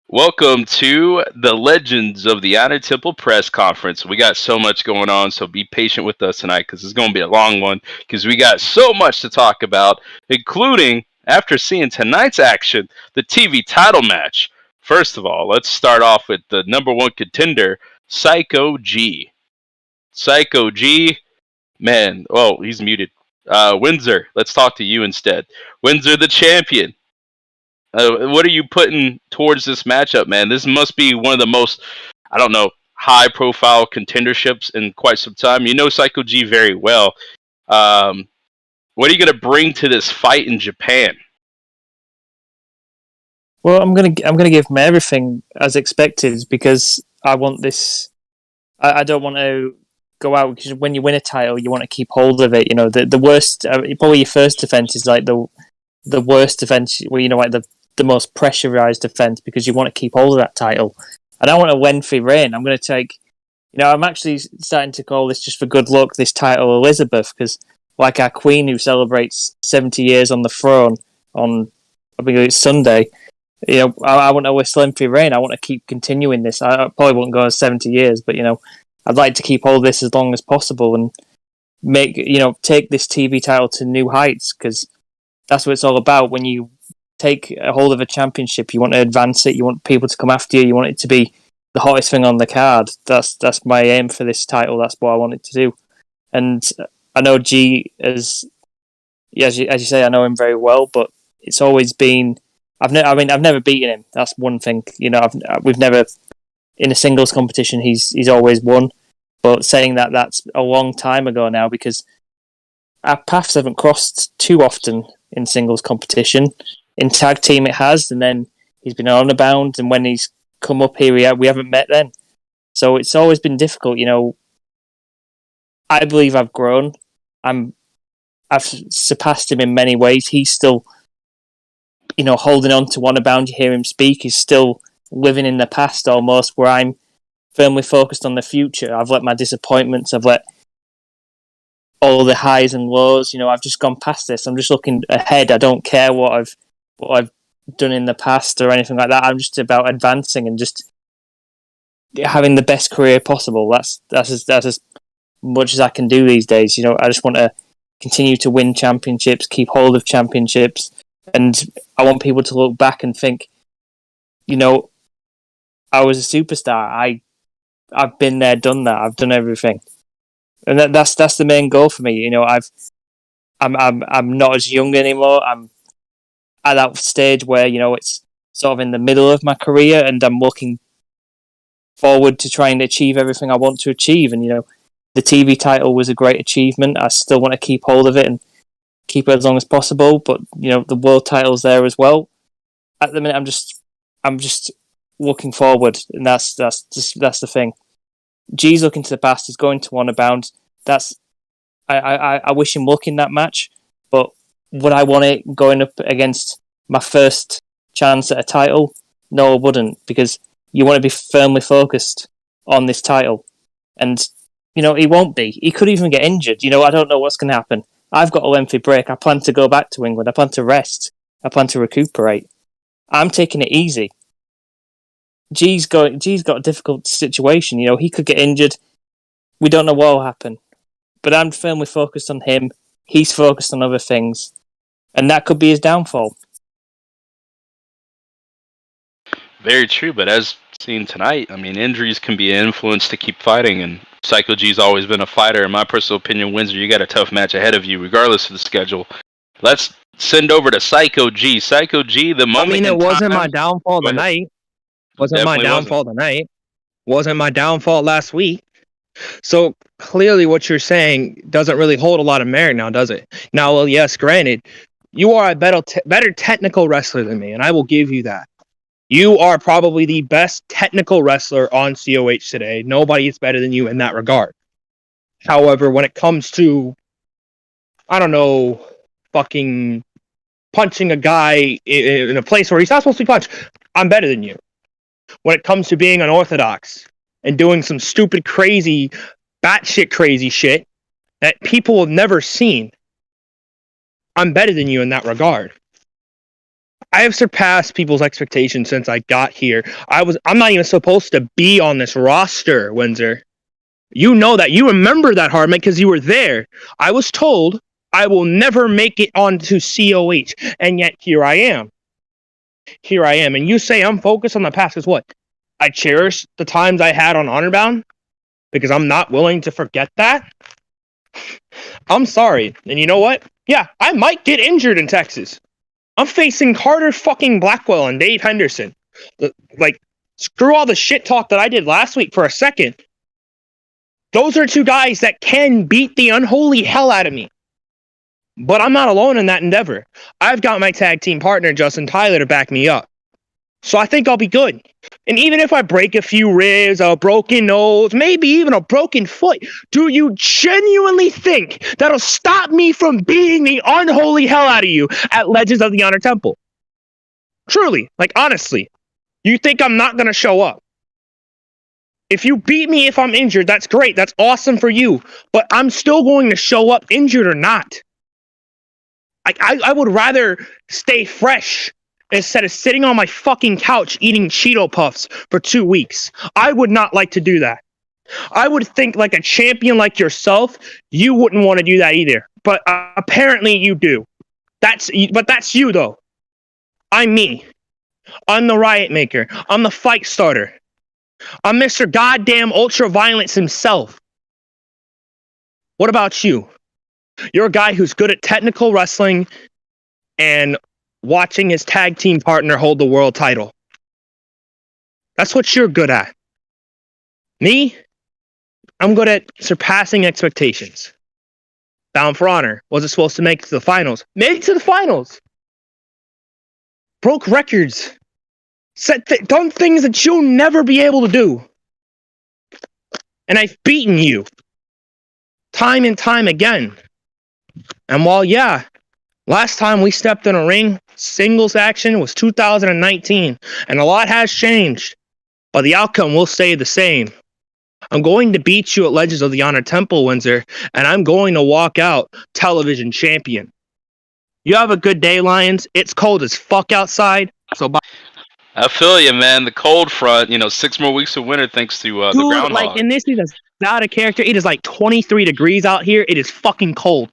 Welcome to the Legends of the Honor Temple press conference. We got so much going on, so be patient with us tonight because it's going to be a long one because we got so much to talk about, including after seeing tonight's action, the TV title match. First of all, let's start off with the number one contender, Psycho G. Psycho G, man, oh, he's muted. Windsor, let's talk to you instead. Windsor, the champion. What are you putting towards this matchup, man? This must be one of the most, I don't know, high profile contenderships in quite some time. You know Psycho G very well. Um, what are you going to bring to this fight in Japan? Well, I'm gonna give him everything as expected because I want this. I don't want to go out because when you win a title, you want to keep hold of it. You know, the worst, probably your first defense is like the worst defense. Well, you know, like the most pressurized defense because you want to keep hold of that title. I don't want a lengthy reign. I'm going to take. You know, I'm actually starting to call this just for good luck. This title Elizabeth because like our queen who celebrates 70 years on the throne on I think it's Sunday. You know, I want a lengthy reign. I want to keep continuing this. I probably won't go 70 years, but, you know, I'd like to keep hold of this as long as possible and take this TV title to new heights because that's what it's all about. When you take a hold of a championship, you want to advance it. You want people to come after you. You want it to be the hottest thing on the card. That's my aim for this title. That's what I want it to do. And I know G, as you say, I know him very well, but it's always been I've never beaten him. That's one thing. You know, we've never in a singles competition. He's always won. But saying that, that's a long time ago now because our paths haven't crossed too often in singles competition. In tag team, it has, and then he's been on a bound. And when he's come up here, we haven't met then. So it's always been difficult. You know, I believe I've grown. I've surpassed him in many ways. He's still holding on to one bound. You hear him speak. He's still living in the past almost, where I'm firmly focused on the future. I've let my disappointments, I've let all the highs and lows, I've just gone past this. I'm just looking ahead. I don't care what I've done in the past or anything like that. I'm just about advancing and just having the best career possible. That's as much as I can do these days. I just want to continue to win championships, keep hold of championships, and I want people to look back and think, I was a superstar. I've been there, done that. I've done everything, and that's the main goal for me. I'm not as young anymore. I'm at that stage where it's sort of in the middle of my career, and I'm looking forward to trying to achieve everything I want to achieve. And the TV title was a great achievement. I still want to keep hold of it and keep it as long as possible. But the world title's there as well. At the minute, I'm just looking forward, and that's the thing. G's looking to the past. He's going to Honor Bound. I wish him luck in that match, but would I want it going up against my first chance at a title? No, I wouldn't, because you want to be firmly focused on this title, and he won't be. He could even get injured. I don't know what's going to happen. I've got a lengthy break. I plan to go back to England. I plan to rest. I plan to recuperate. I'm taking it easy. G's got a difficult situation. He could get injured. We don't know what will happen. But I'm firmly focused on him. He's focused on other things. And that could be his downfall. Very true, but as seen tonight, I mean, injuries can be an influence to keep fighting, and Psycho G's always been a fighter. In my personal opinion, Windsor, you got a tough match ahead of you, regardless of the schedule. Let's send over to Psycho G. Psycho G, the moment. I mean, it wasn't my downfall tonight. Wasn't my downfall tonight. Wasn't my downfall last week. So clearly what you're saying doesn't really hold a lot of merit now, does it? Now, well, yes, granted, you are a better technical wrestler than me, and I will give you that. You are probably the best technical wrestler on COH today. Nobody is better than you in that regard. However, when it comes to, I don't know, fucking punching a guy in a place where he's not supposed to be punched, I'm better than you. When it comes to being unorthodox and doing some stupid, crazy, batshit crazy shit that people have never seen, I'm better than you in that regard. I have surpassed people's expectations since I got here. I'm not even supposed to be on this roster, Windsor. You know that. You remember that, Hardman, because you were there. I was told I will never make it onto COH, and yet here I am. Here I am. And you say I'm focused on the past, because what? I cherish the times I had on Honorbound because I'm not willing to forget that. I'm sorry. And you know what? Yeah, I might get injured in Texas. I'm facing Carter fucking Blackwell and Dave Henderson. Like, screw all the shit talk that I did last week for a second. Those are two guys that can beat the unholy hell out of me. But I'm not alone in that endeavor. I've got my tag team partner, Justin Tyler, to back me up. So I think I'll be good. And even if I break a few ribs, a broken nose, maybe even a broken foot, do you genuinely think that'll stop me from beating the unholy hell out of you at Legends of the Honor Temple? Truly, like honestly, you think I'm not going to show up? If you beat me if I'm injured, that's great. That's awesome for you. But I'm still going to show up injured or not. I would rather stay fresh instead of sitting on my fucking couch eating Cheeto Puffs for 2 weeks. I would not like to do that. I would think like a champion like yourself, you wouldn't want to do that either. But apparently you do. That's you though. I'm me. I'm the Riot Maker. I'm the fight starter. I'm Mr. Goddamn Ultra Violence himself. What about you? You're a guy who's good at technical wrestling and watching his tag team partner hold the world title. That's what you're good at. Me? I'm good at surpassing expectations. Bound for Honor. Wasn't supposed to make it to the finals. Made it to the finals. Broke records. Done things that you'll never be able to do. And I've beaten you. Time and time again. And while, yeah, last time we stepped in a ring, singles action was 2019, and a lot has changed, but the outcome will stay the same. I'm going to beat you at Legends of the Honor Temple, Windsor, and I'm going to walk out television champion. You have a good day, Lions. It's cold as fuck outside, so bye. I feel you, man. The cold front, 6 more weeks of winter thanks to the groundhog. Like, and this is not a character. It is like 23 degrees out here. It is fucking cold.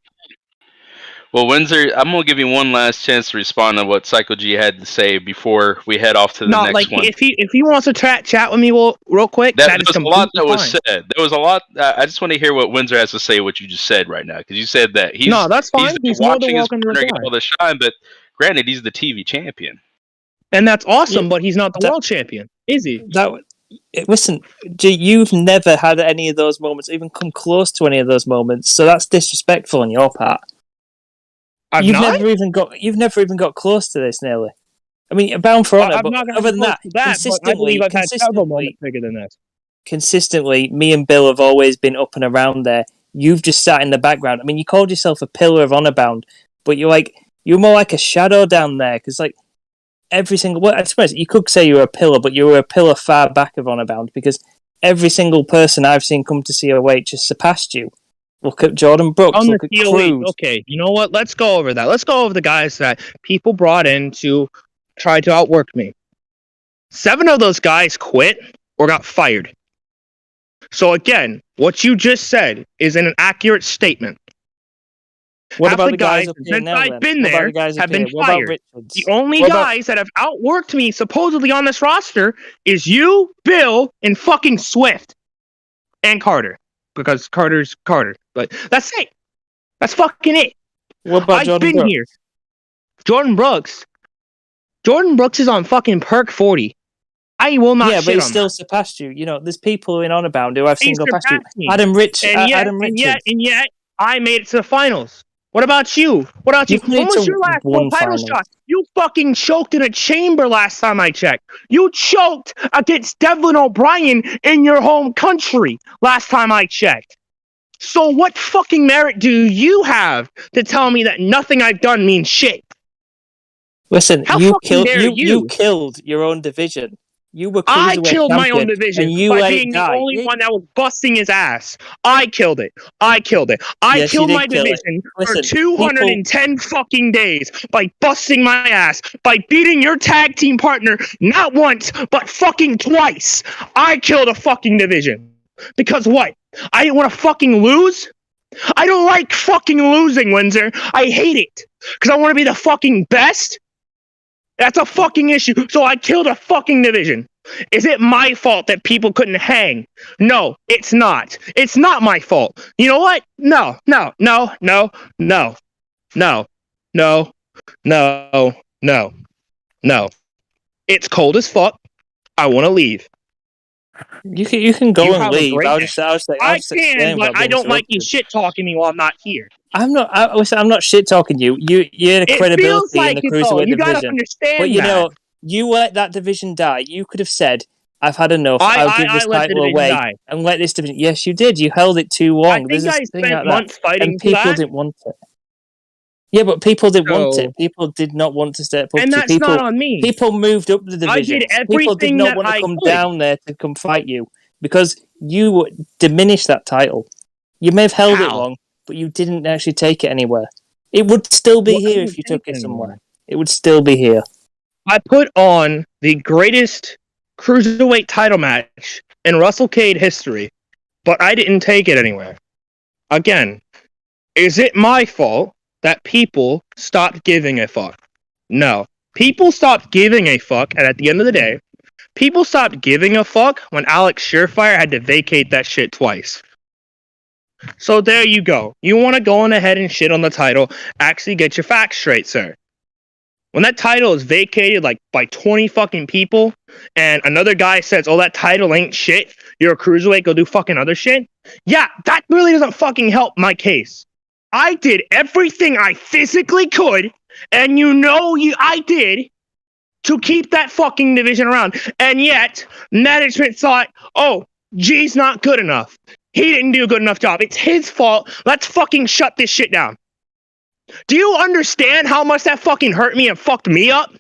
Well, Windsor, I'm going to give you one last chance to respond to what Psycho G had to say before we head off to the next one. If he wants to chat with me real quick, that is a lot that was said. There was a lot. I just want to hear what Windsor has to say, what you just said right now, because you said that he's that's fine. He's watching his partner get all the shine, but granted, he's the TV champion. And that's awesome, but he's not the world champion, is he? Listen, you've never had any of those moments, even come close to any of those moments, so that's disrespectful on your part. You've never even got close to this, nearly. I mean, Bound for Honor, but other than that, consistently, I've had several moments bigger than this. Consistently, me and Bill have always been up and around there. You've just sat in the background. I mean, you called yourself a pillar of Honor Bound, but you're more like a shadow down there, because every single... Well, I suppose you could say you were a pillar, but you were a pillar far back of Honor Bound, because every single person I've seen come to COH has surpassed you. Look at Jordan Brooks, look at Cruz. Okay, you know what? Let's go over that. Let's go over the guys that people brought in to try to outwork me. 7 of those guys quit or got fired. So again, what you just said is an accurate statement. What about the guys since I've been there have been fired? The only guys that have outworked me supposedly on this roster is you, Bill, and fucking Swift. And Carter. Because Carter's Carter. But that's it. That's fucking it. What about Jordan Brooks? Here. Jordan Brooks. Jordan Brooks is on fucking perk 40. I will not shit on that. Yeah, but he still surpassed you. There's people in Honor Bound who I've seen go past you. Adam Richards. And yet, I made it to the finals. What about you? When was your last world title shot? You fucking choked in a chamber last time I checked. You choked against Devlin O'Brien in your home country last time I checked. So what fucking merit do you have to tell me that nothing I've done means shit? Listen, you killed your own division. You were I cruiserweight killed my own champion, division and you by let being it the die. only one that was busting his ass. I killed it. I killed Yes, you my did kill it. division for Listen, 210 fucking days by busting my ass, by beating your tag team partner not once, but fucking twice. I killed a fucking division. Because what? I didn't want to fucking lose? I don't like fucking losing, Windsor. I hate it. Because I want to be the fucking best? That's a fucking issue. So I killed a fucking division. Is it my fault that people couldn't hang? No, it's not. It's not my fault. You know what? No. It's cold as fuck. I want to leave. you can go You and have a leave. great day. I was I explaining can, but about I being don't like you interrupted. shit talking me while I'm not here. Listen, I'm not shit talking you. You had a It feels credibility in like the it though. cruiserweight You gotta division, understand but you that. know, you let that division die. You could have said, "I've had enough. I'll give this let the title division away die. and let this division." Yes, you did. You held it too I long. think There's I a thing spent like that, months fighting and for people that. didn't want it. Yeah, but people didn't want So- it. People did not want to step up And to that's not on me. People moved up the divisions. People did everything not that want to I come could. down there to come fight you because you diminished that title. You may have held it How? long, but you didn't actually take it anywhere. It would still be Well, I here didn't if you take took it somewhere. anymore. It would still be here. I put on the greatest cruiserweight title match in Russell Cade history, but I didn't take it anywhere. Again, is it my fault that people stopped giving a fuck? No. People stopped giving a fuck, and at the end of the day, people stopped giving a fuck when Alex Surefire had to vacate that shit twice. So there you go. You want to go on ahead and shit on the title, actually get your facts straight, sir. When that title is vacated like by 20 fucking people, and another guy says, "Oh, that title ain't shit. You're a cruiserweight. Go do fucking other shit." Yeah, that really doesn't fucking help my case. I did everything I physically could, and I did to keep that fucking division around. And yet, management thought, "Oh, G's not good enough. He didn't do a good enough job. It's his fault. Let's fucking shut this shit down." Do you understand how much that fucking hurt me and fucked me up?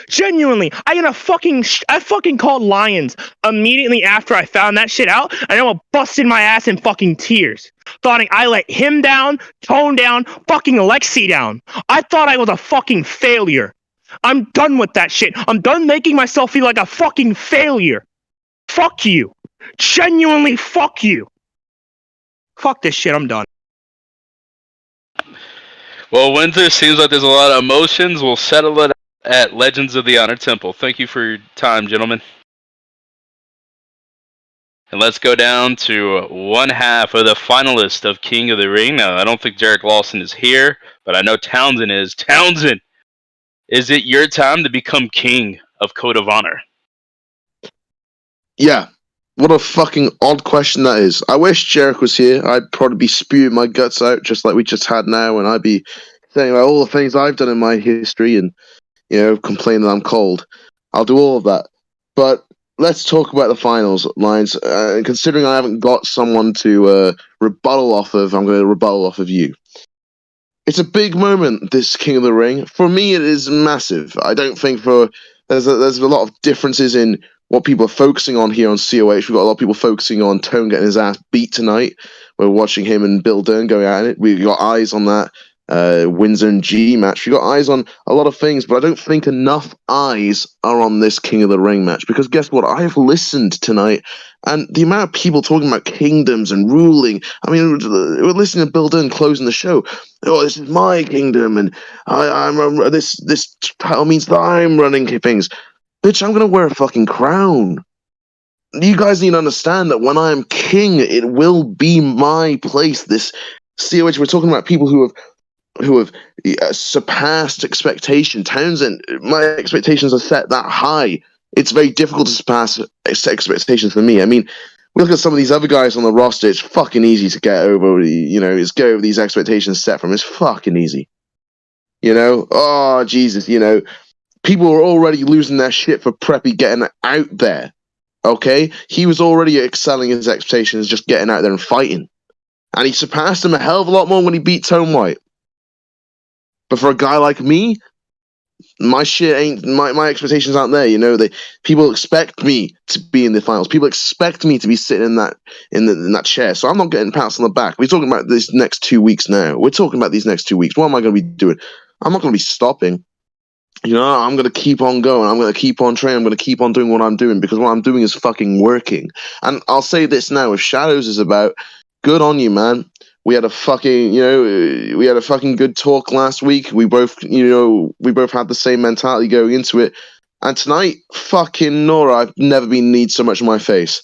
Genuinely, I fucking called Lions immediately after I found that shit out, and I busted my ass in fucking tears. Thought I let him down, Tone down, fucking Alexi down. I thought I was a fucking failure. I'm done with that shit. I'm done making myself feel like a fucking failure. Fuck you. Genuinely fuck you. Fuck this shit, I'm done. Well, Windsor, seems like there's a lot of emotions. We'll settle it at Legends of the Honor Temple. Thank you for your time, gentlemen. And let's go down to one half of the finalist of King of the Ring. Now, I don't think Jarek Lawson is here, but I know Townsend is. Townsend, is it your time to become king of Code of Honor? Yeah. What a fucking odd question that is. I wish Jarek was here. I'd probably be spewing my guts out just like we just had now, and I'd be saying about all the things I've done in my history and, complaining that I'm cold. I'll do all of that. But let's talk about the finals, Lions. Considering I haven't got someone to rebuttal off of, I'm going to rebuttal off of you. It's a big moment, this King of the Ring. For me, it is massive. I don't think there's a lot of differences in what people are focusing on here on COH. We've got a lot of people focusing on Tone getting his ass beat tonight. We're watching him and Bill Dern go at it. We've got eyes on that Windsor and G match. We've got eyes on a lot of things, but I don't think enough eyes are on this King of the Ring match, because guess what? I have listened tonight, and the amount of people talking about kingdoms and ruling. I mean, we're listening to Bill Dern closing the show. "Oh, this is my kingdom, and I'm this title means that I'm running things." Bitch, I'm gonna wear a fucking crown. You guys need to understand that when I am king, it will be my place. This COH, we're talking about people who have surpassed expectation. Townsend, my expectations are set that high. It's very difficult to surpass expectations for me. I mean, we look at some of these other guys on the roster. It's fucking easy to get over. Is get over these expectations set from. It's fucking easy. Oh Jesus, people are already losing their shit for Preppy getting out there. Okay? He was already excelling his expectations, just getting out there and fighting. And he surpassed him a hell of a lot more when he beat Tone White. But for a guy like me, My shit ain't my expectations aren't there. People expect me to be in the finals. People expect me to be sitting in that chair. So I'm not getting pats on the back. We're talking about these next 2 weeks now. We're talking about these next 2 weeks. What am I going to be doing? I'm not going to be stopping. I'm going to keep on going. I'm going to keep on training. I'm going to keep on doing what I'm doing because what I'm doing is fucking working. And I'll say this now: if Shadows is about, good on you, man. We had a fucking good talk last week. We both had the same mentality going into it. And tonight, fucking Nora, I've never been kneed so much in my face.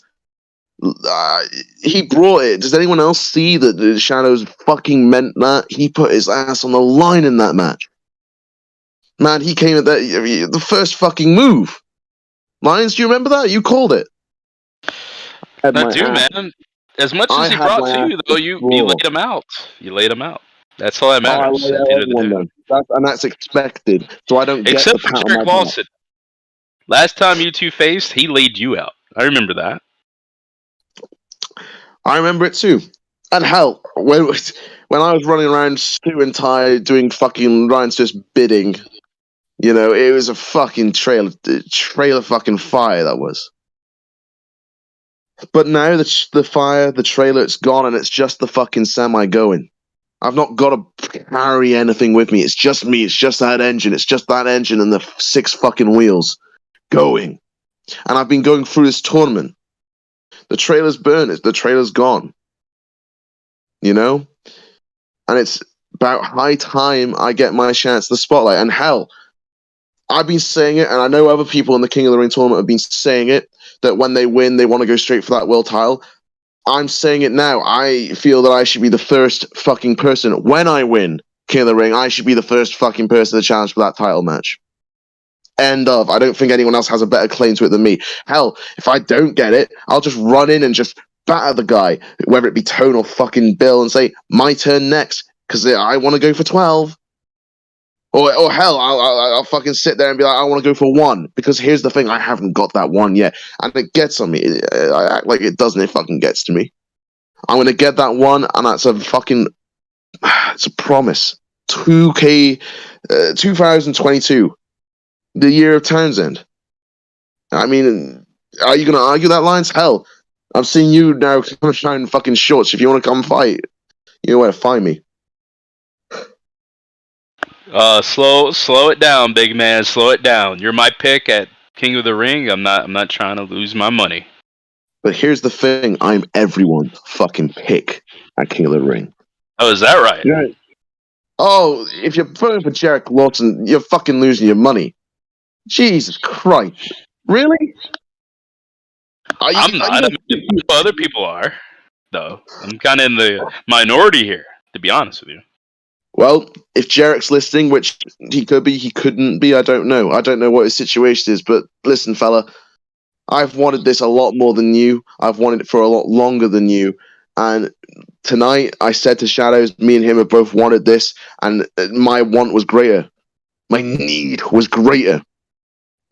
He brought it. Does anyone else see that the Shadows fucking meant that? He put his ass on the line in that match. Man, he came at the first fucking move. Lions, do you remember that? You called it. I do, man. As much as he brought to you, though, you laid him out. You laid him out. That's all that matters at the end of the day. That's expected. So I don't Except get for Jarek Lawson. Last time you two faced, he laid you out. I remember that. I remember it too. And hell, when I was running around suit and tie doing fucking Ryan's just bidding, it was a fucking trailer fucking fire that was. But now the fire, the trailer, it's gone, and it's just the fucking semi going. I've not got to carry anything with me. It's just me. It's just that engine. It's just that engine and the 6 fucking wheels going. And I've been going through this tournament. The trailer's burned. The trailer's gone. And it's about high time I get my chance to the spotlight. And hell, I've been saying it, and I know other people in the King of the Ring tournament have been saying it, that when they win, they want to go straight for that world title. I'm saying it now. I feel that I should be the first fucking person. When I win King of the Ring, I should be the first fucking person to challenge for that title match. End of. I don't think anyone else has a better claim to it than me. Hell, if I don't get it, I'll just run in and just batter the guy, whether it be Tone or fucking Bill, and say, my turn next, because I want to go for 12. Or hell, I'll fucking sit there and be like, I want to go for 1, because here's the thing, I haven't got that 1 yet, and it gets on me. I act like it doesn't. It fucking gets to me. I'm gonna get that 1, and that's a fucking. It's a promise. 2022, the year of Townsend. I mean, are you gonna argue that, Lions? Hell, I'm seeing you now come shine fucking shorts. If you want to come fight, you know where to find me. Slow it down, big man. Slow it down. You're my pick at King of the Ring. I'm not trying to lose my money. But here's the thing: I'm everyone's fucking pick at King of the Ring. Oh, is that right? Yeah. Oh, if you're voting for Jarek Lawson, you're fucking losing your money. Jesus Christ! Really? I'm not. I mean, other people are, though. I'm kind of in the minority here, to be honest with you. Well, if Jarek's listening, which he could be, he couldn't be, I don't know. I don't know what his situation is, but listen, fella, I've wanted this a lot more than you. I've wanted it for a lot longer than you. And tonight, I said to Shadows, me and him have both wanted this, and my want was greater. My need was greater.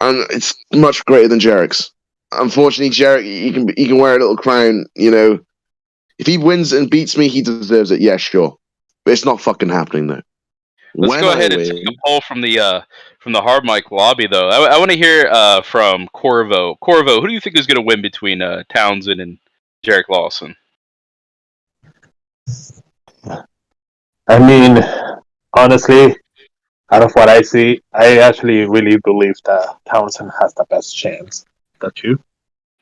And it's much greater than Jarek's. Unfortunately, Jarek, he can wear a little crown, If he wins and beats me, he deserves it. Yeah, sure. But it's not fucking happening, though. Let's go ahead and take a poll from the hard mic lobby, though. I want to hear from Corvo. Corvo, who do you think is going to win between Townsend and Jarek Lawson? I mean, honestly, out of what I see, I actually really believe that Townsend has the best chance. Don't you?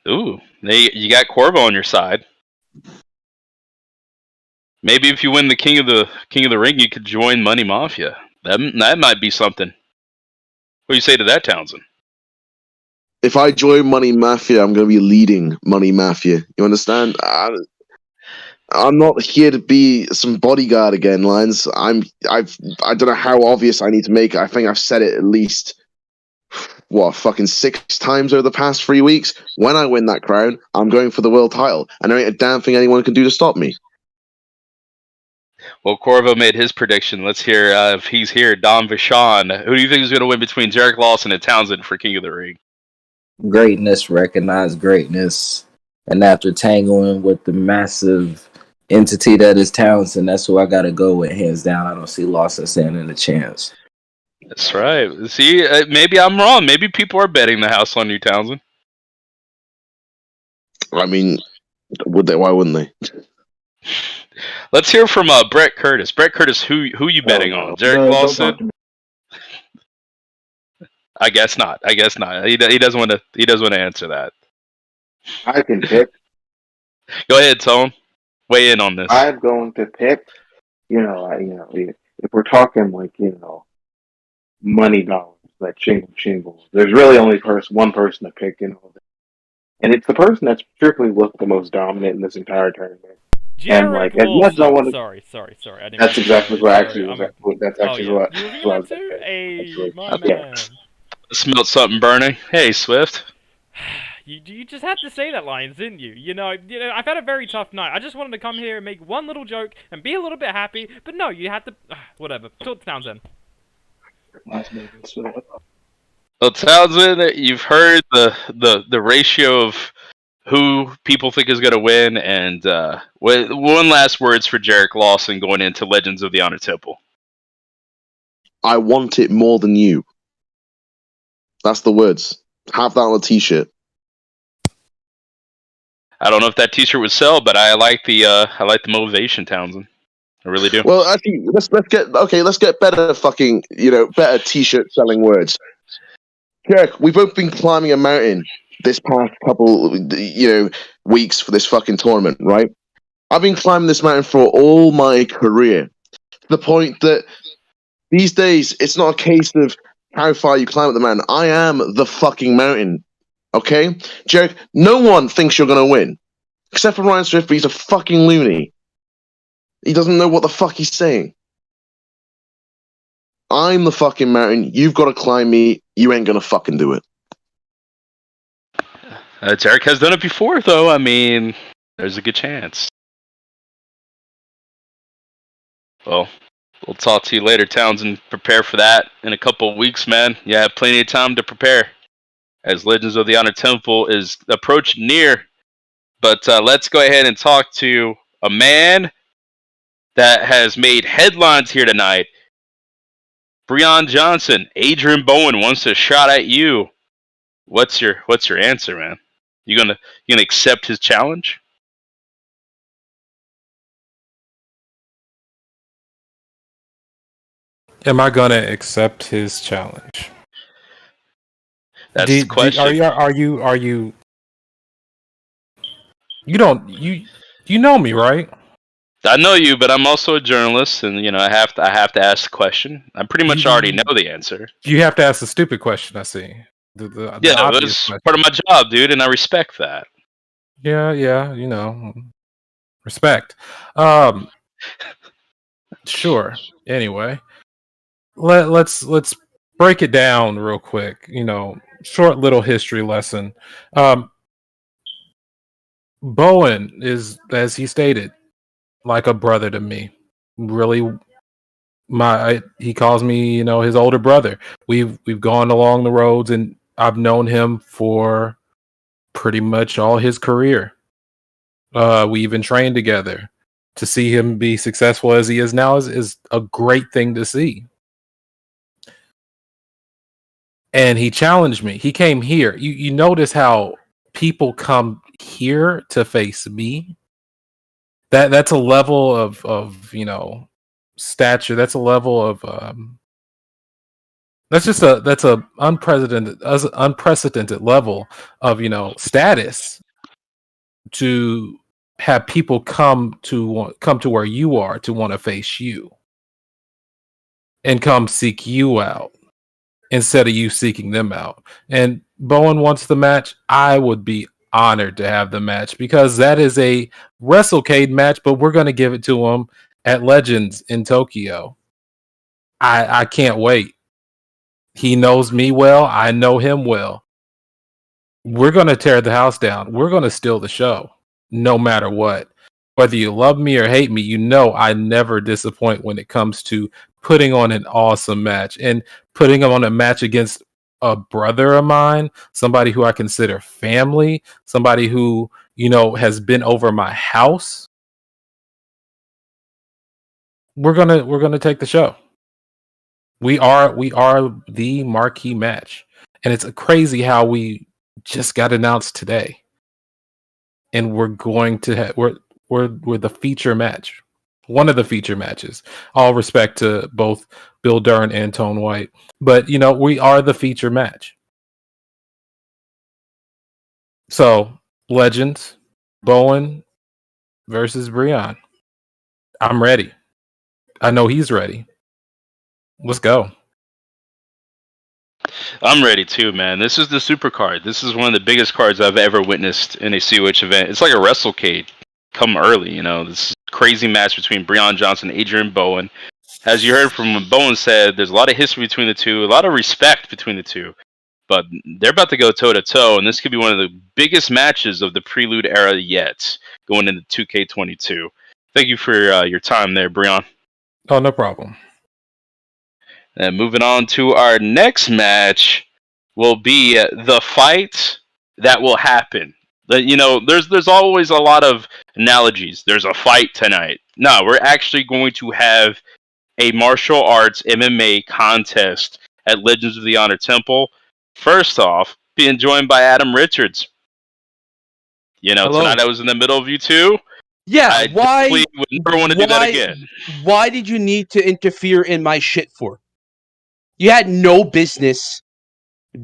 Ooh, you got Corvo on your side. Maybe if you win the King of the Ring, you could join Money Mafia. That might be something. What do you say to that, Townsend? If I join Money Mafia, I'm going to be leading Money Mafia. You understand? I'm not here to be some bodyguard again, Lions. I don't know how obvious I need to make it. I think I've said it at least, fucking 6 times over the past 3 weeks. When I win that crown, I'm going for the world title. And there ain't a damn thing anyone can do to stop me. Well, Corvo made his prediction. Let's hear if he's here. Don Vachon. Who do you think is going to win between Jarek Lawson and Townsend for King of the Ring? Greatness recognize greatness. And after tangling with the massive entity that is Townsend, that's who I got to go with, hands down. I don't see Lawson standing a chance. That's right. See, maybe I'm wrong. Maybe people are betting the house on you, Townsend. I mean, would they? Why wouldn't they? Let's hear from Brett Curtis. Brett Curtis, who you betting on? Derek Don't Lawson? talk to me. I guess not. I guess not. He doesn't want to. He doesn't want to answer that. I can pick. Go ahead, Tone. Weigh in on this. I'm going to pick. If we're talking like money dollars, like shingles. There's really only one person to pick, and it's the person that's strictly looked the most dominant in this entire tournament. Jared Lawson. Sorry. I didn't. That's exactly what actually was. That's Oh actually yeah. what. You were what I thinking was that too? gonna say, Hey, actually. my Okay. man. Smelled something burning. Hey, Swift. You just had to say that, Lions, didn't you? I've had a very tough night. I just wanted to come here and make one little joke and be a little bit happy, but no, you had to. Whatever. Talk to Townsend. Well, Townsend, you've heard the ratio of who people think is going to win, and one last words for Jarek Lawson going into Legends of the Honor Temple. I want it more than you. That's the words. Have that on a t-shirt. I don't know if that T-shirt would sell, but I like the motivation, Townsend. I really do. Well, actually, let's get better better t-shirt selling words. Jarek, we've both been climbing a mountain this past couple weeks for this fucking tournament, right? I've been climbing this mountain for all my career, to the point that these days it's not a case of how far you climb up the mountain. I am the fucking mountain. Okay? Jarek, no one thinks you're gonna win. Except for Ryan Swift, but he's a fucking loony. He doesn't know what the fuck he's saying. I'm the fucking mountain. You've got to climb me. You ain't gonna fucking do it. Jarek has done it before, though. I mean, there's a good chance. Well, we'll talk to you later, Townsend. Prepare for that in a couple of weeks, man. You have plenty of time to prepare, as Legends of the Honor Temple is approaching near. But let's go ahead and talk to a man that has made headlines here tonight. Breon Johnson, Adrian Bowen wants a shot at you. What's your answer, man? You gonna accept his challenge? Am I gonna accept his challenge? That's the question. Are you? You know me, right? I know you, but I'm also a journalist, and I have to ask the question. I pretty much already know the answer. You have to ask the stupid question. I see. The that's part of my job, dude, and I respect that. Yeah, respect. Sure. Anyway, let's break it down real quick. Short little history lesson. Bowen is, as he stated, like a brother to me. Really, he calls me, his older brother. We've gone along the roads, and I've known him for pretty much all his career. We even trained together. To see him be successful as he is now is a great thing to see. And he challenged me. He came here. You notice how people come here to face me? That's a level of stature. That's a level of that's a unprecedented level of status to have people come to where you are to want to face you and come seek you out instead of you seeking them out. And Bowen wants the match. I would be honored to have the match because that is a WrestleCade match, but we're going to give it to him at Legends in Tokyo. I can't wait. He knows me well. I know him well. We're going to tear the house down. We're going to steal the show no matter what. Whether you love me or hate me, I never disappoint when it comes to putting on an awesome match and putting on a match against a brother of mine, somebody who I consider family, somebody who, has been over my house. We're going to take the show. We are the marquee match, and it's crazy how we just got announced today, and we're going to we're the feature match, one of the feature matches. All respect to both Bill Dern and Tone White, but we are the feature match. So Legends, Bowen versus Brian. I'm ready. I know he's ready. Let's go. I'm ready too, man. This is the super card. This is one of the biggest cards I've ever witnessed in a COH event. It's like a WrestleCade come early, This crazy match between Breon Johnson and Adrian Bowen. As you heard from what Bowen said, there's a lot of history between the two, a lot of respect between the two. But they're about to go toe-to-toe, and this could be one of the biggest matches of the Prelude era yet, going into 2K22. Thank you for your time there, Breon. Oh, no problem. And moving on to our next match will be the fight that will happen. There's always a lot of analogies. There's a fight tonight. No, we're actually going to have a martial arts MMA contest at Legends of the Honor Temple. First off, being joined by Adam Richards. Hello. Tonight I was in the middle of you two. Yeah, I why would never want to do that again. Why did you need to interfere in my shit for? You had no business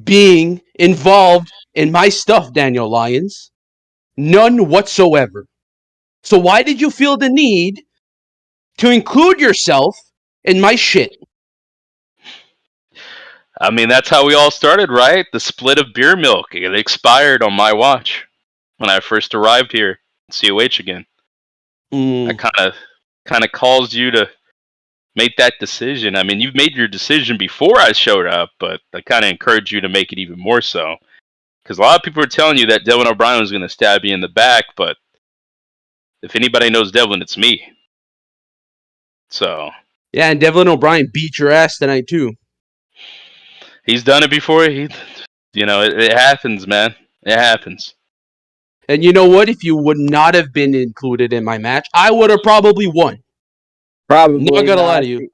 being involved in my stuff, Daniel Lyons. None whatsoever. So why did you feel the need to include yourself in my shit? I mean, that's how we all started, right? The split of beer milk. It expired on my watch when I first arrived here in COH again. I kind of caused you to make that decision. I mean, you've made your decision before I showed up, but I kind of encouraged you to make it even more so. Because a lot of people are telling you that Devlin O'Brien was going to stab you in the back, but if anybody knows Devlin, it's me. So. Yeah, and Devlin O'Brien beat your ass tonight, too. He's done it before. It happens, man. It happens. And you know what? If you would not have been included in my match, I would have probably won. Probably. Not gonna lie to you.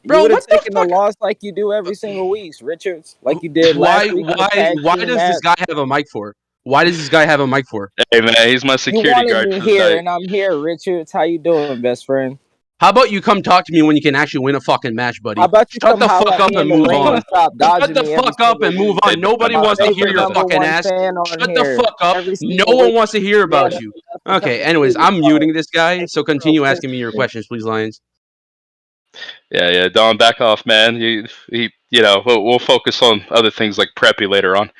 Bro, you would have taken the loss like you do every single week, Richards. Like you did last week. Why does this guy have a mic for? Why does this guy have a mic for? Hey, man, he's my security guard. Me here, and I'm here, Richards. How you doing, best friend? How about you come talk to me when you can actually win a fucking match, buddy? How about you Shut the fuck up and move on. Shut the fuck up and move on. Nobody wants to hear your fucking ass. Shut the fuck up. No one wants to hear about you. Okay, anyways, I'm muting this guy, so continue asking me your questions, please, Lions. Yeah, Don, back off, man. We'll focus on other things like Preppy later on.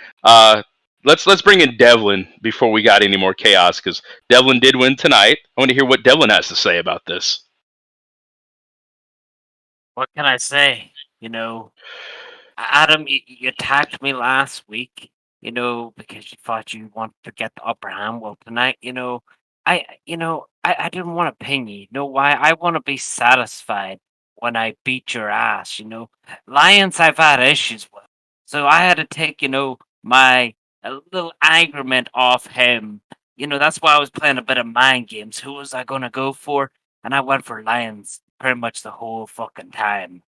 Let's bring in Devlin before we got any more chaos, because Devlin did win tonight. I want to hear what Devlin has to say about this. What can I say? Adam, you attacked me last week, because you thought you wanted to get the upper hand. Well, tonight, I didn't want to ping you. You know why? I want to be satisfied when I beat your ass. Lions I've had issues with, so I had to take, my little agreement off him. That's why I was playing a bit of mind games. Who was I gonna go for? And I went for Lions pretty much the whole fucking time.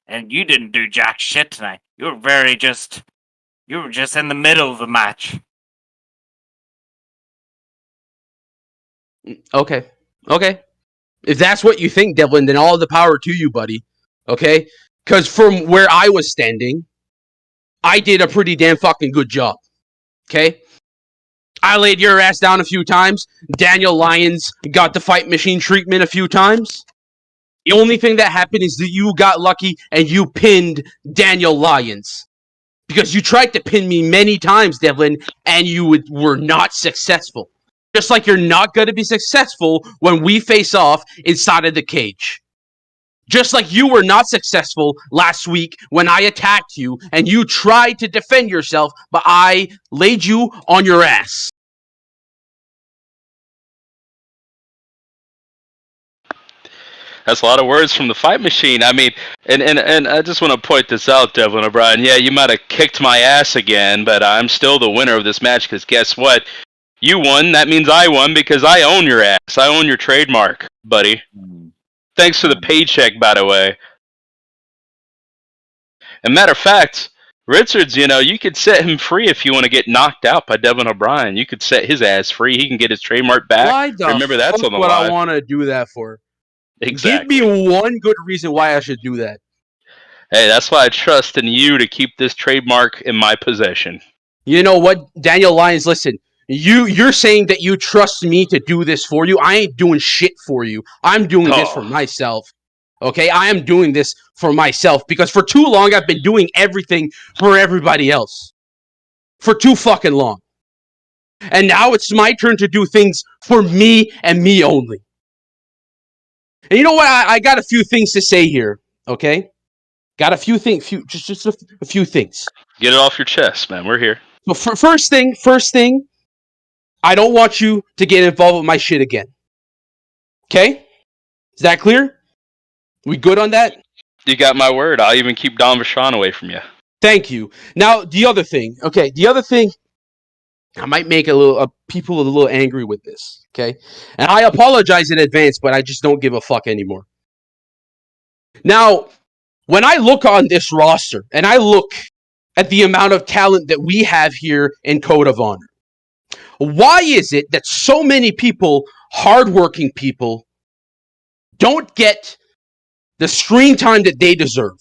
And you didn't do jack shit tonight. You were just in the middle of the match. Okay. If that's what you think, Devlin, then all the power to you, buddy. Okay? Because from where I was standing, I did a pretty damn fucking good job. Okay? I laid your ass down a few times. Daniel Lyons got the fight machine treatment a few times. The only thing that happened is that you got lucky and you pinned Daniel Lyons. Because you tried to pin me many times, Devlin, and you were not successful. Just like you're not going to be successful when we face off inside of the cage. Just like you were not successful last week when I attacked you and you tried to defend yourself, but I laid you on your ass. That's a lot of words from the fight machine. I mean, and I just want to point this out, Devlin O'Brien. Yeah, you might have kicked my ass again, but I'm still the winner of this match because guess what? You won. That means I won because I own your ass. I own your trademark, buddy. Thanks for the paycheck, by the way. And matter of fact, Richards, you could set him free if you want to get knocked out by Devin O'Brien. You could set his ass free. He can get his trademark back. Why the Remember, that's on fuck the would I line. want to do that for? Exactly. Give me one good reason why I should do that. Hey, that's why I trust in you to keep this trademark in my possession. You know what, Daniel Lyons? Listen, you're saying that you trust me to do this for you. I ain't doing shit for you. I'm doing this for myself. Okay, I am doing this for myself because for too long I've been doing everything for everybody else. For too fucking long. And now it's my turn to do things for me and me only. And you know what? I got a few things to say here. Okay, got a few things. Just a few things. Get it off your chest, man. We're here. So first thing, I don't want you to get involved with my shit again. Okay? Is that clear? We good on that? You got my word. I'll even keep Don Vachon away from you. Thank you. Now, the other thing. Okay, the other thing, I might make people a little angry with this. Okay? And I apologize in advance, but I just don't give a fuck anymore. Now, when I look on this roster, and I look at the amount of talent that we have here in Code of Honor, why is it that so many people, hardworking people, don't get the screen time that they deserve?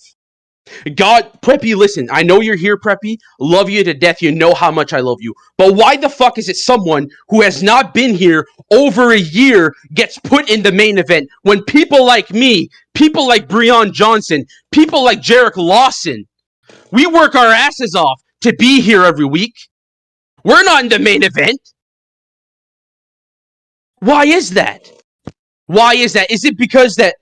God, Preppy, listen, I know you're here, Preppy. Love you to death. You know how much I love you. But why the fuck is it someone who has not been here over a year gets put in the main event when people like me, people like Breon Johnson, people like Jarek Lawson, we work our asses off to be here every week? We're not in the main event. Why is that? Why is that? Is it because that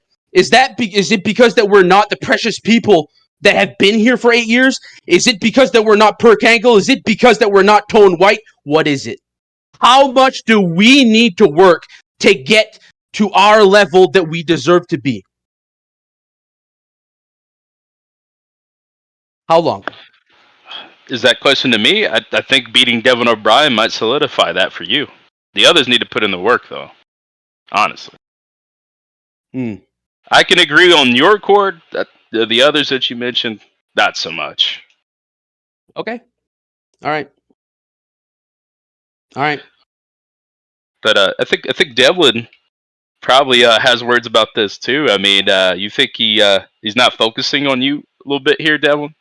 we're not the precious people that have been here for 8 years? Is it because that we're not Perk Angle? Is it because that we're not Tone White? What is it? How much do we need to work to get to our level that we deserve to be? How long? Is that question to me? I think beating Devin O'Brien might solidify that for you. The others need to put in the work, though. Honestly. I can agree on your chord. The others that you mentioned, not so much. Okay. All right. But I think Devlin probably has words about this too. I mean, you think he's not focusing on you a little bit here, Devlin?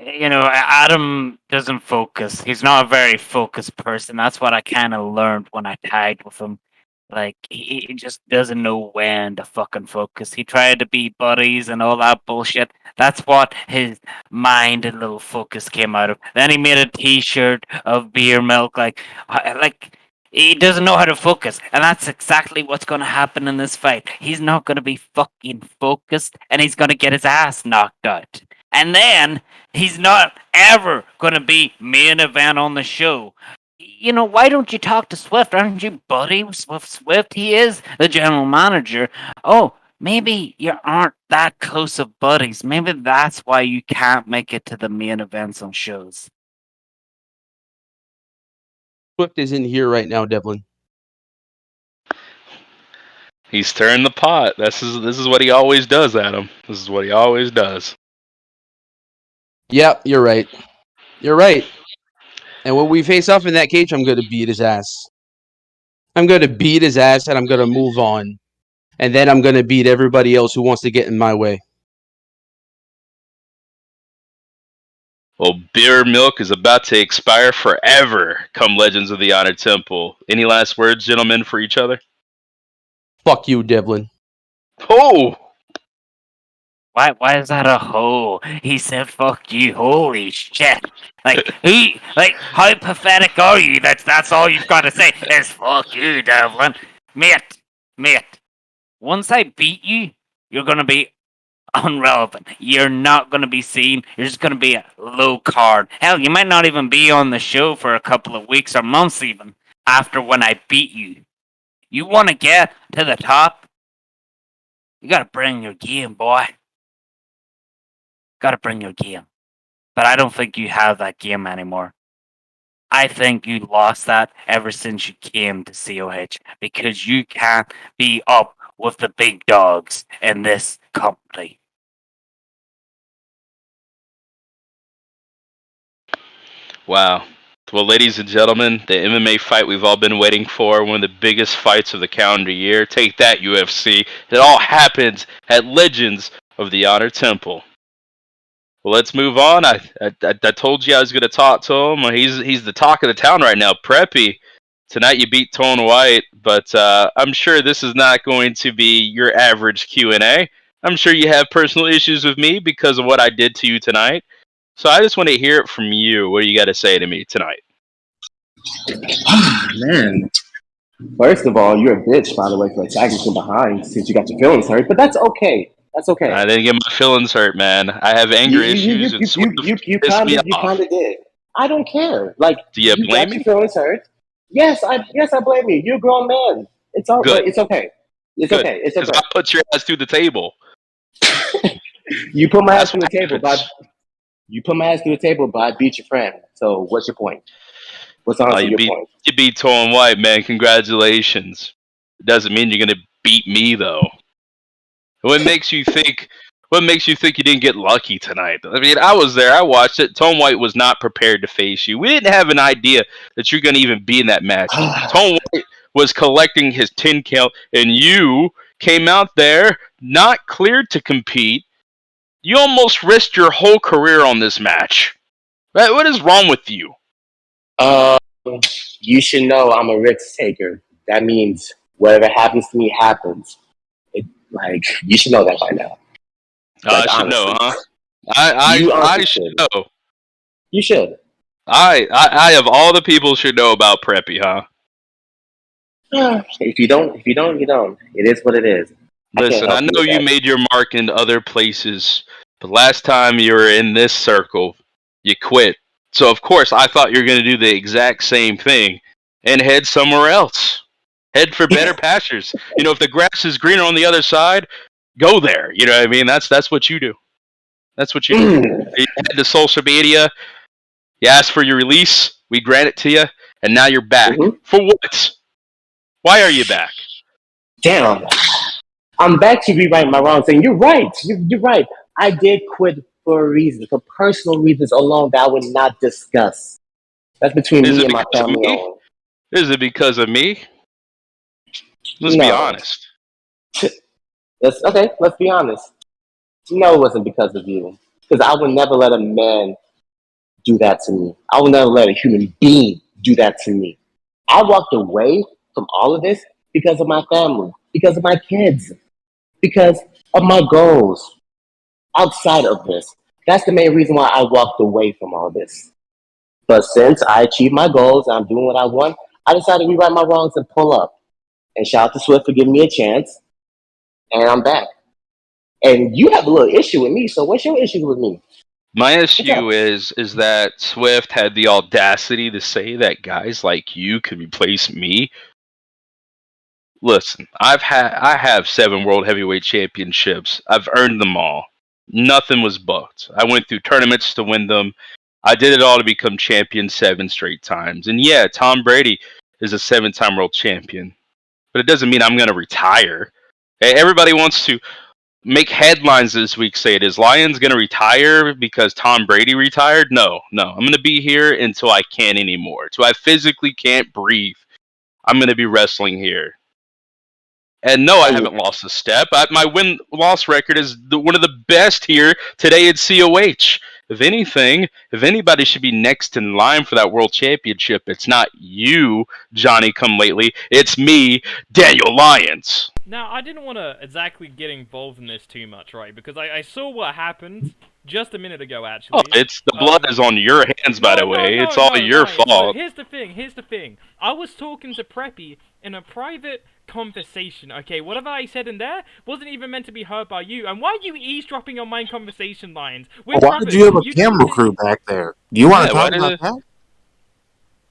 Adam doesn't focus. He's not a very focused person. That's what I kind of learned when I tagged with him. Like, he just doesn't know when to fucking focus. He tried to be buddies and all that bullshit. That's what his mind and little focus came out of. Then he made a t-shirt of beer milk. Like he doesn't know how to focus. And that's exactly what's going to happen in this fight. He's not going to be fucking focused, and he's going to get his ass knocked out. And then he's not ever going to be main event on the show. Why don't you talk to Swift? Aren't you buddy with Swift? He is the general manager. Oh, maybe you aren't that close of buddies. Maybe that's why you can't make it to the main events on shows. Swift is in here right now, Devlin. He's stirring the pot. This is what he always does, Adam. This is what he always does. Yeah, you're right. You're right. And when we face off in that cage, I'm going to beat his ass. I'm going to beat his ass, and I'm going to move on. And then I'm going to beat everybody else who wants to get in my way. Well, beer milk is about to expire forever come Legends of the Honor Temple. Any last words, gentlemen, for each other? Fuck you, Devlin. Oh! Why is that a ho? He said fuck you. Holy shit. How pathetic are you? That's all you've got to say is fuck you, Devlin. Mate. Once I beat you, you're gonna be irrelevant. You're not gonna be seen. You're just gonna be a low card. Hell, you might not even be on the show for a couple of weeks or months even after when I beat you. You wanna get to the top? You gotta bring your game, boy. Gotta bring your game. But I don't think you have that game anymore. I think you lost that ever since you came to COH because you can't be up with the big dogs in this company. Wow. Well, ladies and gentlemen, the MMA fight we've all been waiting for, one of the biggest fights of the calendar year. Take that, UFC. It all happens at Legends of the Honor Temple. Well, let's move on. I told you I was going to talk to him. He's the talk of the town right now. Preppy, tonight you beat Tone White, but I'm sure this is not going to be your average Q&A. I'm sure you have personal issues with me because of what I did to you tonight. So I just want to hear it from you. What do you got to say to me tonight? Man, first of all, you're a bitch, by the way, for attacking from behind since you got your feelings hurt. But that's okay. That's okay. I didn't get my feelings hurt, man. I have anger issues, and You kind of did. I don't care. Like, do you blame got me? your feelings hurt. Yes, I blame you. You're a grown man. It's all good. It's okay. It's good. okay. It's okay. Because I put your ass through the table. You put my ass through the table, but I beat your friend. So what's your point? What's honestly your point? You beat Tone White, man. Congratulations. It doesn't mean you're gonna beat me, though. What makes you think? What makes you think you didn't get lucky tonight? I mean, I was there. I watched it. Tone White was not prepared to face you. We didn't have an idea that you're gonna even be in that match. Tone White was collecting his 10 count, and you came out there not cleared to compete. You almost risked your whole career on this match. What is wrong with you? You should know I'm a risk taker. That means whatever happens to me happens. You should know that by now. I should know, huh? I should know. You should. I of all the people should know about Preppy, huh? If you don't, you don't. It is what it is. Listen, I know you made your mark in other places, but last time you were in this circle, you quit. So of course I thought you were going to do the exact same thing and head somewhere else. Head for better pastures. You know, if the grass is greener on the other side, go there. You know what I mean? That's what you do. That's what you do. You had the social media. You asked for your release. We grant it to you, and now you're back. For what? Why are you back? Damn. I'm back to rewrite my wrongs. And you're right. You're right. I did quit for a reason, for personal reasons alone that I would not discuss. That's between me and my family alone. Is it because of me? Let's be honest. Let's be honest. No, it wasn't because of you. Because I would never let a man do that to me. I would never let a human being do that to me. I walked away from all of this because of my family, because of my kids, because of my goals outside of this. That's the main reason why I walked away from all this. But since I achieved my goals and I'm doing what I want, I decided to rewrite my wrongs and pull up. And shout out to Swift for giving me a chance. And I'm back. And you have a little issue with me, so what's your issue with me? My issue is that Swift had the audacity to say that guys like you could replace me. Listen, I have 7 World Heavyweight Championships. I've earned them all. Nothing was booked. I went through tournaments to win them. I did it all to become champion 7 straight times. And yeah, Tom Brady is a 7-time world champion. But it doesn't mean I'm going to retire. Everybody wants to make headlines this week, say it. Is Lions going to retire because Tom Brady retired? No. I'm going to be here until I can't anymore. Until I physically can't breathe. I'm going to be wrestling here. And no, I haven't lost a step. My win-loss record is one of the best here today at COH. If anything, if anybody should be next in line for that world championship, it's not you, Johnny Come Lately. It's me, Daniel Lyons. Now, I didn't want to exactly get involved in this too much, right? Because I saw what happened just a minute ago, actually. Oh, it's the blood is on your hands, by the way. It's all your fault. Here's the thing. I was talking to Preppy in a private conversation, okay? Whatever I said in there wasn't even meant to be heard by you. And why are you eavesdropping on my conversation lines? Why did you have a camera crew back there? Do you want to talk about that?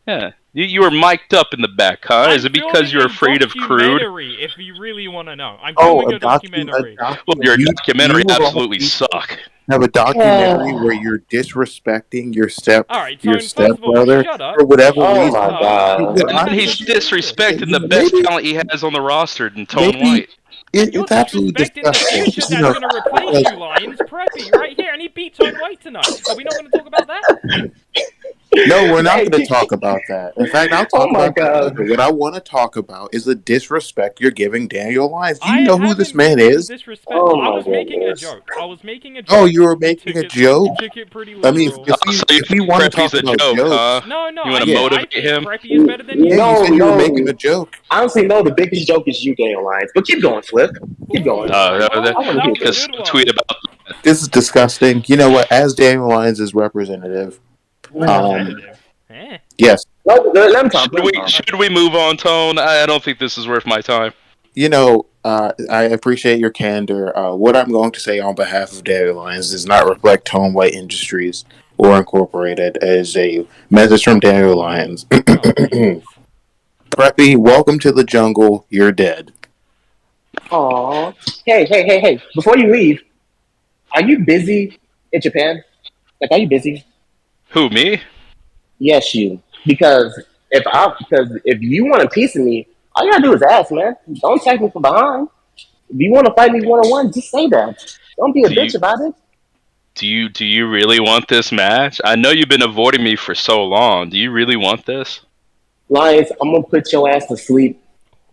Yeah. You were mic'd up in the back, huh? Is it because you're afraid of crude? If you really want to know. I'm filming a documentary. Well, your documentary absolutely suck. Have a documentary where you're disrespecting your stepbrother for whatever reason. Oh my God! He's disrespecting the best talent he has on the roster in Tone White. It's absolutely disgusting. That's going to replace you, Lions. Preppy, right here, and he beat Tone White tonight. Are we not going to talk about that? No, we're not going to talk about that. In fact, I'll talk about that later. What I want to talk about is the disrespect you're giving Daniel Lyons. Do you know who this man is? I was making a joke. Oh, you were making a joke? You took it pretty literal. I mean, if you want to talk about jokes... No, you want to motivate him? Preppy is better than you. Yeah, you said you were making a joke. Honestly, no, the biggest joke is you, Daniel Lyons. But keep going, Swift. Keep going. Because tweet about that. This is disgusting. You know what? As Daniel Lyons' representative, yes. Let him talk. Should we move on, Tone? I don't think this is worth my time. You know, I appreciate your candor. What I'm going to say on behalf of Daniel Lyons does not reflect Tone White Industries or Incorporated as a message from Daniel Lyons. Preppy, welcome to the jungle. You're dead. Aw. Hey. Before you leave, are you busy in Japan? Like, are you busy? Who, me? Yes, you. Because if you want a piece of me, all you gotta do is ask, man. Don't take me from behind. If you want to fight me 1-on-1, just say that. Don't be a bitch about it. Do you really want this match? I know you've been avoiding me for so long. Do you really want this? Lyons, I'm gonna put your ass to sleep,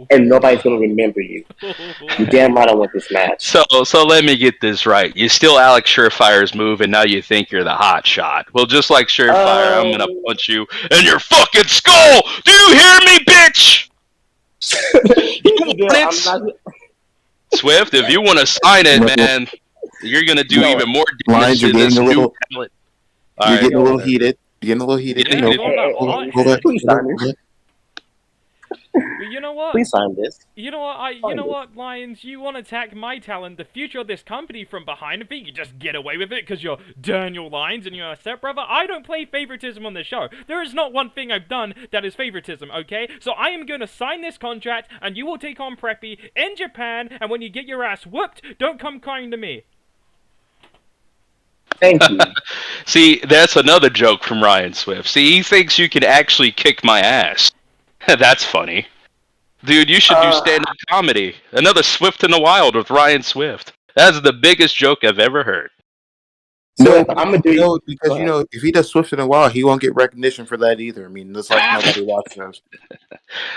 and nobody's gonna remember you. You damn right I want this match. So let me get this right. You still Alex Surefire's move, and now you think you're the hot shot. Well, just like Surefire, I'm gonna punch you in your fucking skull. Do you hear me, bitch? Swift, if you want to sign it, man, you're gonna do even more damage to this new palette. You're getting a little heated. Please sign this. You know what? Please sign this. You know what? You know what, Lyons? You want to attack my talent, the future of this company from behind. I think you just get away with it because you're Daniel Lyons and you're a stepbrother. I don't play favoritism on the show. There is not one thing I've done that is favoritism, okay? So I am going to sign this contract and you will take on Preppy in Japan, and when you get your ass whooped, don't come crying to me. Thank you. See, that's another joke from Ryan Swift. See, he thinks you can actually kick my ass. That's funny. Dude, you should do stand-up comedy. Another Swift in the Wild with Ryan Swift. That's the biggest joke I've ever heard. So I'm gonna do because if he does Swift in the Wild, he won't get recognition for that either. I mean, it's like nobody watching us.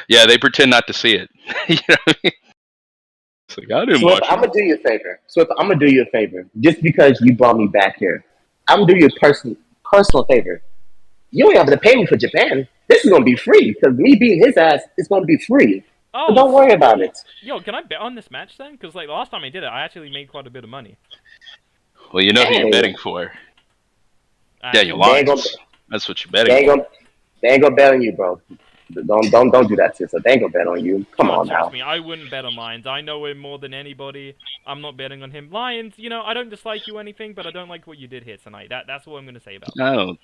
Yeah, they pretend not to see it. You know what I mean? It's like, I didn't watch it. I'm gonna do you a favor. Swift, I'm gonna do you a favor. Just because you brought me back here, I'm gonna do you a personal favor. You ain't have to pay me for Japan. This is gonna be free because me beating his ass is gonna be free. Oh, so don't worry about it. Yo, can I bet on this match then? Because like the last time I did it, I actually made quite a bit of money. Well, you know who you're betting for. Daniel Lyons. That's what you're betting for. They ain't gonna bet on you, bro. Don't do that, sis. They ain't gonna bet on you. Come on now. Trust me, I wouldn't bet on Lyons. I know him more than anybody. I'm not betting on him. Lyons, you know, I don't dislike you or anything, but I don't like what you did here tonight. That's what I'm gonna say about it.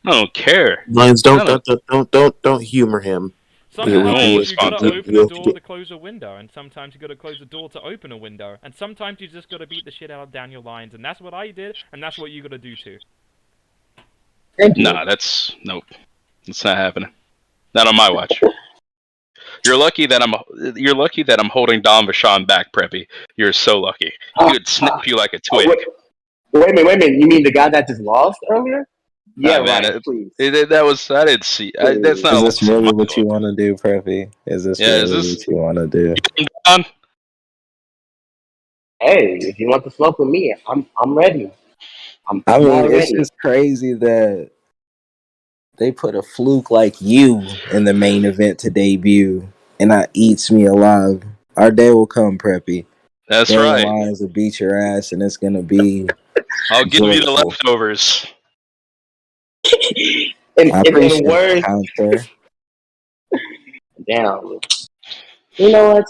I don't care. Lyons, don't humor him. Sometimes you gotta open a door to close a window, and sometimes you gotta close a door to open a window, and sometimes you just gotta beat the shit out of Daniel Lyons, and that's what I did, and that's what you gotta do too. Nah, nope. It's not happening. Not on my watch. You're lucky that I'm holding Don Vachon back, Preppy. You're so lucky. He would snap you like a twig. Wait a minute. You mean the guy that just lost earlier? Yeah, man, right. Please. That was I didn't see. That's not. Is this really what you want to do, Preppy? Is this what you want to do? Hey, if you want to smoke with me, I'm ready. I mean, it's just crazy that they put a fluke like you in the main event to debut, and that eats me alive. Our day will come, Preppy. That's right. Lyons will beat your ass, and it's gonna be. I'll give you the leftovers. in words, damn. You know what?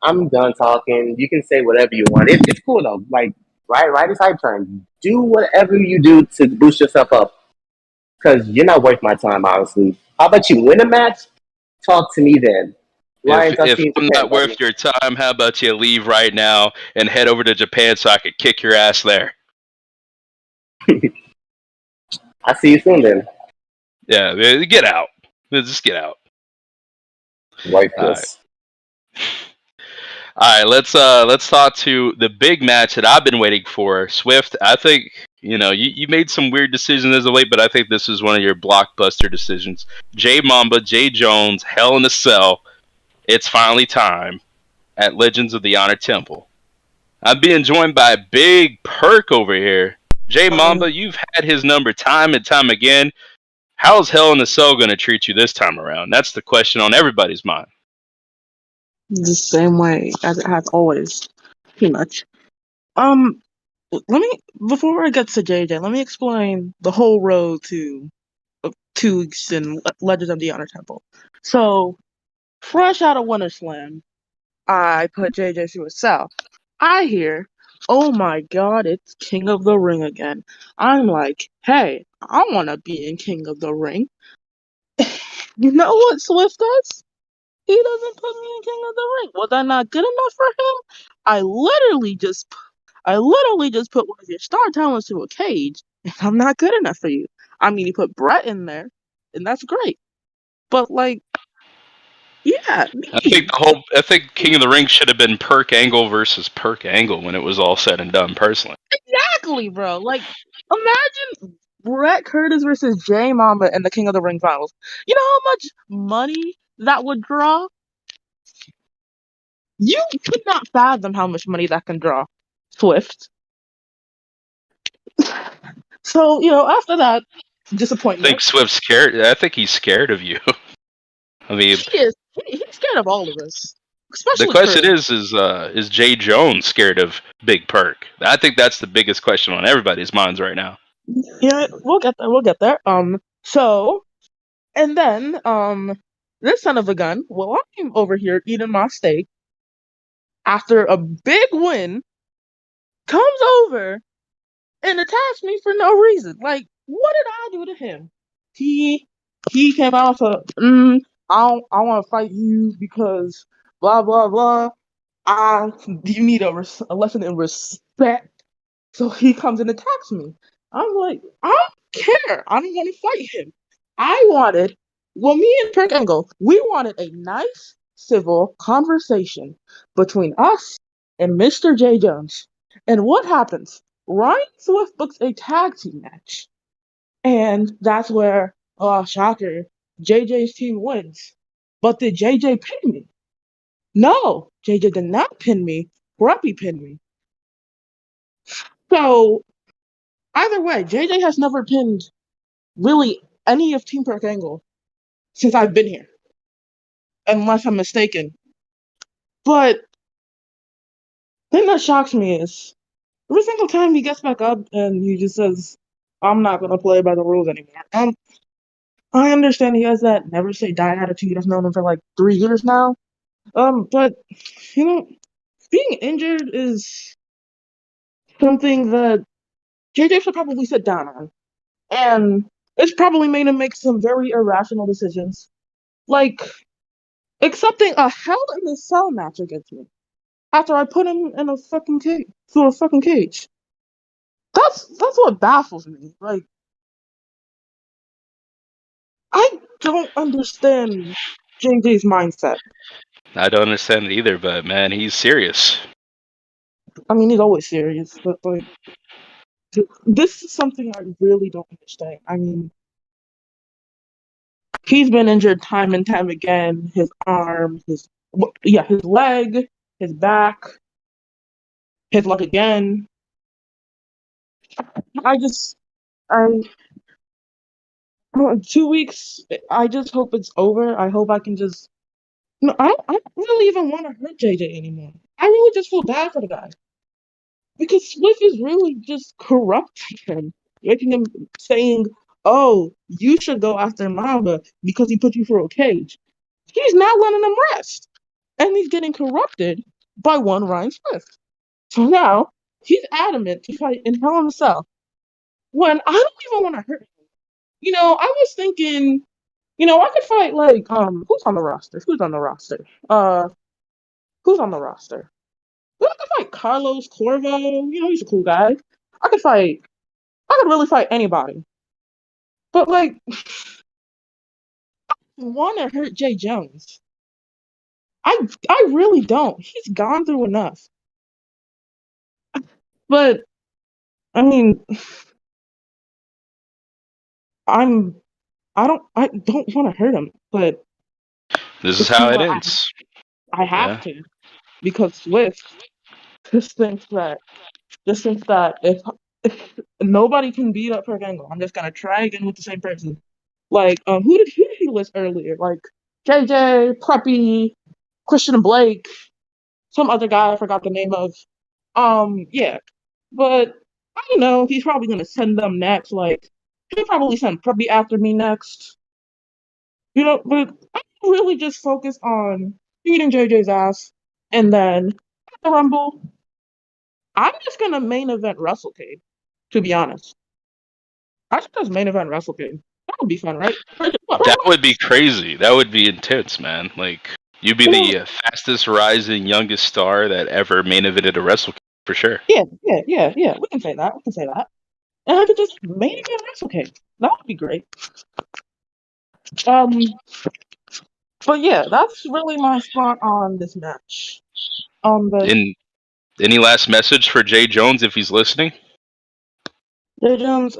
I'm done talking. You can say whatever you want. It's cool though. Like right, it's hype time. Do whatever you do to boost yourself up. Because you're not worth my time, honestly. How about you win a match? Talk to me then. If I'm not worth your time, how about you leave right now and head over to Japan so I could kick your ass there? I'll see you soon then. Yeah, get out. Just get out. Like this. All right, let's talk to the big match that I've been waiting for. Swift, I think You made some weird decisions as of late, but I think this is one of your blockbuster decisions. Jay Mamba, Jay Jones, Hell in a Cell. It's finally time at Legends of the Honor Temple. I'm being joined by Big Perk over here. Jay Mamba, you've had his number time and time again. How's Hell in a Cell going to treat you this time around? That's the question on everybody's mind. The same way as it has always, pretty much. Let me before I get to JJ, let me explain the whole road to 2 weeks in Legends of the Honor Temple. So, fresh out of Winter Slam, I put JJ through a cell. I hear, oh my god, it's King of the Ring again. I'm like, hey, I want to be in King of the Ring. You know what Swift does? He doesn't put me in King of the Ring. Was that not good enough for him? I literally just put one of your star talents to a cage, and I'm not good enough for you. I mean, he put Brett in there, and that's great. But like, yeah, I think King of the Ring should have been Perk Angle versus Perk Angle when it was all said and done. Personally, exactly, bro. Like, imagine Brett Curtis versus Jay Mamba in the King of the Ring finals. You know how much money that would draw? You could not fathom how much money that can draw, Swift. So, after that I disappointment, think Swift's scared. I think he's scared of you. I mean, he is. He's scared of all of us, especially the question Curtis. is Jay Jones scared of Big Perk? I think that's the biggest question on everybody's minds right now. Yeah, we'll get there. We'll get there. So, and then, this son of a gun, well, I'm over here eating my steak after a big win, comes over and attacks me for no reason. Like, what did I do to him? He came out for, I want to fight you because blah blah blah. You need a lesson in respect. So he comes and attacks me. I'm like, I don't care. I don't want to fight him. Me and Kirk Engel, we wanted a nice, civil conversation between us and Mr. J. Jones. And what happens? Ryan Swift books a tag team match. And that's where, oh, shocker, JJ's team wins. But did JJ pin me? No, JJ did not pin me. Grumpy pinned me. So, either way, JJ has never pinned really any of Team Perk Angle since I've been here, unless I'm mistaken. But the thing that shocks me is every single time he gets back up and he just says, I'm not going to play by the rules anymore. I understand he has that never say die attitude. I've known him for like 3 years now. But, you know, being injured is something that JJ should probably sit down on. And it's probably made him make some very irrational decisions. Like accepting a Hell in a Cell match against me after I put him in a fucking cage through a fucking cage. That's what baffles me. Like I don't understand JJ's mindset. I don't understand it either, but man, he's serious. I mean, he's always serious, but like this is something I really don't understand. I mean, he's been injured time and time again. His arm, his leg, his back, his leg again. I just, I 2 weeks. I just hope it's over. I hope I can just. No, I don't really even want to hurt JJ anymore. I really just feel bad for the guy because Swift is really just corrupting him, making him saying, "Oh, you should go after Mamba because he put you through a cage." He's not letting him rest, and he's getting corrupted by one Ryan Swift. So now he's adamant to fight in Hell in a Cell when I don't even want to hurt him. I was thinking, I could fight like who's on the roster? Who's on the roster? Who's on the roster? Well, I could fight Carlos Corvo. He's a cool guy. I could really fight anybody. But like, I want to hurt Jay Jones. I really don't. He's gone through enough. But I mean, I don't want to hurt him, but This it is how seems it like ends. I have Yeah. to because Swift just thinks that if nobody can beat up Kurt Angle, I'm just gonna try again with the same person. Like, who did he list earlier? Like JJ, Preppy, Christian Blake, some other guy I forgot the name of. Yeah, but I don't know. He's probably gonna send them next. Like he'll probably send Preppy after me next. But I'm really just focused on beating JJ's ass, and then at the Rumble, I'm just gonna main event WrestleCade. To be honest, I should just main event WrestleCade. That would be fun, right? That would be crazy. That would be intense, man. Like you'd be Well, the fastest rising youngest star that ever main evented a wrestle for sure. yeah. We can say that. We can say that. And I could just main event WrestleCade. That would be great. Um, but yeah, that's really my spot on this match. But And any last message for Jay Jones if he's listening? Jay Jones,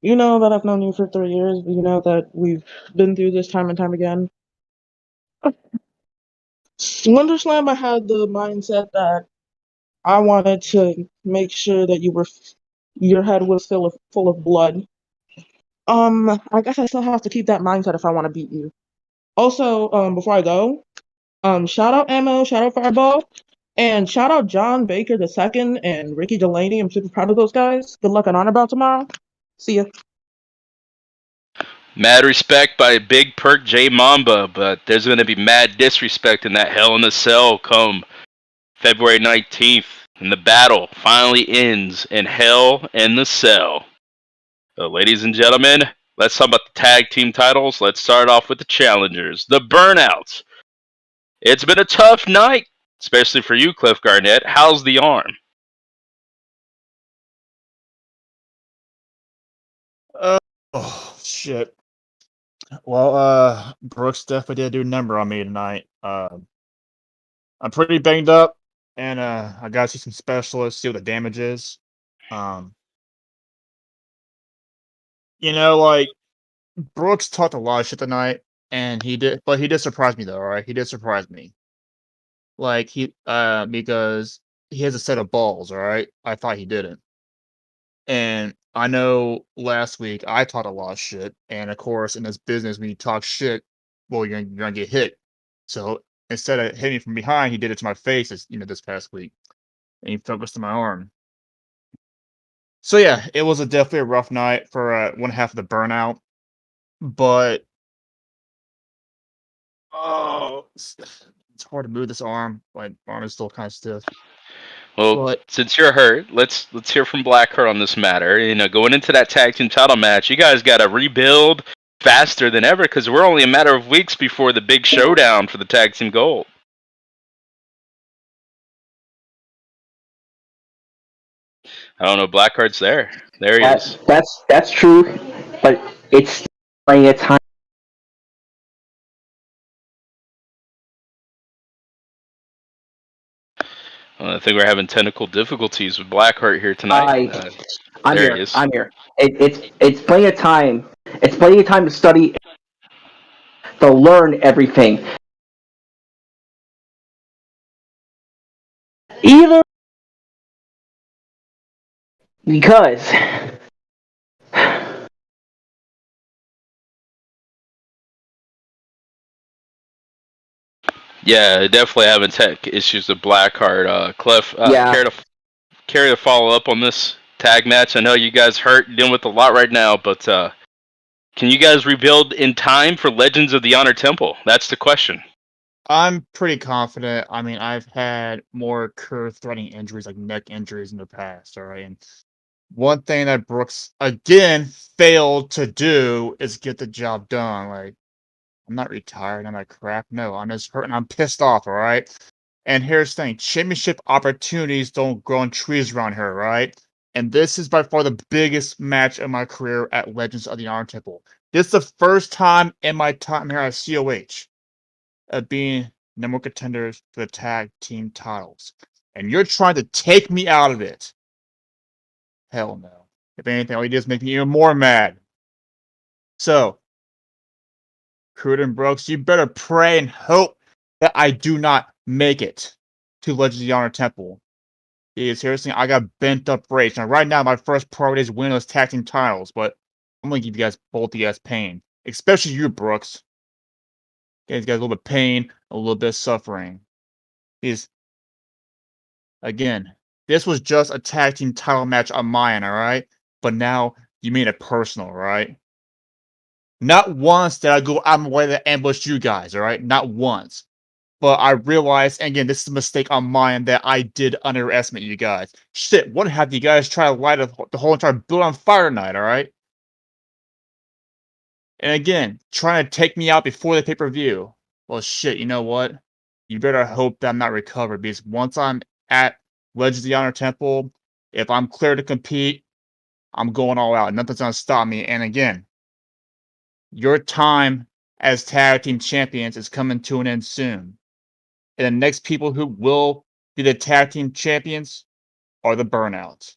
you know that I've known you for 3 years. You know that we've been through this time and time again. Winter Slam, I had the mindset that I wanted to make sure that your head was full of blood. I guess I still have to keep that mindset if I want to beat you. Also, before I go, shout out Ammo, shout out Fireball, and shout out John Baker II and Ricky Delaney. I'm super proud of those guys. Good luck on Honor Bout tomorrow. See ya. Mad respect by Big Perk J Mamba, but there's going to be mad disrespect in that Hell in a Cell come February 19th. And the battle finally ends in Hell in the Cell. So, ladies and gentlemen, let's talk about the tag team titles. Let's start off with the challengers, the Burnouts. It's been a tough night, especially for you, Cliff Garnett. How's the arm? Oh shit. Well, Brooks definitely did do a number on me tonight. I'm pretty banged up, and I gotta see some specialists, see what the damage is. Um, like Brooks talked a lot of shit tonight, and but he did surprise me though. All right, he did surprise me. Like because he has a set of balls. All right, I thought he didn't. And I know last week I talked a lot of shit, and of course, in this business, when you talk shit, well, you're gonna get hit. So instead of hitting me from behind, he did it to my face, this past week, and he focused on my arm. So yeah, it was definitely a rough night for one half of the burnout, but oh, it's hard to move this arm. My arm is still kind of stiff. Well, But since you're hurt, let's hear from Blackheart on this matter. Going into that tag team title match, you guys got to rebuild faster than ever because we're only a matter of weeks before the big showdown for the tag team gold. I don't know. Blackheart's there. There he is. That's true, but it's plenty of time. I think we're having technical difficulties with Blackheart here tonight. I'm There here. he is. I'm here. It's plenty of time. It's plenty of time to study, to learn everything. Even because Yeah, definitely having tech issues with Blackheart. Clef, yeah, care to follow up on this tag match? I know you guys hurt, dealing with a lot right now, but can you guys rebuild in time for Legends of the Honor Temple? That's the question. I'm pretty confident. I mean, I've had more career-threatening injuries, like neck injuries, in the past. All right, and one thing that Brooks again failed to do is get the job done. Like, I'm not retired. I'm like crap. No, I'm just hurt and I'm pissed off. All right. And here's the thing: championship opportunities don't grow on trees around here, right? And this is by far the biggest match of my career at Legends of the Honor Temple. This is the first time in my time here at COH of being number one contenders for the tag team titles. And you're trying to take me out of it. Hell no. If anything, all you do is make me even more mad. So, Crude and Brooks, you better pray and hope that I do not make it to Legends of the Honor Temple. Because seriously, I got bent up rage. Now, right now, my first priority is winning those tag team titles, but I'm gonna give you guys both the pain. Especially you, Brooks. You guys a little bit of pain, a little bit of suffering. Because, again, this was just a tag team title match on my end, alright? But now, you made it personal, right? Not once did I go out of my way to ambush you guys, alright? Not once. But I realized, and again, this is a mistake on my end, that I did underestimate you guys. Shit, what have you guys try to light the whole entire building on fire tonight, alright? And again, trying to take me out before the pay-per-view. Well, shit, you know what? You better hope that I'm not recovered, because once I'm at Legends of the Honor Temple, if I'm clear to compete, I'm going all out. Nothing's gonna stop me. And again, your time as tag team champions is coming to an end soon. And the next people who will be the tag team champions are the Burnouts.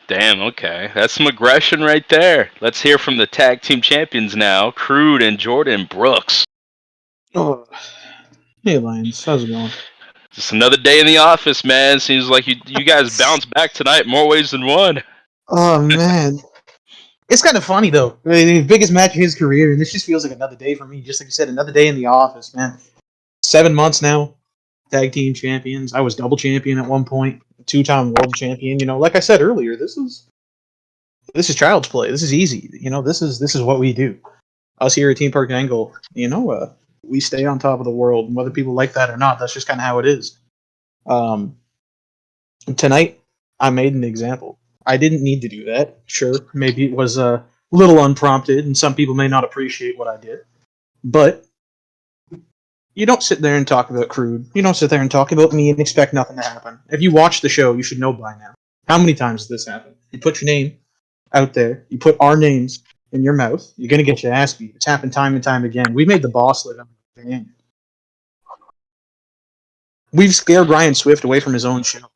Damn, okay. That's some aggression right there. Let's hear from the tag team champions now, Crude and Jordan Brooks. Oh. Hey, Lions. How's it going? Just another day in the office, man. Seems like you guys bounced back tonight more ways than one. Oh, man. It's kind of funny, though. I mean, the biggest match of his career, and this just feels like another day for me. Just like you said, another day in the office, man. 7 months now, tag team champions. I was double champion at one point, 2-time world champion. You know, like I said earlier, this is child's play. This is easy. You know, this is what we do. Us here at Team Park Angle, you know, we stay on top of the world, and whether people like that or not, that's just kind of how it is. Tonight, I made an example. I didn't need to do that. Sure, maybe it was a little unprompted, and some people may not appreciate what I did. But you don't sit there and talk about Crude. You don't sit there and talk about me and expect nothing to happen. If you watch the show, you should know by now. How many times has this happened? You put your name out there. You put our names in your mouth. You're going to get your ass beat. It's happened time and time again. We made the boss live in. We've scared Ryan Swift away from his own show.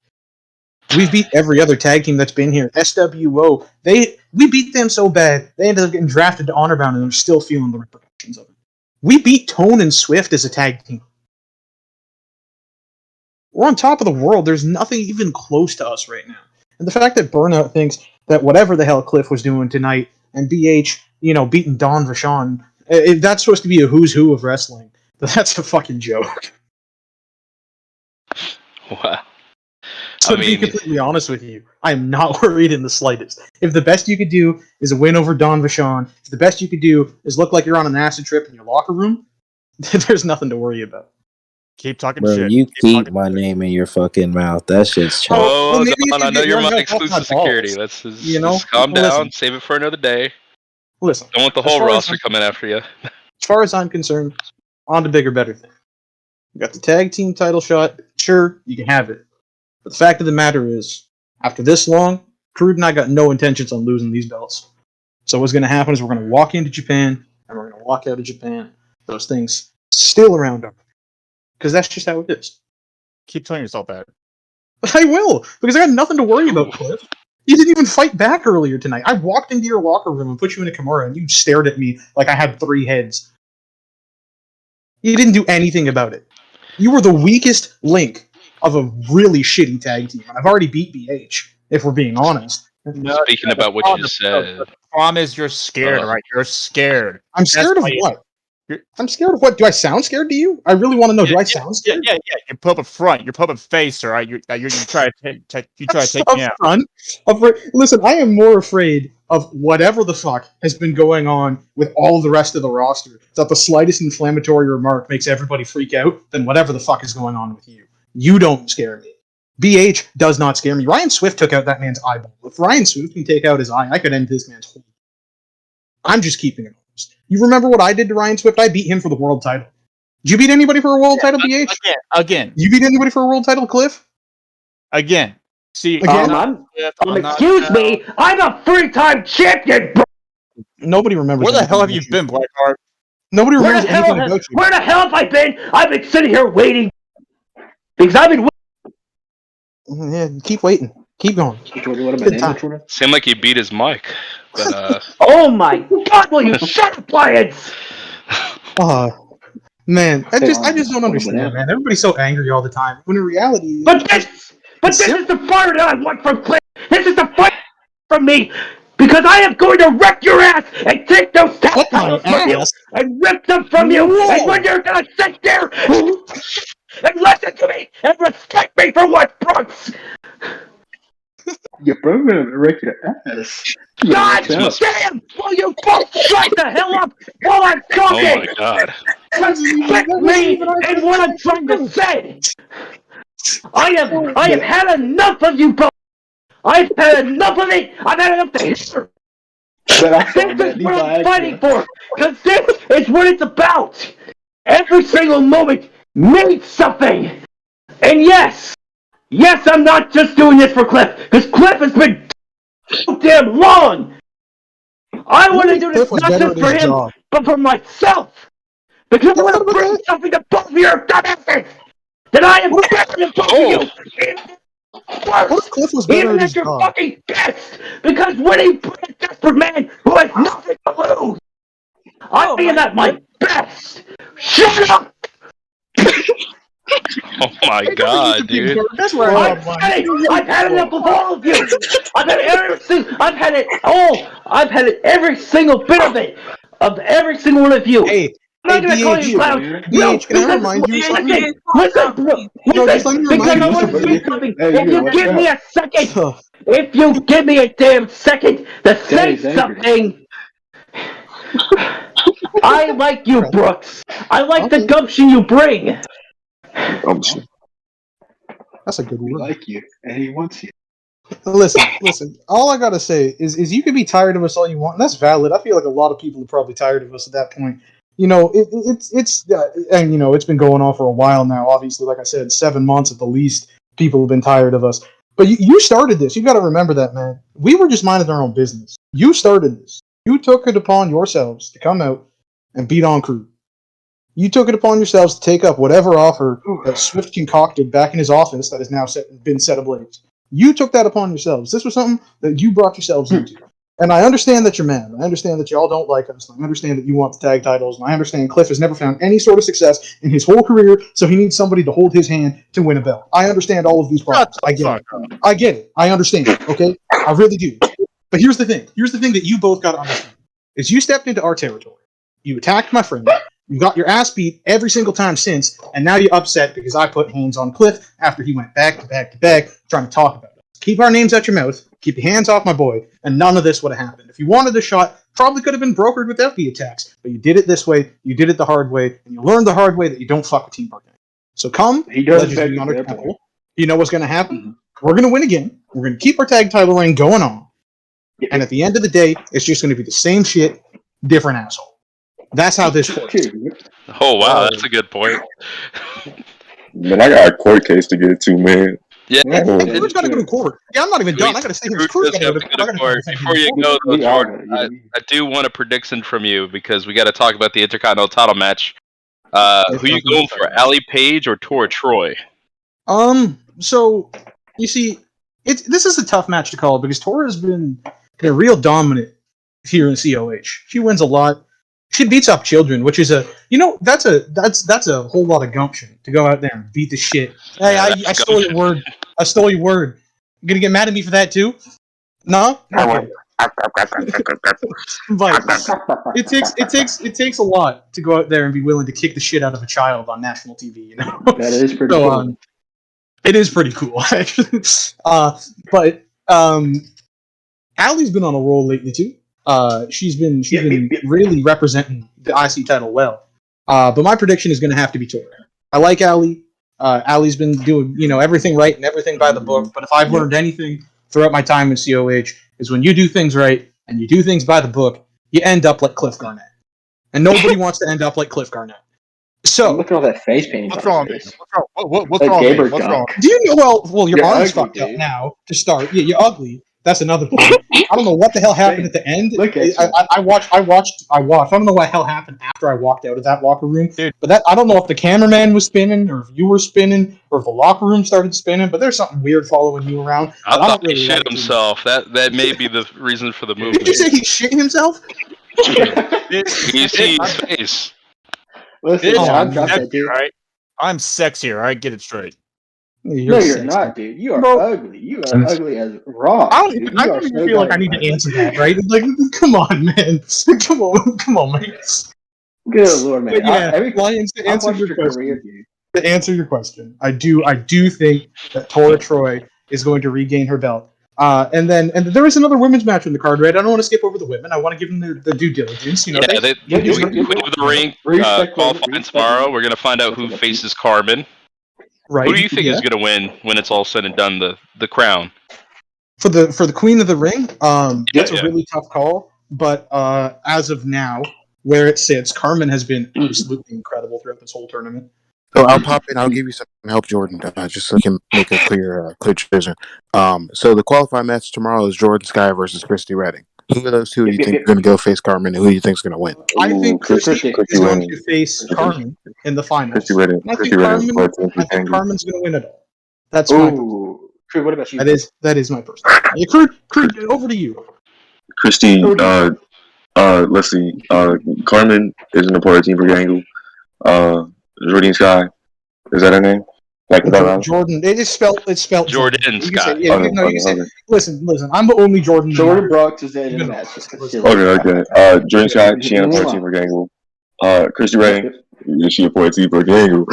We've beat every other tag team that's been here. SWO. We beat them so bad, they ended up getting drafted to Honor Bound, and they're still feeling the repercussions of it. We beat Tone and Swift as a tag team. We're on top of the world. There's nothing even close to us right now. And the fact that Burnout thinks that whatever the hell Cliff was doing tonight, and BH, you know, beating Don Vachon, that's supposed to be a who's who of wrestling. But that's a fucking joke. Wow. So to be completely honest with you, I am not worried in the slightest. If the best you could do is a win over Don Vachon, if the best you could do is look like you're on an acid trip in your locker room, there's nothing to worry about. Keep talking Bro, shit. you keep my name in your fucking mouth. That shit's childish. Oh, Don, I know you're my exclusive security. Let's just calm down. Save it for another day. Listen. Don't want the whole roster coming after you. As far as I'm concerned, on to bigger, better thing. You got the tag team title shot. Sure, you can have it. But the fact of the matter is, after this long, Crude and I got no intentions on losing these belts. So what's going to happen is we're going to walk into Japan, and we're going to walk out of Japan. Those things still around us. Because that's just how it is. Keep telling yourself that. I will, because I got nothing to worry about, Cliff. You didn't even fight back earlier tonight. I walked into your locker room and put you in a Kimura, and you stared at me like I had 3 heads. You didn't do anything about it. You were the weakest link of a really shitty tag team. And I've already beat BH, if we're being honest. Speaking about what you just said. The problem is you're scared, right? You're scared. I'm scared of what? I'm scared of what? Do I sound scared to you? I really want to know. Do I sound scared? Yeah. You put up a front. You put up a face, all right? You try to take me out. Listen, I am more afraid of whatever the fuck has been going on with all the rest of the roster. That the slightest inflammatory remark makes everybody freak out than whatever the fuck is going on with you. You don't scare me. BH does not scare me. Ryan Swift took out that man's eyeball. If Ryan Swift can take out his eye, I could end this man's whole. I'm just keeping it honest. You remember what I did to Ryan Swift? I beat him for the world title. Did you beat anybody for a world title, BH? Again. You beat anybody for a world title, Cliff? Again. See, again? Excuse me, I'm a 3-time champion, bro! Nobody remembers. Where the hell have you been, Blackheart? Nobody remembers anything about you. Where the hell have I been? I've been sitting here waiting. Because I've been Yeah, keep waiting. Keep going. Jordan, what Good about time. Jordan? Seemed like he beat his mic, but Oh my God! Will you shut up, Lions? Man, I Hey, just what don't about understand, Banana? man. Everybody's so angry all the time. When in reality, But this is the fire that I want from Cliff. This is the fire from me. Because I am going to wreck your ass and take those tag titles from you and rip them from you. And when you're gonna sit there and listen to me and respect me for what Brooks. Your bro gonna wreck your ass. You God better watch out. damn! Will you both shut the hell up while I'm oh talking? my god. Respect me and what I'm trying to say. I have had enough of you both. I've had enough of it. I've had enough to hear. This is what I'm fighting for, because this is what it's about. Every single moment means something. And yes, I'm not just doing this for Cliff, because Cliff has been so damn long. I want to do this not just for him, but for myself. Because I want to bring something to both of your dumbasses. That I am better than both of you. What if Cliff was better Even at at his your job? fucking best! Because winning puts a desperate man who has nothing to lose! I am at my best! Shut up! Oh my god, dude. That's where I draw the line. I've had enough of all of you! I've had it every single bit of it! Of every single one of you! Hey, I'm not gonna call you clowns! No, can I remind you of something? Listen, just let me because remind I you want of to say something. something. If you give me a second, if you give me a damn second to say something, I like you, Brooks. I like the gumption you bring. Gumption. That's a good word. We like you, and he wants you. Listen. All I gotta say is you can be tired of us all you want, and that's valid. I feel like a lot of people are probably tired of us at that point. You know, it's and you know it's been going on for a while now. Obviously, like I said, 7 months at the least. People have been tired of us. But you started this. You got to remember that, man. We were just minding our own business. You started this. You took it upon yourselves to come out and beat on Crew. You took it upon yourselves to take up whatever offer that Swift concocted back in his office that has now been set ablaze. You took that upon yourselves. This was something that you brought yourselves into. And I understand that you're mad. I understand that y'all don't like us. I understand that you want the tag titles. And I understand Cliff has never found any sort of success in his whole career, so he needs somebody to hold his hand to win a belt. I understand all of these problems. I get it. I understand. Okay? I really do. But here's the thing. Here's the thing that you both got to understand. Is you stepped into our territory. You attacked my friend. You got your ass beat every single time since, and now you're upset because I put hands on Cliff after he went back to back to back trying to talk about it. Keep our names out your mouth, keep your hands off my boy, and none of this would have happened. If you wanted the shot, probably could have been brokered without the attacks, but you did it this way, you did it the hard way, and you learned the hard way that you don't fuck with Team Park. So come, Legends on our title. You know what's going to happen? We're going to win again. We're going to keep our tag title reign going on. And at the end of the day, it's just going to be the same shit, different asshole. That's how this works. Oh wow, that's a good point. Man, I got a court case to get to, man. Yeah, Crew's got to go to court. Yeah, I'm not even done. I got to say this. Crew's got to go to court. Before you go, though, Jordan, I do want a prediction from you because we got to talk about the Intercontinental title match. Who you going for, Allie Page or Tora Troy? So you see, this is a tough match to call because Tora's been real dominant here in COH. She wins a lot. She beats up children, which is that's a whole lot of gumption to go out there and beat the shit. Hey, I stole your word. I stole your word. You gonna get mad at me for that too? No. Okay. But it takes a lot to go out there and be willing to kick the shit out of a child on national TV. You know that is pretty cool. It is pretty cool, actually. But Allie's been on a roll lately too. She's been really representing the IC title well. But my prediction is going to have to be Tora. I like Allie. Allie's been doing everything right and everything by the book. But if I've learned anything throughout my time in COH, is when you do things right and you do things by the book, you end up like Cliff Garnett. And nobody wants to end up like Cliff Garnett. So look at all that face paint. What's wrong? What's wrong? Do you know? Well, your arm's fucked up now. To start, yeah, you're ugly. That's another point. I don't know what the hell happened at the end. Look at I watched. I don't know what the hell happened after I walked out of that locker room. Dude. But I don't know if the cameraman was spinning, or if you were spinning, or if the locker room started spinning. But there's something weird following you around. I don't thought really he shit like himself. That may be the reason for the Did movement. you say he's shitting himself? You see his face. Listen, Bitch, man, I'm I've dropped sexy, that dude. right? I'm sexy, right? Get it straight. No, you're not, dude. You are ugly. You are ugly as rock. I don't dude. even, You I are don't even so feel like I need goddamn to answer that, right? Like, come on, man. Come on, man. Good lord, man. But yeah, Lions, to I've answer watched your your question. career, dude. To answer your question, I do think that Tora Troy is going to regain her belt. And there is another women's match in the card, right? I don't want to skip over the women. I want to give them their due diligence. You know, Yeah, the Queen of the Ring qualifying tomorrow. We're gonna find out who faces Carmen. Right. Who do you think yeah. is gonna win when it's all said and done? The crown. For the Queen of the Ring, that's Yeah. a really tough call. But as of now, where it sits, Carmen has been absolutely incredible throughout this whole tournament. So I'll pop in. I'll give you something to help Jordan, just so he can make a clear decision. So the qualifying match tomorrow is Jordan Sky versus Christy Redding. Who of those two do you think are going to go face Carmen, and who do you think is going to win? I think Christy is going Redding. to face Carmen in the finals. Christy Redding. And I Christy think Redding. Carmen's going to win it all. That's my Crew, what about you? that is my personal. Yeah, Crew, over to you. Christy, let's see. Carmen is in the part team for Gangle. Jordan Sky, is that her name? Like that Jordan, it's spelled Jordan You Sky. can say, you can say, listen, I'm the only Jordan. Jordan Brooks is in the match. Okay. Jordan Sky, she in the part team for Gangle. Christy Redding, is she a part team for Gangle?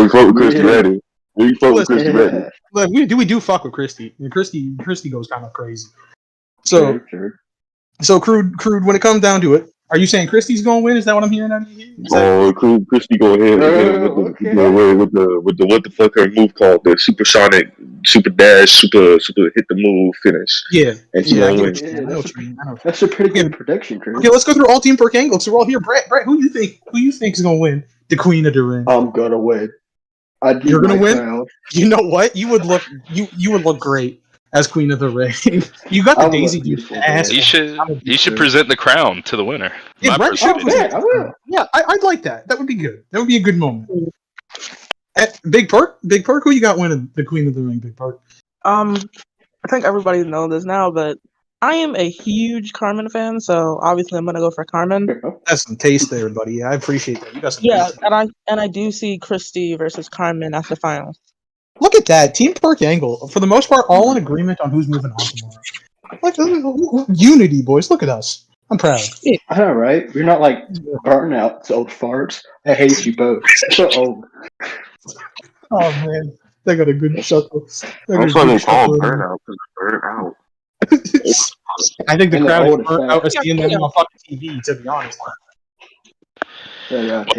We fuck with Christy Redding. We fuck with Christy Redding. Look, we do fuck with Christy. And Christy goes kind of crazy. So, Crude, when it comes down to it, are you saying Christy's going to win? Is that what I'm hearing out of you? Christy go ahead with the what the fuck her move called, the supersonic, super dash, super hit the move finish. Yeah, and she gonna win. That's a pretty good prediction, Crew. Okay, let's go through all team per angle. So we're all here. Brett, who you think is going to win the Queen of the Ring? I'm gonna win. You're gonna win. You know what? You would look great as Queen of the Ring. You got the Daisy Duke ass. You should present the crown to the winner. Yeah, My Brett should personal present. opinion. Yeah, I'd like that. That would be good. That would be a good moment. Big Perk, who you got winning the Queen of the Ring? Big Perk. I think everybody knows this now, but I am a huge Carmen fan, so obviously I'm gonna go for Carmen. That's some taste there, buddy. Yeah, I appreciate that. You got some taste. and I do see Christy versus Carmen at the finals. Look at that. Team Perk angle. For the most part, all in agreement on who's moving on tomorrow. Like, unity, boys. Look at us. I'm proud. I know, right? We're not like burnt out. It's old farts. I hate you both. So old. Oh man, they got a good chuckle. I'm fucking called burnt out because burnt out. I think the crowd is burnt out of seeing them on fucking TV. To be honest.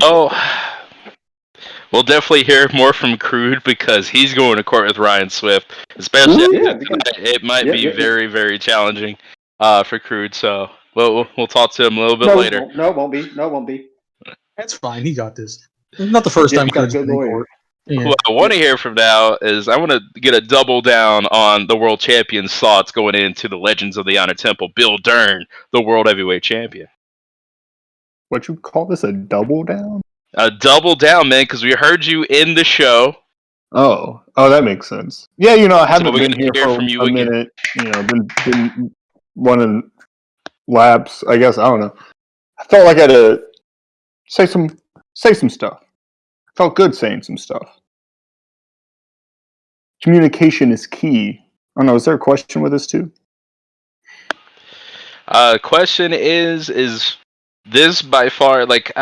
Oh. We'll definitely hear more from Crude because he's going to court with Ryan Swift, especially after tonight. It might be very, very challenging for Crude. So we'll talk to him a little bit later. No, it won't be. No, it won't be. That's fine. He got this. Not the first time Crude's been in court. Yeah. What I want to hear from now is I want to get a double down on the world champion's thoughts going into the Legends of the Honor Temple. Bill Dern, the world heavyweight champion. What you call this, a double down? A double down, man, because we heard you in the show. Oh, that makes sense. Yeah, I haven't been here for from you a minute. Been running laps. I guess I don't know. I felt like I had to say some stuff. I felt good saying some stuff. Communication is key. I don't know. Is there a question with this too? Question is this by far like?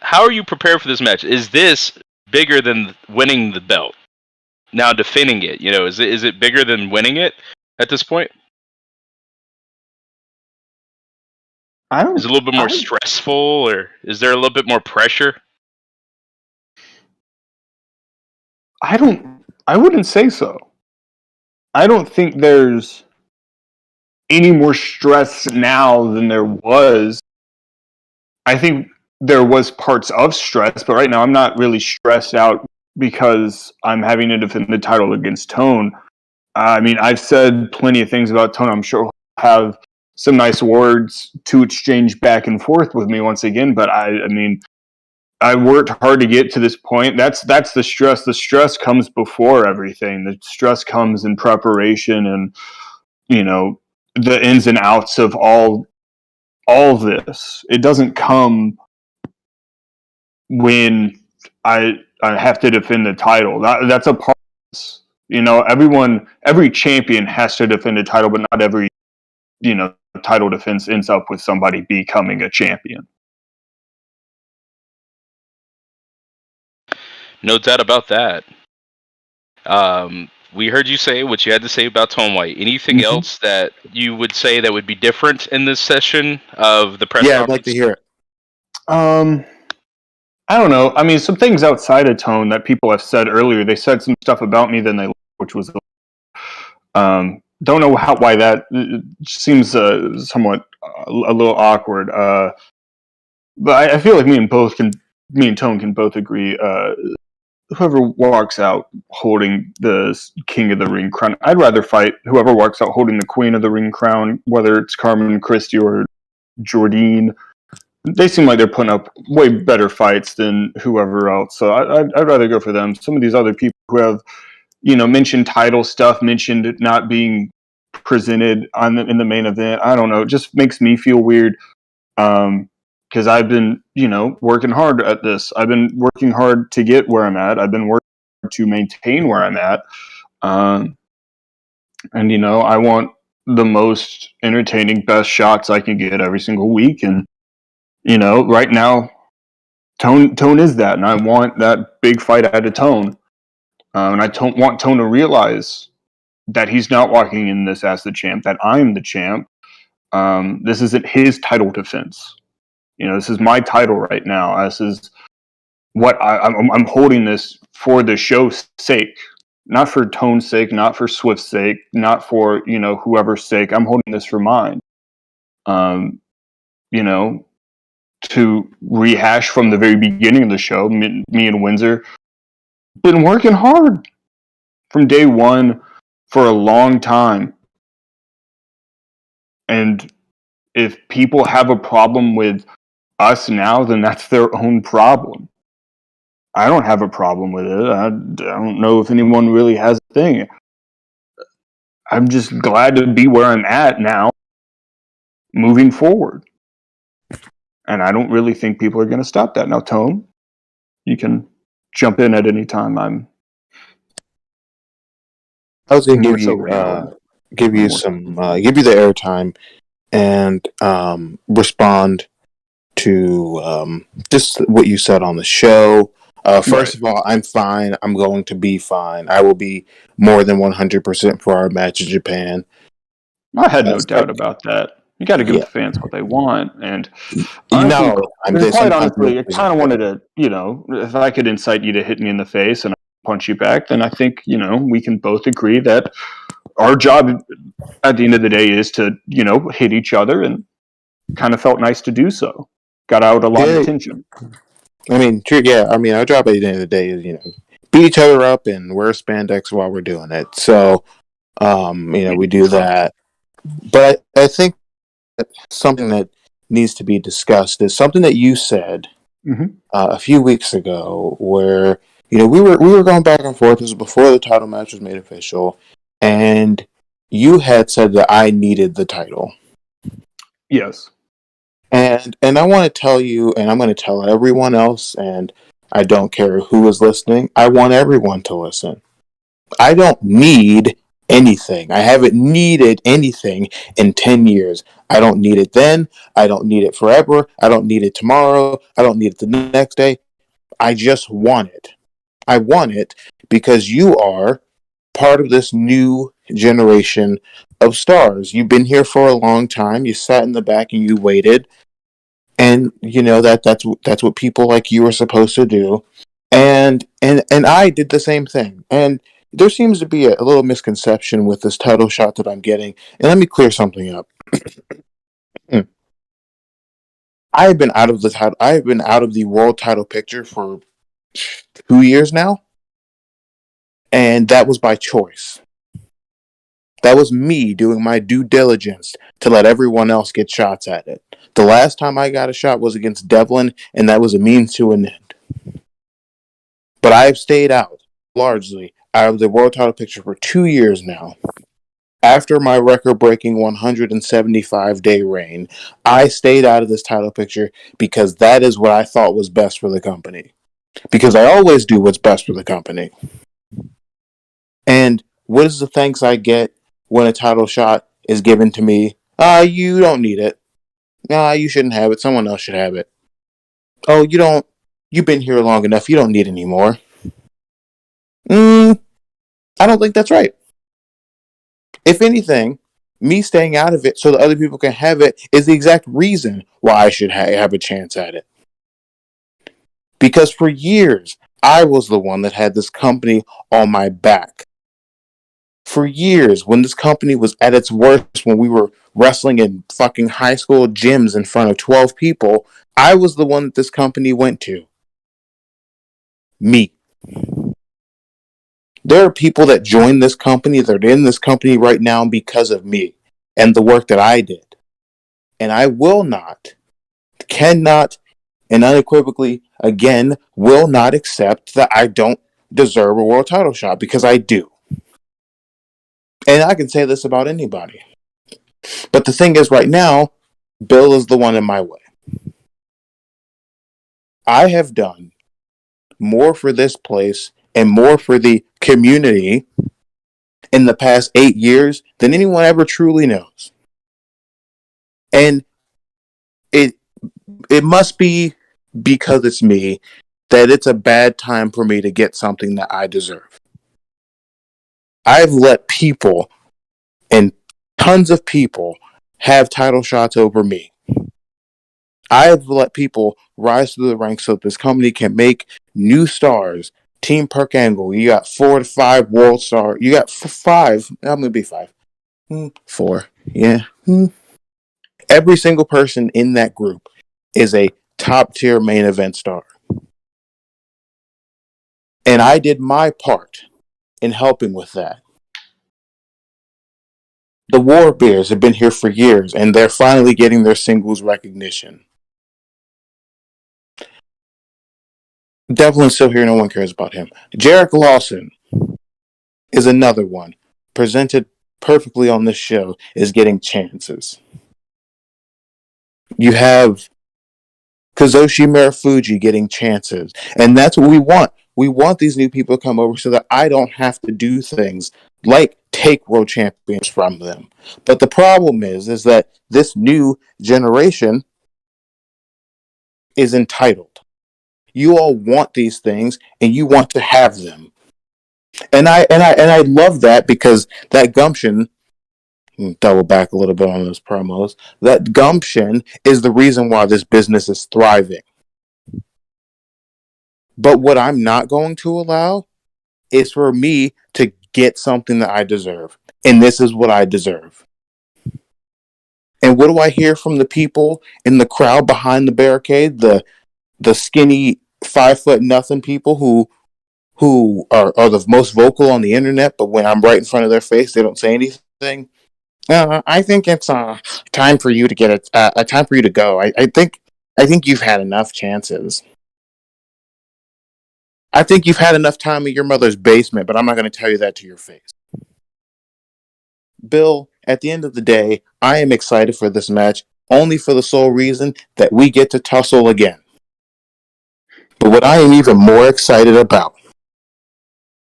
How are you prepared for this match? Is this bigger than winning the belt? Now defending it, is it bigger than winning it at this point? Is it a little bit more stressful, or is there a little bit more pressure? I wouldn't say so. I don't think there's any more stress now than there was. I think there was parts of stress, but right now I'm not really stressed out because I'm having to defend the title against Tone. I mean, I've said plenty of things about Tone. I'm sure he'll have some nice words to exchange back and forth with me once again. But I mean, I worked hard to get to this point. That's the stress. The stress comes before everything. The stress comes in preparation and, you know, the ins and outs of all this. It doesn't come when I have to defend the title. That's a part of this. You know, every champion has to defend a title, but not every, you know, title defense ends up with somebody becoming a champion. No doubt about that. We heard you say what you had to say about Tone White. Anything else that you would say that would be different in this session of the press Yeah, conference? I'd like to hear it. I don't know. I mean, some things outside of Tone that people have said earlier. They said some stuff about me then they, which was, don't know why that seems somewhat a little awkward. But I feel like me and Tone can both agree. Whoever walks out holding the King of the Ring crown, I'd rather fight whoever walks out holding the Queen of the Ring crown, whether it's Carmen Christie or Jordine. They seem like they're putting up way better fights than whoever else. So I'd rather go for them. Some of these other people who have, you know, mentioned title stuff, mentioned it not being presented in the main event. I don't know. It just makes me feel weird. Because I've been, you know, working hard at this. I've been working hard to get where I'm at. I've been working hard to maintain where I'm at. And, you know, I want the most entertaining, best shots I can get every single week. And, you know, right now, Tone is that. And I want that big fight out of Tone. And I don't want Tone to realize that he's not walking in this as the champ, that I'm the champ. This isn't his title defense. You know, this is my title right now. This is what I'm holding this for the show's sake, not for Tone's sake, not for Swift's sake, not for, you know, whoever's sake. I'm holding this for mine. You know, to rehash from the very beginning of the show, me and Windsor been working hard from day one for a long time. And if people have a problem with us now, then that's their own problem. I don't have a problem with it. I don't know if anyone really has a thing. I'm just glad to be where I'm at now, moving forward. And I don't really think people are going to stop that. Now, Tone, you can jump in at any time. I was going to give you the airtime and respond to just what you said on the show. First of all, I'm fine. I'm going to be fine. I will be more than 100% for our match in Japan. I had no doubt about that. You got to give the fans what they want, and quite honestly, I kind of wanted to, you know, if I could incite you to hit me in the face and punch you back, then I think, you know, we can both agree that our job at the end of the day is to, you know, hit each other, and kind of felt nice to do so. Got out a lot of tension. I mean, true. Yeah, I mean, our job at the end of the day is, you know, beat each other up and wear spandex while we're doing it. So, you know, we do that. But I think that something that needs to be discussed is something that you said a few weeks ago, where, you know, we were going back and forth. This was before the title match was made official, and you had said that I needed the title. Yes. And I want to tell you, and I'm going to tell everyone else, and I don't care who is listening, I want everyone to listen. I don't need anything. I haven't needed anything in 10 years. I don't need it then. I don't need it forever. I don't need it tomorrow. I don't need it the next day. I just want it. I want it because you are part of this new generation of stars. You've been here for a long time. You sat in the back and you waited. And you know that's what people like you are supposed to do. And I did the same thing. And there seems to be a little misconception with this title shot that I'm getting. And let me clear something up. I have been out of the world title picture for 2 years now. And that was by choice. That was me doing my due diligence to let everyone else get shots at it. The last time I got a shot was against Devlin, and that was a means to an end. But I have stayed out, largely, out of the world title picture for 2 years now. After my record-breaking 175-day reign, I stayed out of this title picture because that is what I thought was best for the company. Because I always do what's best for the company. And what is the thanks I get when a title shot is given to me? You don't need it. You shouldn't have it. Someone else should have it. Oh, you've been here long enough. You don't need any more. I don't think that's right. If anything, me staying out of it so that other people can have it is the exact reason why I should have a chance at it. Because for years, I was the one that had this company on my back. For years, when this company was at its worst, when we were wrestling in fucking high school gyms in front of 12 people, I was the one that this company went to. Me. There are people that joined this company, that are in this company right now because of me and the work that I did. And I will not, cannot, and unequivocally, again, will not accept that I don't deserve a world title shot, because I do. And I can say this about anybody. But the thing is, right now, Bill is the one in my way. I have done more for this place and more for the community in the past 8 years than anyone ever truly knows. And it must be because it's me that it's a bad time for me to get something that I deserve. I've let people, and tons of people, have title shots over me. I've let people rise through the ranks so that this company can make new stars. Team Perk Angle, you got 4 to 5 world stars. You got 5. I'm going to be 5. 4. Yeah. Every single person in that group is a top tier main event star. And I did my part in helping with that. The War Bears have been here for years, and they're finally getting their singles recognition. Devlin's still here, no one cares about him. Jarek Lawson is another one. Presented perfectly on this show, is getting chances. You have Kazushi Marufuji getting chances. And that's what we want. We want these new people to come over so that I don't have to do things like take world champions from them. But the problem is that this new generation is entitled. You all want these things and you want to have them. And I love that, because that gumption, double back a little bit on those promos, that gumption is the reason why this business is thriving. But what I'm not going to allow is for me to get something that I deserve. And this is what I deserve. And what do I hear from the people in the crowd behind the barricade? The skinny 5'0" people who are the most vocal on the internet, but when I'm right in front of their face, they don't say anything. I think it's time for you to get it. Time for you to go. I think you've had enough chances. I think you've had enough time in your mother's basement, but I'm not going to tell you that to your face. Bill, at the end of the day, I am excited for this match only for the sole reason that we get to tussle again. But what I am even more excited about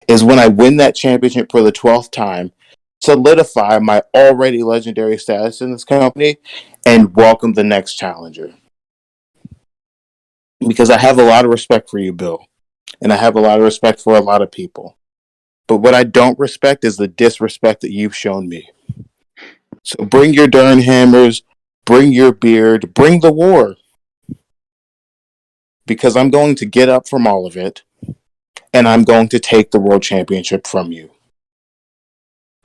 is when I win that championship for the 12th time, solidify my already legendary status in this company, and welcome the next challenger. Because I have a lot of respect for you, Bill. And I have a lot of respect for a lot of people. But what I don't respect is the disrespect that you've shown me. So bring your darn hammers, bring your beard, bring the war. Because I'm going to get up from all of it, and I'm going to take the world championship from you.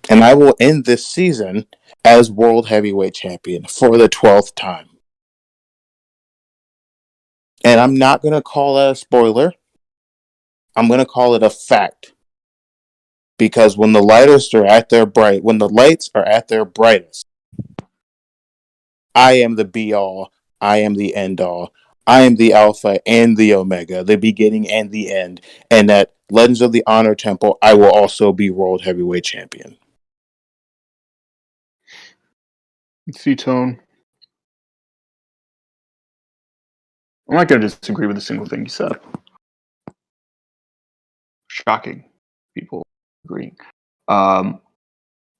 And I will end this season as world heavyweight champion for the 12th time. And I'm not going to call that a spoiler. I'm going to call it a fact. Because when the lights are at their brightest, I am the be all, I am the end all, I am the alpha and the omega, the beginning and the end, and at Legends of the Honor Temple, I will also be World Heavyweight Champion. See, Tone. I'm not going to disagree with a single thing you said. Shocking. People agreeing. And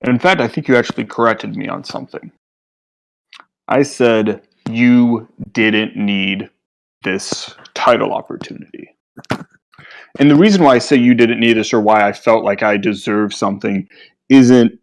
in fact, I think you actually corrected me on something. I said you didn't need this title opportunity. And the reason why I say you didn't need this, or why I felt like I deserve something, isn't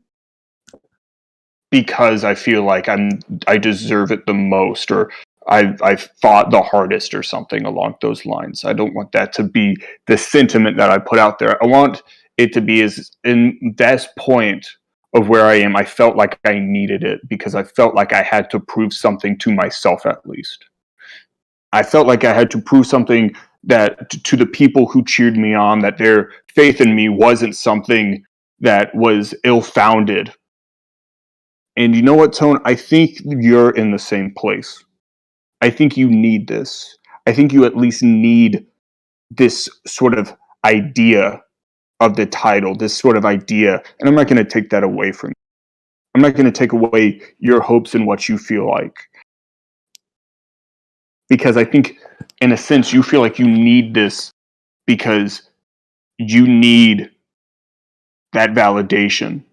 because I feel like I deserve it the most, or I fought the hardest, or something along those lines. I don't want that to be the sentiment that I put out there. I want it to be as in this point of where I am. I felt like I needed it because I felt like I had to prove something to myself, at least. I felt like I had to prove something that to the people who cheered me on, that their faith in me wasn't something that was ill-founded. And you know what, Tone? I think you're in the same place. I think you need this. I think you at least need this sort of idea of the title, this sort of idea. And I'm not going to take that away from you. I'm not going to take away your hopes and what you feel like. Because I think, in a sense, you feel like you need this because you need that validation.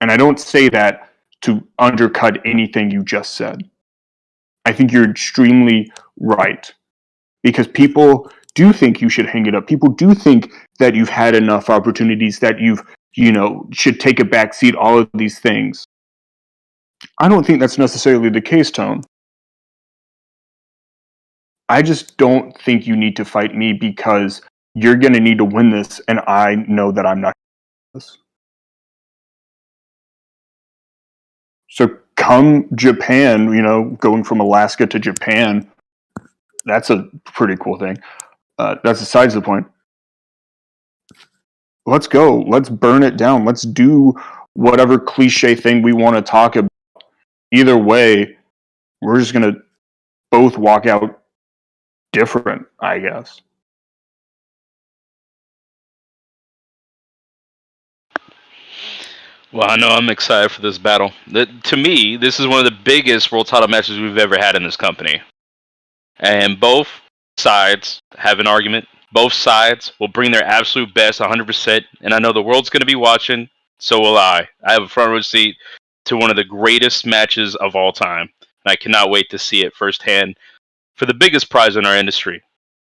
And I don't say that to undercut anything you just said. I think you're extremely right. Because people do think you should hang it up. People do think that you've had enough opportunities, that should take a back seat, all of these things. I don't think that's necessarily the case, Tone. I just don't think you need to fight me because you're going to need to win this, and I know that I'm not going to win this. So come Japan, going from Alaska to Japan, that's a pretty cool thing. That's besides the point. Let's go. Let's burn it down. Let's do whatever cliche thing we want to talk about. Either way, we're just going to both walk out different, I guess. Well, I know I'm excited for this battle. To me, this is one of the biggest world title matches we've ever had in this company. And both sides have an argument. Both sides will bring their absolute best 100%. And I know the world's going to be watching. So will I. I have a front row seat to one of the greatest matches of all time. And I cannot wait to see it firsthand for the biggest prize in our industry.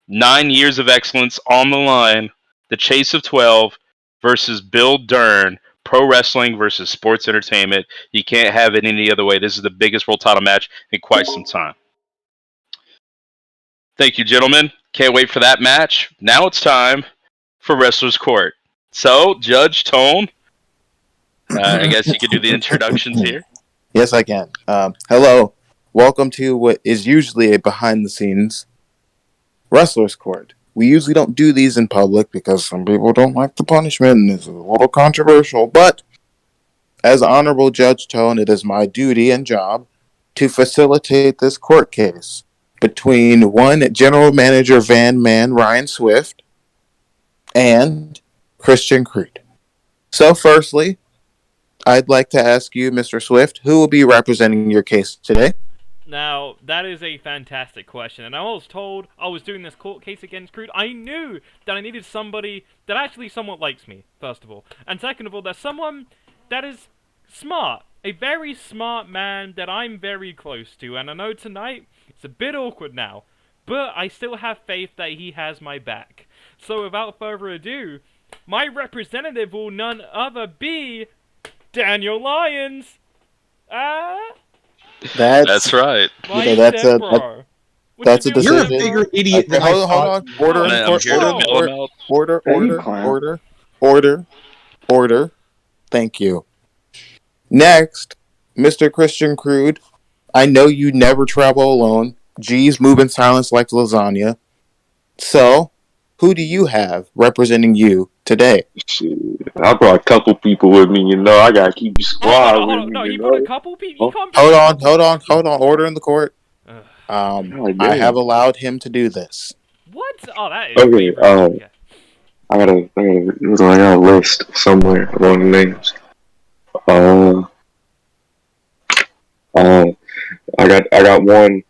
9 years of excellence on the line. The Chase of 12 versus Bill Dern. Pro wrestling versus sports entertainment. You can't have it any other way. This is the biggest world title match in quite some time. Thank you, gentlemen. Can't wait for that match. Now it's time for Wrestler's Court. So, Judge Tone, I guess you could do the introductions here. Yes, I can. Hello. Welcome to what is usually a behind-the-scenes Wrestler's Court. We usually don't do these in public because some people don't like the punishment and it's a little controversial. But as Honorable Judge Tone, it is my duty and job to facilitate this court case between one General Manager Van Man Ryan Swift and Christian Creed. So firstly, I'd like to ask you, Mr. Swift, who will be representing your case today? Now, that is a fantastic question, and I was told I was doing this court case against Creed. I knew that I needed somebody that actually somewhat likes me, first of all. And second of all, there's someone that is smart. A very smart man that I'm very close to, and I know tonight it's a bit awkward now, but I still have faith that he has my back. So without further ado, my representative will none other be Daniel Lyons. That's right. That's a decision. You're a bigger idiot than I thought. Hold on. Order. Thank you. Next, Mr. Christian Crude. I know you never travel alone. G's move in silence like lasagna. So, who do you have representing you today. Shit, I brought a couple people with me. You know, I gotta keep the squad Hold with on. me. No, You he brought a know. couple people. You can't Hold bring a on, couple. hold on. Order in the court. God I damn. have allowed him to do this. What? Oh, that is Okay. favoritism. Okay. I got a list somewhere of all the names. Uh, I got one.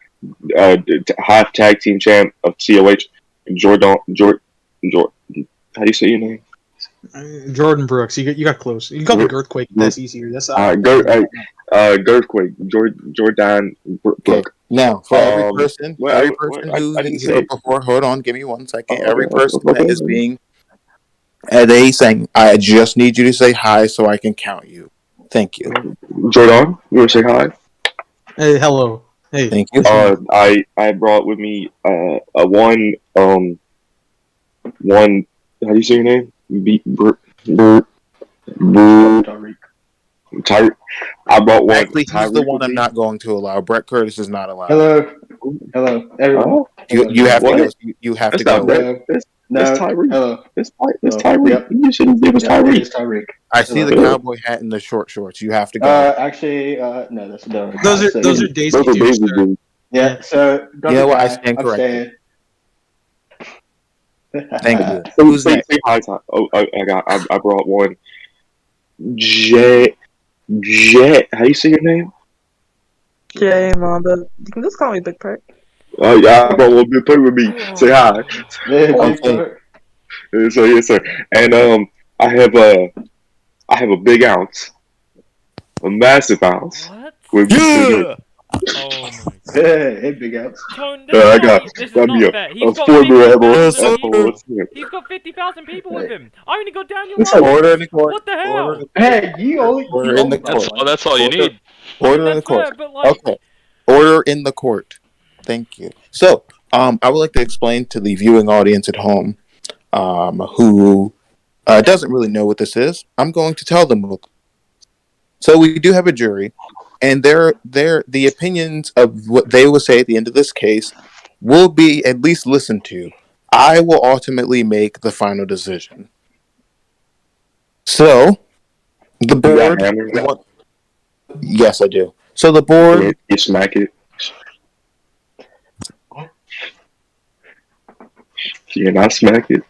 Half tag team champ of COH, Jordan. How do you say your name? Jordan Brooks. You got close. You call him Girthquake. That's easier. That's Girthquake. Jordan Okay. Brook. Now, for every person I who didn't say. before, hold on, give me 1 second. Okay, Every person okay. that is being, they saying, I just need you to say hi so I can count you. Thank you. Jordan, you want to say hi? Hey, hello. Hey. Thank you. I brought with me a one. How do you say your name? Tyreek. I brought one. Actually, he's the one I'm not going to allow. Brett Curtis is not allowed. Hello, everyone. You have to What? go. You have That's to not go. Brett. That's Tyreek. Hello. That's Tyreek. Yep. You should have given Yep, it Tyreek. is Tyreek. I see the Hello. cowboy hat and the short shorts. You have to go. Actually, no, that's a different Those guy. are So those you- are Daisy Those are Dukes. Daisy Dukes. Yeah. So You know what? I guy, stand I'm corrected. staying. Thank you. Say, Who's say, next? say hi, Ty. Oh, I brought one. Jet. How you say your name? Jay Mamba. You can just call me Big Perk. Oh yeah, I brought one big play with me. Say hi. Yeah, Okay. Big Perk. So yes, sir. And I have a big ounce, a massive ounce. What? With Yeah. Oh my. Hey, Big Outs. Tone, this is I not, got this is got me not fair. a He's got former 50,000 people. Emerald. He's got 50,000 people with him. I only got Daniel Listen, Lyons. Order in the court. What the hell? Hey, you only Order in the That's court. all. That's all you need. I mean, Order in the that's court. fair, but like, Okay. Order in the court. Thank you. So, I would like to explain to the viewing audience at home, who doesn't really know what this is. I'm going to tell them. So we do have a jury, and the opinions of what they will say at the end of this case will be at least listened to. I will ultimately make the final decision. So, the You got board. hammers? Yes, I do. So the board. You smack it. You not smack it.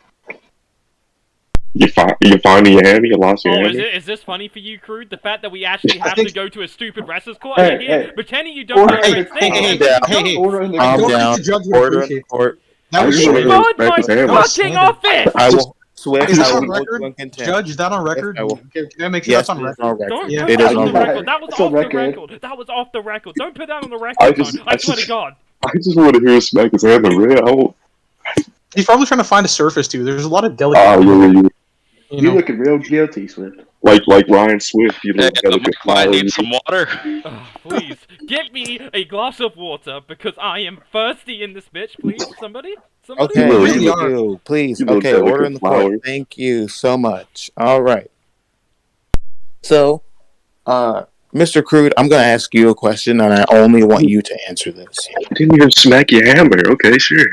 You find your hammer. You lost your oh, hammer. is this funny for you, Crude? The fact that we actually have to go to a stupid wrestler's court Hey, and you're here hey. pretending you don't Order know in great the things. court. and then you don't. Order in the Calm court. down. The judge would Order in appreciate the court. That was I just wanna standard. Guard my respect his hammer. That was fucking standard. office! I will. Swift, Is that I on will hold record? you in contempt. Judge, is that on record? Yes, I will. Can I make sure Yes, that's on it is record? on record. Don't Yeah. put It that is on on the record. record. That was It's on off the record. record. That was off the record. Don't put that on the record, Tone. I swear to God. I just want to hear him smack his hammer, man. I won't. He's probably trying to find a surface too. There's a lot of delicate. Oh yeah. You You know. looking real guilty, Swift. Like Ryan Swift, you Hey, look delicate I flower. need some water. Please, give me a glass of water because I am thirsty in this bitch, please. Somebody? Okay, You thank look- you. Please. you look Okay, delicate order in the flower. court. Thank you so much. All right. So, Mr. Crude, I'm going to ask you a question, and I only want you to answer this. You didn't even smack your hammer. Okay, sure.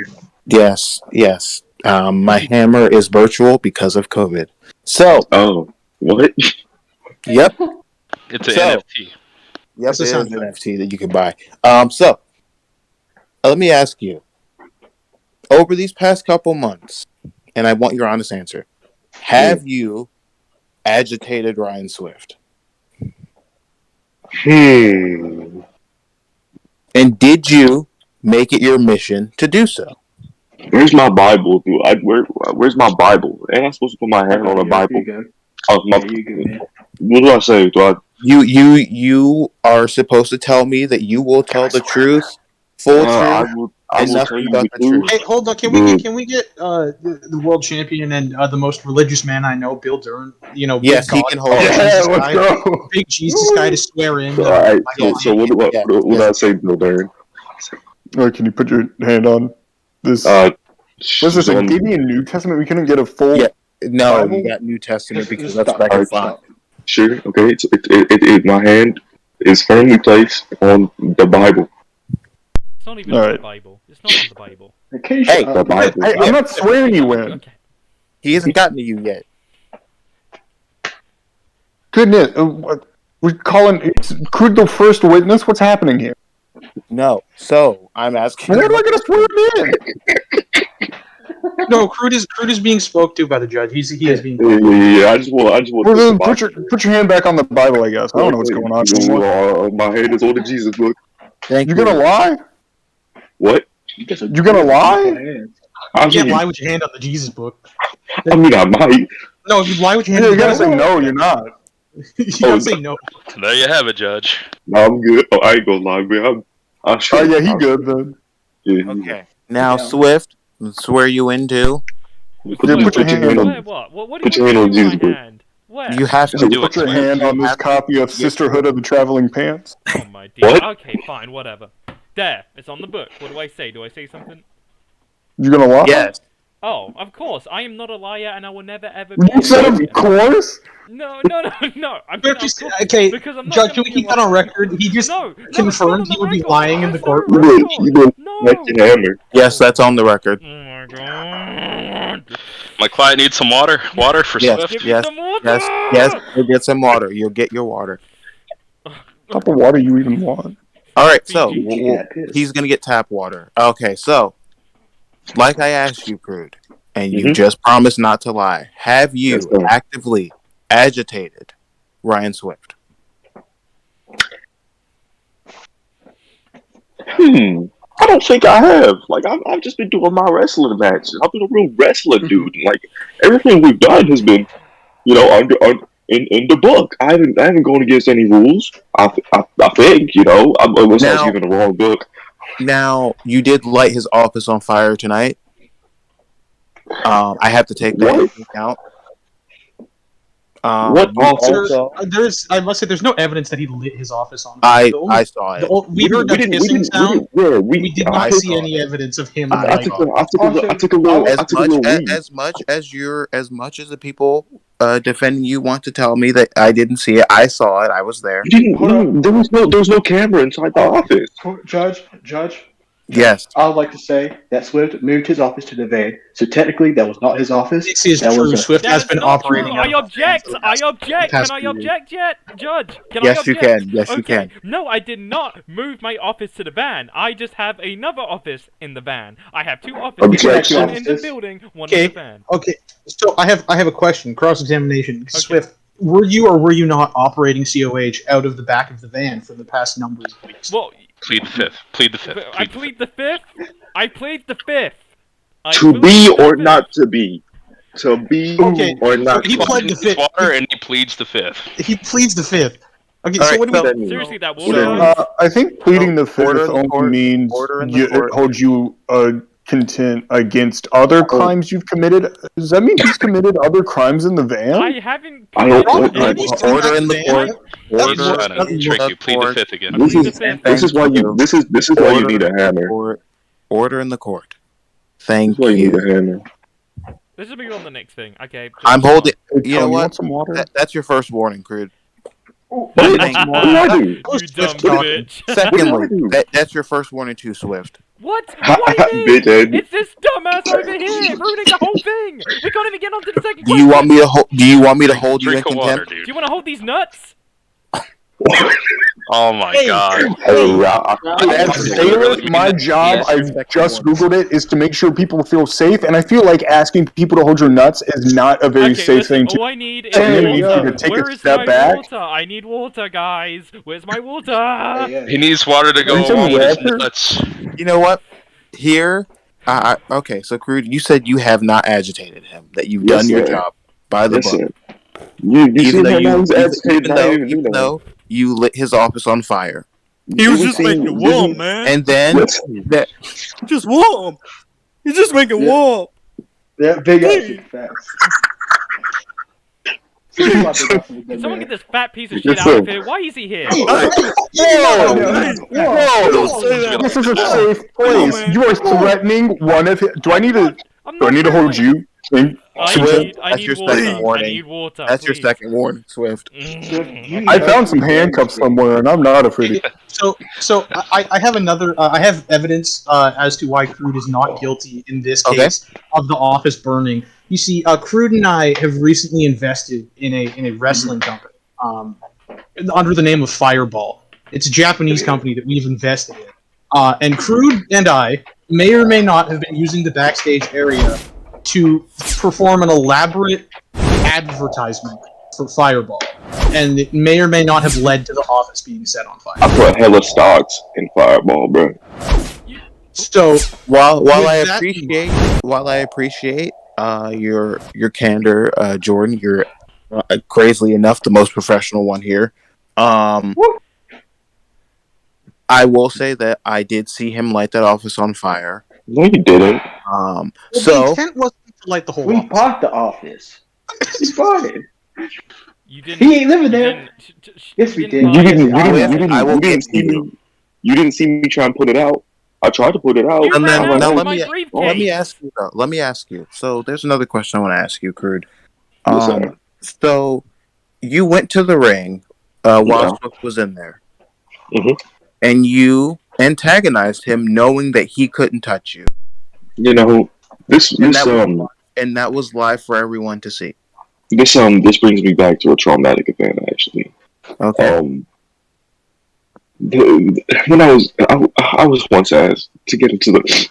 Yes. My hammer is virtual because of COVID. So, Oh, what? yep. It's an So- NFT. Yep, That's it a is sound an effect. NFT that you can buy. So, let me ask you. Over these past couple months, and I want your honest answer, have you agitated Ryan Swift? And did you make it your mission to do so? Where's my Bible, dude? Where's my Bible? Ain't I supposed to put my hand on the Bible? You good. Oh, my, Yeah, you good, man. what do I say? You are supposed to tell me that you will tell the truth, full I truth, will and tell nothing you but the the truth. Hey, hold on. Can we get the world champion and the most religious man I know, Bill Durham? You know, Yes, big he God, can hold big it. Jesus Yeah, let's guy, go. big Jesus guy to swear in. All right. my So what yes. I say, Bill Darren? Can you put your hand on this? What's this? A Gideon New Testament? We couldn't get a full. Yeah. No, Bible? you got New Testament because Just that's stop. record Stop. 5. Sure. Okay. My hand is firmly placed on the Bible. It's not even All on the right. Bible. It's not on the Bible. Okay, Hey, The Bible. Hey, I'm not swearing you in. Okay. he hasn't gotten to you yet. Goodness, we're calling Crude the first witness. What's happening here? No. So I'm asking. Where do I get to swear him in? No, Crude is being spoke to by the judge. He is being. Yeah. I just want. Well, then put your hand back on the Bible, I guess. I don't know what's going on anymore. My hand is on the Jesus book. Thank You gonna lie? What? You gonna lie? You can't lie with your hand on the Jesus book. I mean, I might. No, if you lie with your hand, Yeah, on you the gotta say Bible, no. You're not. you gotta say no. So there you have it, Judge. No, I'm good. Oh, I ain't gonna lie, man. I'm sure. Oh yeah, he good then. Yeah. Okay. Now, Swift, swear you in too. Yeah, put your hand on. Where, what? What do Put you your hand want on me to do Jesus with my book. hand? Where? You have to Do it, Put your Swift. hand on this copy of Sisterhood of the Traveling Pants. Oh my dear. What? Okay, fine, whatever. There, it's on the book. What do I say? Do I say something? You gonna lie? Yes. Oh, of course. I am not a liar, and I will never ever be. You said a of liar. course. No. I'm Okay, because I'm not Judge, gonna can we be keep a that on liar. record? He just No, confirmed he would be lying in the court. You been like your hammer. Yes, that's on the record. Oh my god. My client needs some water. Water for Yes, Swift. Give me yes, some water! yes. You'll get some water. You'll get your water. What type of water you even want? All right, so Fiji. he's gonna get tap water. Okay, so like I asked you, Crude, and you Mhm. just promised not to lie. Have you Yes, sir. actively agitated Ryan Swift? I don't think I have. Like, I've just been doing my wrestling matches. I've been a real wrestling dude. Like, everything we've done has been, in the book. I haven't gone against any rules. I think, unless I was Now- given the wrong book. Now, you did light his office on fire tonight. I have to take that into account. What you office? also- I must say, there's no evidence that he lit his office on. I The only- saw it. We heard that hissing sound. We did not I see saw any it. evidence of him. I took a little read. As much as the people defending you want to tell me that I didn't see it, I saw it. I was there. There was no camera inside the office. Judge. Yes. I would like to say that Swift moved his office to the van, so technically that was not his office. This is that true. was Swift has been operating. I object! I object! Can I object yet? Judge, can I Yes, object? you can. Yes, you Okay. can. No, I did not move my office to the van. I just have another office in the van. I have two offices. Objection. One in the building, one in the van. Okay. So I have a question. Cross examination. Swift, were you or were you not operating COH out of the back of the van for the past number of weeks? Well, Plead the fifth. Plead the fifth. I plead the fifth. I plead the fifth. To be or not to be. To be Okay, or not so he to pled be. the fifth. Water and he pleads the fifth. He pleads the fifth. Okay, All so right, what do so- we? Seriously, that So, water. I think pleading the fifth order in the only court. means Order in the it court. holds you content against other crimes you've committed. Does that mean he's committed other crimes in the van? I haven't. I don't committed know. any Order in the court. He's Order trying to trick you. Plead the fifth again. This plead the is fifth. this is why you this is why you need a hammer. Order in the court. This Thank is why you need you. a hammer. Let's just move on to the next thing. Okay. I'm holding. Hey, You know Tom, what? want some water? That's your first warning, Crude. What did I do? You dumb talking. bitch. Secondly, do? that's your first warning too, Swift. What? Why me? Bitch, Ed. It's this dumbass over here ruining the whole thing. We can't even get on to the second Do you want question. me to do you want me to hold you in Drink of water, contempt? Do dude. you want to hold these nuts? Oh my god. As bailiff, my job, I just Googled it, is to make sure people feel safe, and I feel like asking people to hold your nuts is not a very Okay, safe listen, thing to all I need is Hey, you need water. to take Where a is step my back. water? I need water, guys. Where's my water? He needs water to go Are you along with his talking nuts. You know what? Here, okay. So, Crude, you said you have not agitated him. That you've Yes, done your sir. job by the Yes, book. sir. You Even see though how you, now he's agitated? I didn't even even do that. though you lit his office on fire, He was just making it warm, man. and then that Just warm. You're just making Yeah. warm. Yeah, big ass and fast. Can someone get this fat piece of shit Yes, out sir. of here? Why is he here? Whoa! This is a safe place. man. You are threatening one of his. Do I need to hold you? I need that's your water. second I warning. need water. That's your please. second warning, Swift. I found some handcuffs somewhere, and I'm not afraid. So I have another. I have evidence as to why Crude is not guilty in this case of the office burning. You see, Crude and I have recently invested in a wrestling company. under the name of Fireball. It's a Japanese company that we've invested in. And Crude and I may or may not have been using the backstage area to perform an elaborate advertisement for Fireball. And it may or may not have led to the office being set on fire. I put hella stocks in Fireball, bro. So while I appreciate your candor, Jordan, you're crazily enough the most professional one here. I will say that I did see him light that office on fire. No, you didn't. The intent wasn't to light the whole We office. bought the office. We bought it. You didn't. He ain't living there. Yes, we did. You didn't see me try and put it out. I tried to put it out. And then I'm now like, let me ask you though. Let me ask you. So there's another question I want to ask you, Crude. Yes, sir. So you went to the ring while Swift was in there, and you antagonized him, knowing that he couldn't touch you. You know, and that was live for everyone to see. This brings me back to a traumatic event, actually. Okay. When I was once asked to get into the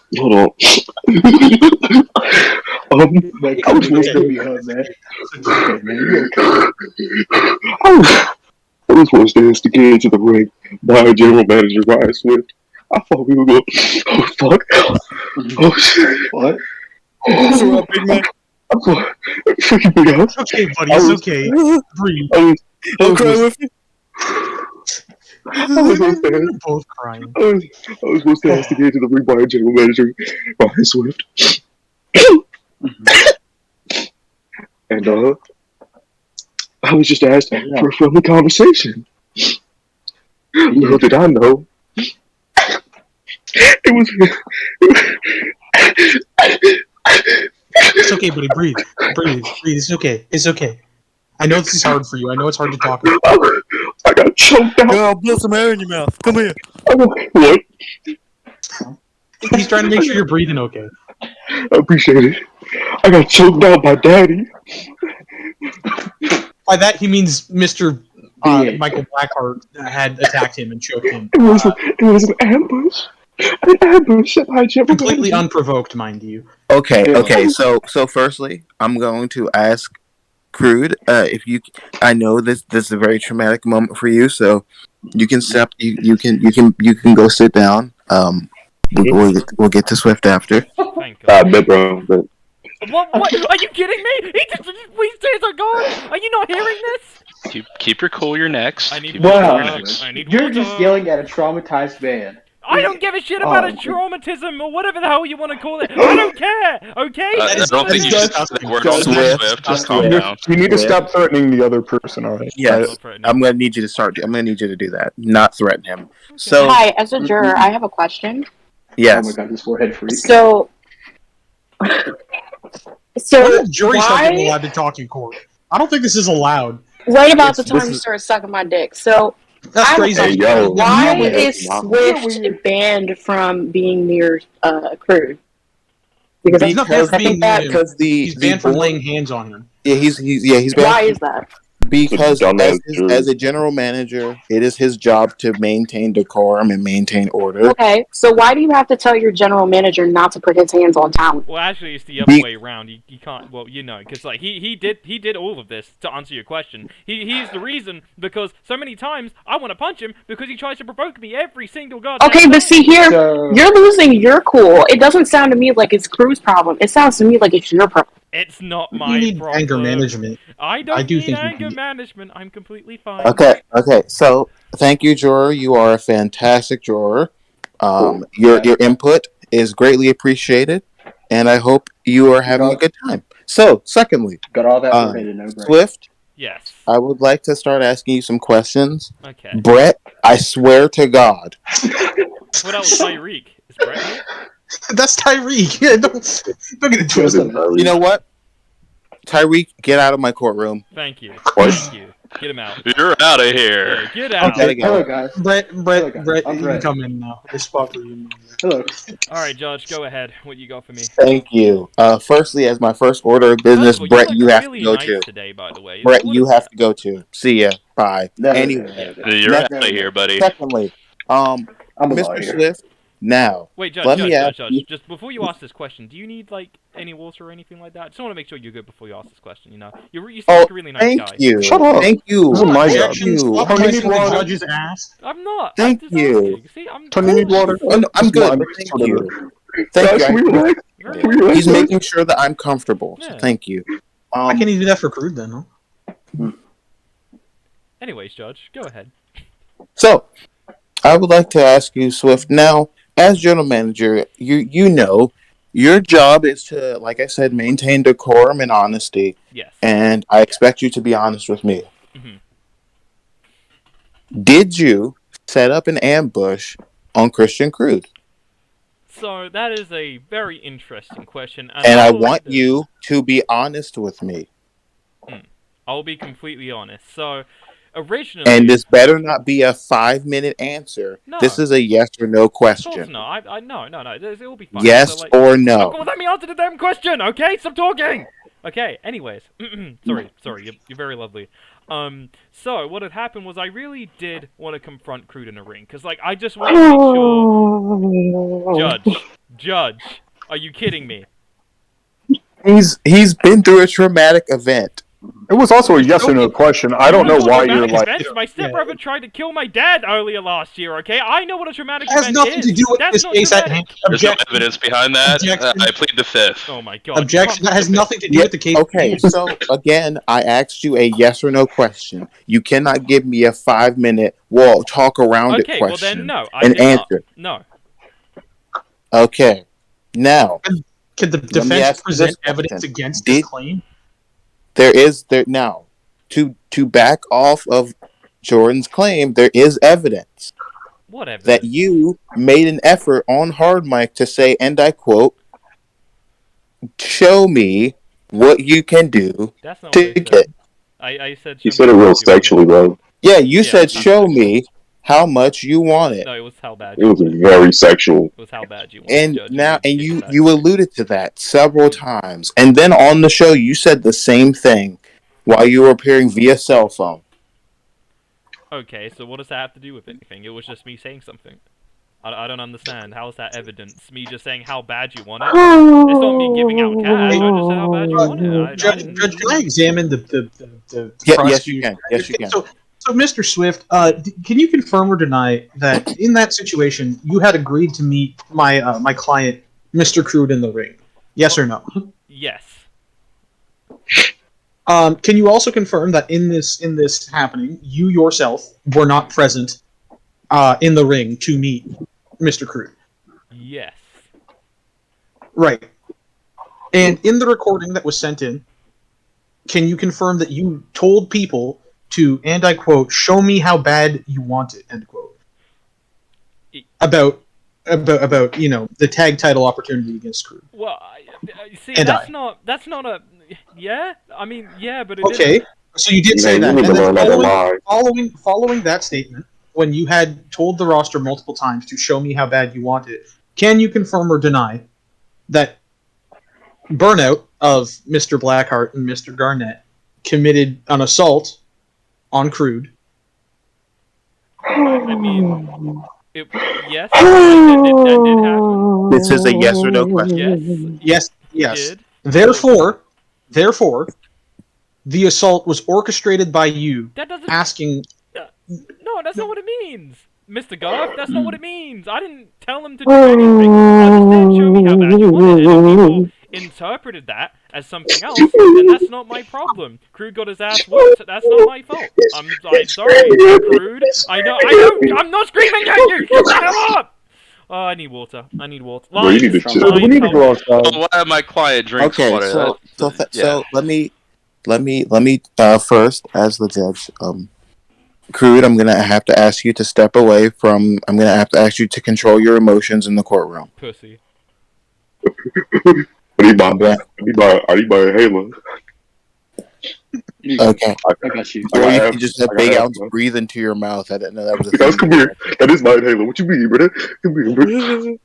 I was once asked to get into the ring by a general manager, Ryan Swift. I thought we were going. Oh fuck! Oh shit! What? So big man. I'm sorry. Freaking big ass. Okay, buddy. It's okay. Breathe. I'll cry with you. I was both crying. I was supposed to ask to get into the ring by a general manager, Ryan Swift. And I was just asked for a friendly conversation. Little did I know, it was. It's okay, buddy. Breathe. It's okay. It's okay. I know this is hard for you. I know it's hard to talk about. I got choked out. Yo, I'll blow some air in your mouth. Come here. What? He's trying to make sure you're breathing okay. I appreciate it. I got choked out by Daddy. By that he means Mr. Michael Blackheart had attacked him and choked him. It was an ambush. An ambush by general Completely manager. unprovoked, mind you. Okay. So firstly, I'm going to ask Crude if you. I know this is a very traumatic moment for you, so you can step. You can go sit down. We'll get to Swift after. Bro. What? Are you kidding me? He just days are gone. Are you not hearing this? Keep your cool. You're next. I need Wow. need You're water. just yelling at a traumatized man. I don't give a shit about his traumatism or whatever the hell you want to call it. I don't care. Okay. I don't think you should say the word on Swift. Just calm down. You need to stop threatening the other person, alright? Yes, I'm gonna need you to start. I'm gonna need you to do that, not threaten him. So, Hi, as a juror, I have a question. yes. Oh my god, this forehead freak. So What if jury's not why? even allowed to talk in court? I don't think this is allowed. Right about the time you started sucking my dick. So That's I have a crazy. question. Why is That's Swift banned from being near Crude? Because He's not banned I from being think that near him. He's banned from laying hands on him. Yeah, he's banned. Why is that? Because as a general manager, it is his job to maintain decorum and maintain order. Okay, so why do you have to tell your general manager not to put his hands on talent? Well, actually, it's the other way around. You can't. Well, you know, because like he did all of this to answer your question. He's the reason because so many times I want to punch him because he tries to provoke me every single goddamn Okay, but time. see here, you're losing your cool. It doesn't sound to me like it's Crew's problem. It sounds to me like it's your problem. It's not my You need problem. anger management. I don't I do need think you anger need- management. I'm completely fine. Okay. So, thank you, juror. You are a fantastic juror. Your input is greatly appreciated, and I hope you are having a good time. So, secondly, got all that forehead and no brain. Swift. Yes. I would like to start asking you some questions. Okay. Brett, I swear to God. What else, Tyreek? Is Brett here? That's Tyreek. Yeah, don't get it twisted. You know what? Tyreek, get out of my courtroom. Thank you. Thank you. Get him out. You're out of here. Yeah, get out. Okay, hello guys. Brett, Hello, guys. Brett, I'm you can Brett. come in now. This spot for you. Hello. All right, Judge, go ahead. What you got for me? Thank you. Firstly, as my first order of business, First of all, Brett, you you look have really to go nice to. today, by the way. Brett, What you is have that? to go to. See ya. Bye. Never, Anyway, You're out of here, buddy. secondly, I'm a Mr. lawyer. Swift, now Wait, Judge, let me ask you. just before you ask this question, do you need like any water or anything like that? I just want to make sure you're good before you ask this question. You know, you seem like a really nice thank guy. you. Shut up. Thank you. This is my job. Thank you. Stop Tony, you need kissing the water? judge's ass. I'm not. Thank I'm just you. asking. See, I'm. Tony, you need water? Oh, no, I'm It's good, mine. but thank Whatever. you. Thank Guys, you. can we relax? Very Can we relax, He's guys? making sure that I'm comfortable. So Yeah. thank you. Why can't he do that for Crude then? Huh? Anyways, Judge, go ahead. So, I would like to ask you, Swift. Now, as general manager, you know your job is to, like I said, maintain decorum and honesty. Yes. And I expect you to be honest with me. Mhm. Did you set up an ambush on Christian Crude? So that is a very interesting question, And I will want leave you to be honest with me. I'll be completely honest. So, originally, And this better not be a 5-minute answer. No. This is a yes or no of course question. not. No. It will be fine. Yes So, like, or no? Well, let me answer the damn question, okay? Stop talking. Okay. Anyways, sorry. You're very lovely. So what had happened was I really did want to confront Crude in a ring, cause like I just want to make sure. Judge, are you kidding me? He's been through a traumatic event. It was also a yes or no question. I don't know why you're like. Events? My stepbrother tried to kill my dad earlier last year, okay? I know what a traumatic It has event nothing is. to do with That's this not case at traumatic. hand. There's no Objection. evidence behind that. Objection. I plead the fifth. Oh my god. Objection. That has nothing to do with the case. Okay, so again, I asked you a yes or no question. You cannot give me a 5-minute talk around it Okay, well question then no. I and did not. answer. No. Okay, now Can the let me defense ask you present this evidence question. against this claim? There now to back off of Jordan's claim. There is evidence What evidence? that you made an effort on hard mic to say, and I quote, "Show me what you can do That's not to what I said. get." I said. He show said me it how real bad you want sexually, bro. Yeah, you Yeah, said, it was "Show me how much you want it." No, it was how bad It you was want it. very sexual. It was how bad you want it, And Judge. now, and Get you back. you alluded to that several times, and then on the show you said the same thing while you were appearing via cell phone. Okay, so what does that have to do with anything? It was just me saying something. I don't understand. How is that evidence? Me just saying how bad you want it? It's not me giving out cash. I just said how bad you want it. I Judge, didn't... Judge, can I examine the Yes, prosecution? you can. Yes, you can. So, Mr. Swift, can you confirm or deny that in that situation you had agreed to meet my my client, Mr. Crude, in the ring? Yes or no? Yes. Can you also confirm that in this happening, you yourself were not present in the ring to meet Mr. Crude? Yes. Right. And in the recording that was sent in, can you confirm that you told people to, and I quote, "show me how bad you want it," end quote, about the tag title opportunity against Crude? Well, see, And that's not a... Yeah? I mean, yeah, but it Okay, didn't... so you did say Man, that, you and need to learn how to then lie. following that statement, when you had told the roster multiple times to show me how bad you want it, can you confirm or deny that Burnout of Mr. Blackheart and Mr. Garnett committed an assault on Crude? I mean... Yes, that did happen. This is a yes or no question. Yes. Yes. Did. Therefore, the assault was orchestrated by you. That doesn't... Asking. No, that's not what it means. Mr. Garth, that's not what it means. I didn't tell him to do anything. I just said, show me how bad you want it. And if people interpreted that as something else, then that's not my problem. Crude got his ass whooped. That's not my fault. I'm sorry, Crude. I'm not screaming at you. Shut the hell up. Oh, I need water. Bro, you need to chill. Oh, why have my client drink Okay, water? so let me first, as the judge, Crude, I'm gonna have to ask you to step away from. I'm gonna have to ask you to control your emotions in the courtroom. Pussy. I need my Halo. You go. Okay. I got you. Or you have- can just have I Big have Al's one. breathe into your mouth. I didn't know that was a Guys, thing. come here. That is my inhaler. What you mean, brother? Come here, bro.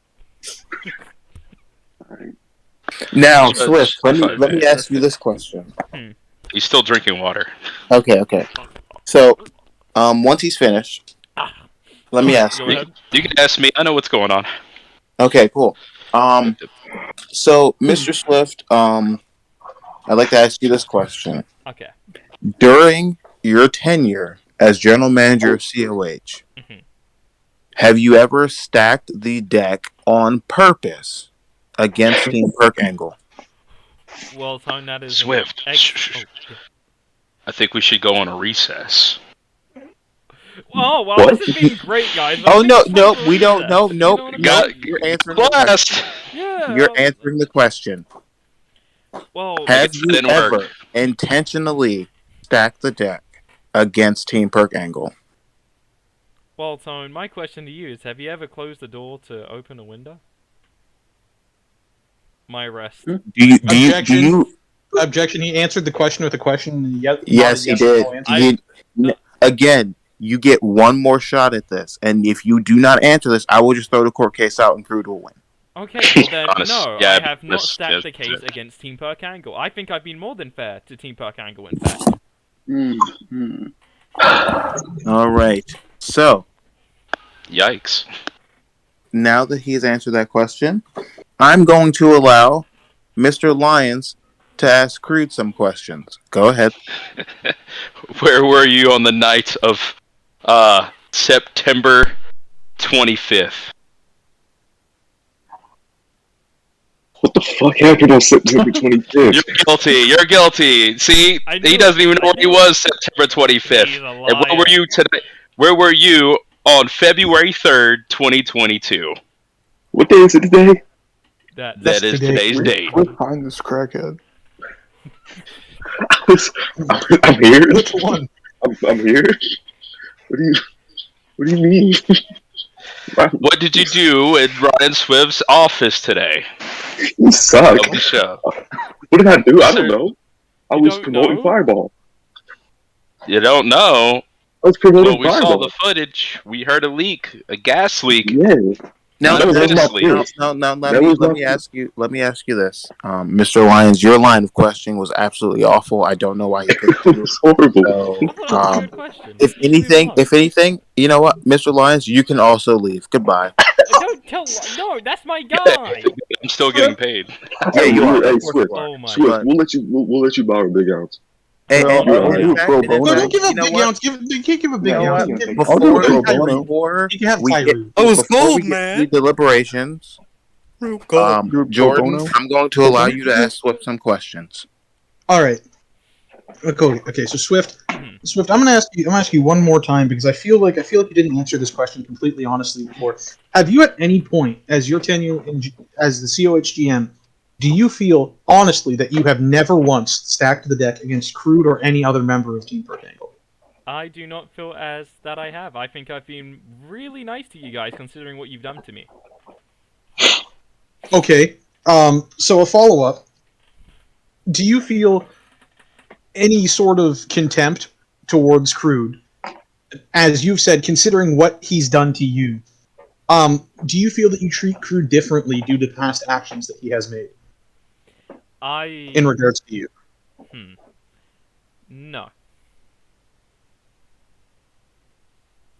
Now, Judge, Swift, let me okay. ask you this question. He's still drinking water. Okay. So, once he's finished, let me ask you. You can ask me. I know what's going on. Okay, cool. So, Mr. Swift, I'd like to ask you this question. Okay. During your tenure as general manager of COH, have you ever stacked the deck on purpose against Team Perk Angle? Well, Tone, that is Swift. I think we should go on a recess. Oh, wow, What? this has been great, guys. Oh, I think no, it's time no, for a we don't, recess. no, You no, know what I no, mean? you're answering the question. Yeah. You're answering the question. Well, Have you didn't ever work. intentionally stacked the deck against Team Perk Angle? Well, Tone, my question to you is, have you ever closed the door to open a window? My rest. Objection. He answered the question with a question. And Yes, he did. Again, you get one more shot at this, and if you do not answer this, I will just throw the court case out and Crude will win. Okay, well then, Honest, no, yeah, I have not honest, stacked yeah, the case yeah. against Team Perk Angle. I think I've been more than fair to Team Perk Angle, in fact. All right. So, yikes. Now that he's answered that question, I'm going to allow Mr. Lyons to ask Crude some questions. Go ahead. Where were you on the night of September 25th? What the fuck happened on September 25th? You're guilty. You're guilty. See, he doesn't even know where he was September 25th. And where were you today? Where were you on February 3rd, 2022? What day is it today? That is today's date. We'll find this crackhead. I'm here. Which one? I'm here. What do you mean? What did you do in Ryan Swift's office today? You suck. Of the show. What did I do? I don't know. I was promoting Fireball. You don't know? I was promoting Well, we saw Fireball. the footage. We heard a leak, a gas leak. Yeah. Now, That was let my point. me ask you this, Mr. Lyons. Your line of questioning was absolutely awful. I don't know why you picked it. It's horrible. So, if anything, you know what, Mr. Lyons, you can also leave. Goodbye. Don't tell. No, that's my guy. I'm still getting paid. Yeah, you are. Hey, Of course Swift. you are. Oh my Swift, God. we'll let you borrow Big Ounce. And You're in right. fact, Pro and in bono. No, fact, don't give you up know big what? ounce. You can't give a big You know ounce. what? I'll do it pro Before bono. You can have we get, Tyree. That was before we cold, get man. to the deliberations, Real cold. You're pro Jordan, bono? I'm going to allow you to ask Swift some questions. All right. Okay. So Swift, I'm gonna ask you one more time because I feel like you didn't answer this question completely honestly before. Have you at any point, as your tenure as the COH GM, do you feel honestly that you have never once stacked the deck against Crude or any other member of Team Perk Angle? I do not feel as that I have. I think I've been really nice to you guys considering what you've done to me. Okay. So a follow up. Do you feel any sort of contempt towards Crude, as you've said, considering what he's done to you? Do you feel that you treat Crude differently due to past actions that he has made? In regards to you. No.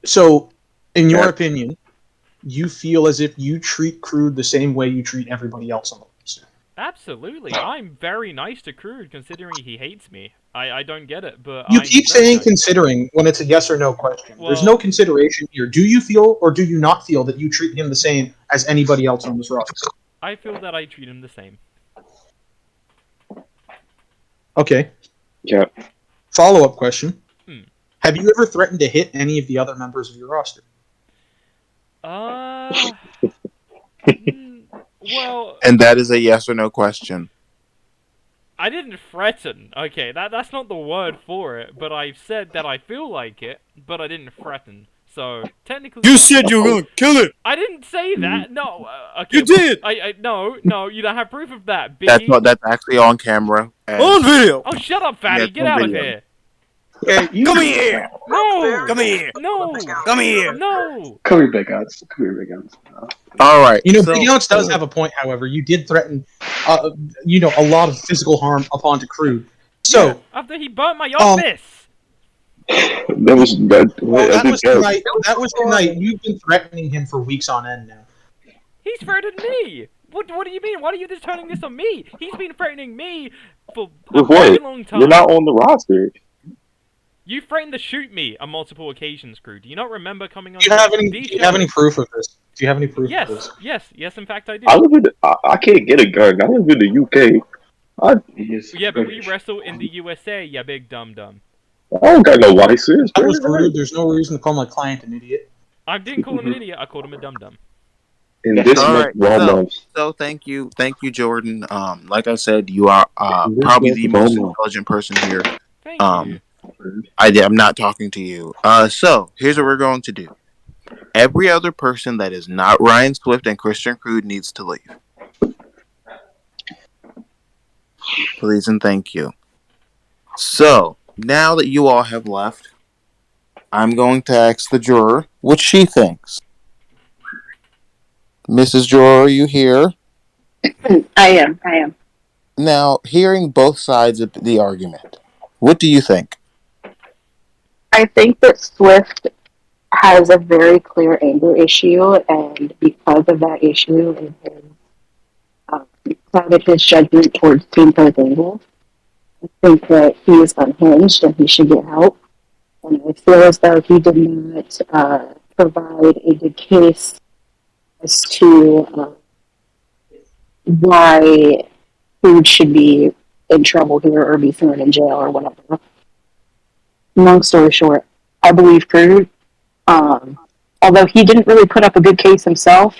So, in your opinion, you feel as if you treat Crude the same way you treat everybody else on the roster? Absolutely. I'm very nice to Crude considering he hates me. I don't get it, but You I'm keep very saying nice. considering when it's a yes or no question. There's Well- no consideration here. Do you feel or do you not feel that you treat him the same as anybody else on this roster? I feel that I treat him the same. Okay. Yeah. Follow-up question. Have you ever threatened to hit any of the other members of your roster? Well, And that is a yes or no question. I didn't threaten. Okay, that's not the word for it, but I've said that I feel like it, but I didn't threaten. So technically, You said you were gonna kill it. I didn't say that. No. Okay. You did. No. You don't have proof of that. That's Biggie. actually on camera. and- On video. Oh, shut up, fatty! Yeah, Get on out of video. here. Okay, Come here. No. Come here. No. Come here. No. Come here, big guns. Come here, big guns. All right. You know, So Big Alex does have a point. However, you did threaten, a lot of physical harm upon to Crude. So, After he burnt my um, office. That was that a was joke. tonight. That was tonight. You've been threatening him for weeks on end now. He's threatened me. What do you mean? Why are you just turning this on me? He's been threatening me for a With very what? long time. You're not on the roster. You threatened to shoot me on multiple occasions, Crew. Do you not remember coming on? Do you have any? these Do you have any shows? proof of this? Do you have any proof Yes, of this? yes. In fact, I do. I live in. I can't get a gun. I live in the UK. Yeah, but we wrestle in the USA, ya big dum dum. I don't got no license. That was rude. There's no reason to call my client an idiot. I didn't call him an idiot. I called him a dum dum. In this All month, right. Walmart. So thank you, Jordan. Like I said, you are This probably month, the most Walmart. intelligent person here. Thank you. I'm not talking to you. So here's what we're going to do. Every other person that is not Ryan Swift and Christian Crude needs to leave. Please and thank you. So now that you all have left, I'm going to ask the juror what she thinks. Mrs. Juror, are you here? I am. Now, hearing both sides of the argument, what do you think? I think that Swift has a very clear anger issue, and because of that issue and clouded his judgment towards Team Angle, I think that he is unhinged and he should get help. And I feel as though he did not provide a good case as to why Food should be in trouble here or be thrown in jail or whatever. Long story short, I believe Crude. Although he didn't really put up a good case himself,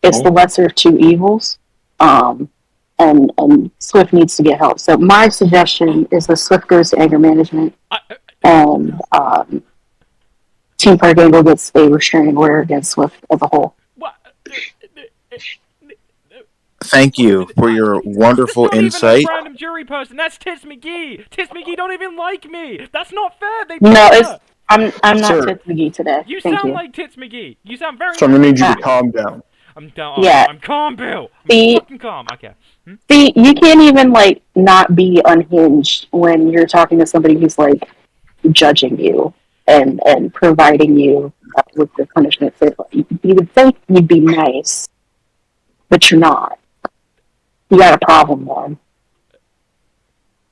it's the lesser of two evils. And Swift needs to get help. So my suggestion is that Swift goes to anger management, and Team Park Angle gets a restraining order against Swift as a whole. Thank you for your wonderful Not even insight. a random jury person. That's Tits McGee. Tits McGee don't even like me. That's not fair. They No, beat it's her. I'm not Sir. Tits McGee today. You Thank sound you. like Tits McGee. You sound very. So I'm gonna need you Ah. to calm down. I'm down. Yeah. I'm calm, Bill. I'm See- fucking calm. Okay. See, you can't even not be unhinged when you're talking to somebody who's judging you and providing you with the punishment. So you would think you'd be nice, but you're not. You got a problem, man.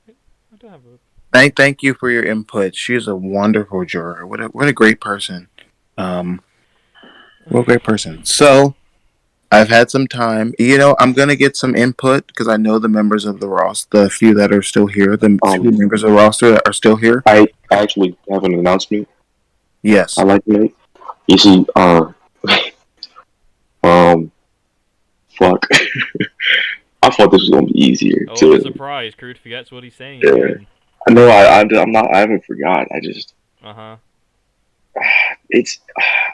I don't have a... Thank you for your input. She's a wonderful juror. What a great person. What a great person. So I've had some time. I'm gonna get some input because I know the members of the roster, the few that are still here, the few members of the roster that are still here. I actually have an announcement. Yes. I like to make. You see, fuck. I thought this was gonna be easier Oh, to. surprise! Crude forgets what he's saying. Yeah. No, I'm not. I haven't forgot. I just. Uh-huh.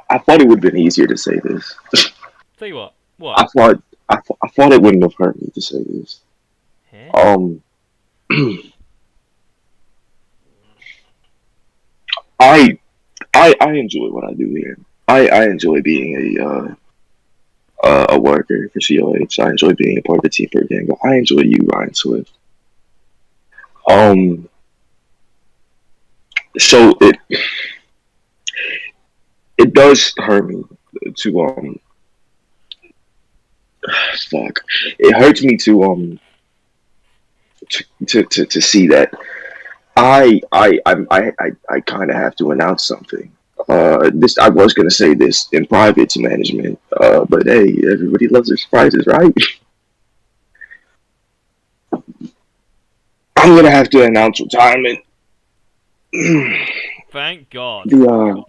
I thought it would have been easier to say this. Tell you what. What? I thought it wouldn't have hurt me to say this. I enjoy what I do here. I enjoy being a worker for COH. I enjoy being a part of the team for a gang. I enjoy you, Ryan Swift. So it does hurt me to fuck. It hurts me to see that I kind of have to announce something. This I was gonna say this in private to management, but hey, everybody loves their surprises, right? I'm gonna have to announce retirement. Thank God. The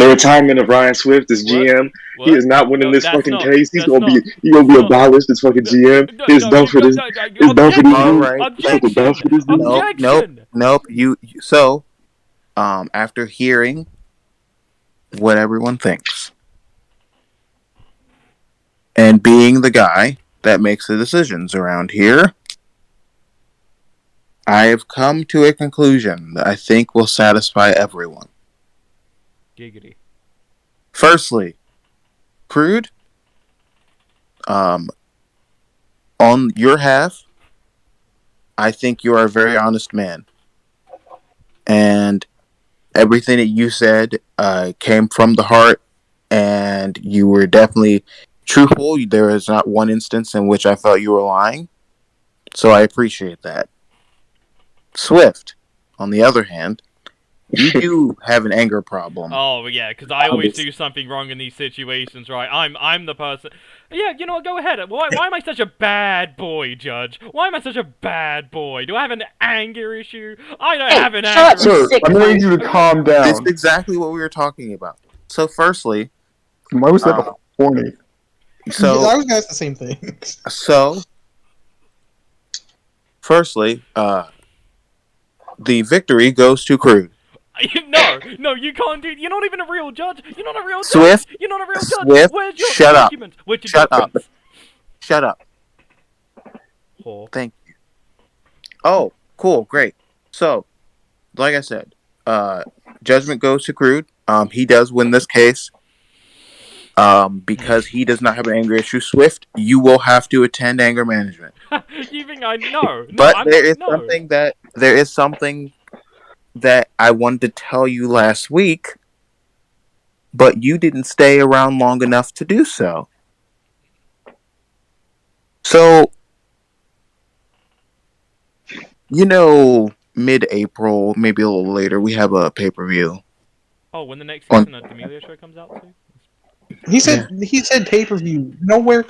retirement of Ryan Swift as GM. He is not winning this fucking case. He's gonna be abolished as fucking GM. It's done for this. It's done for this. All right. Nope. So, after hearing what everyone thinks and being the guy that makes the decisions around here, I have come to a conclusion that I think will satisfy everyone. Giggity. Firstly, Crude, on your half, I think you are a very honest man. And everything that you said came from the heart, and you were definitely truthful. There is not one instance in which I felt you were lying. So I appreciate that. Swift, on the other hand, you do have an anger problem. Oh yeah, because I always do something wrong in these situations, right? I'm the person. Yeah, you know what? Go ahead. Why am I such a bad boy, Judge? Why am I such a bad boy? Do I have an anger issue? I don't have an anger Sir, issue. I'm gonna need you to calm This down. is exactly what we were talking about. So, firstly, Why was that horny? So I was gonna ask the same thing. So, firstly, the victory goes to Crude. No, you can't do. You're not even a real judge. You're not a real Swift, judge. You're not a real judge. Swift, Where's your shut up. documents? Where's your Shut up. documents? Shut up. Whore. Thank you. Oh, cool, great. So, like I said, judgment goes to Crude. He does win this case. Because he does not have an anger issue. Swift, you will have to attend anger management. You think I know? But I'm there not, is no. something that I wanted to tell you last week, but you didn't stay around long enough to do so. So, mid-April, maybe a little later, we have a pay-per-view. Oh, when the next season of D'Amelio show comes out too? He said pay-per-view. Nowhere.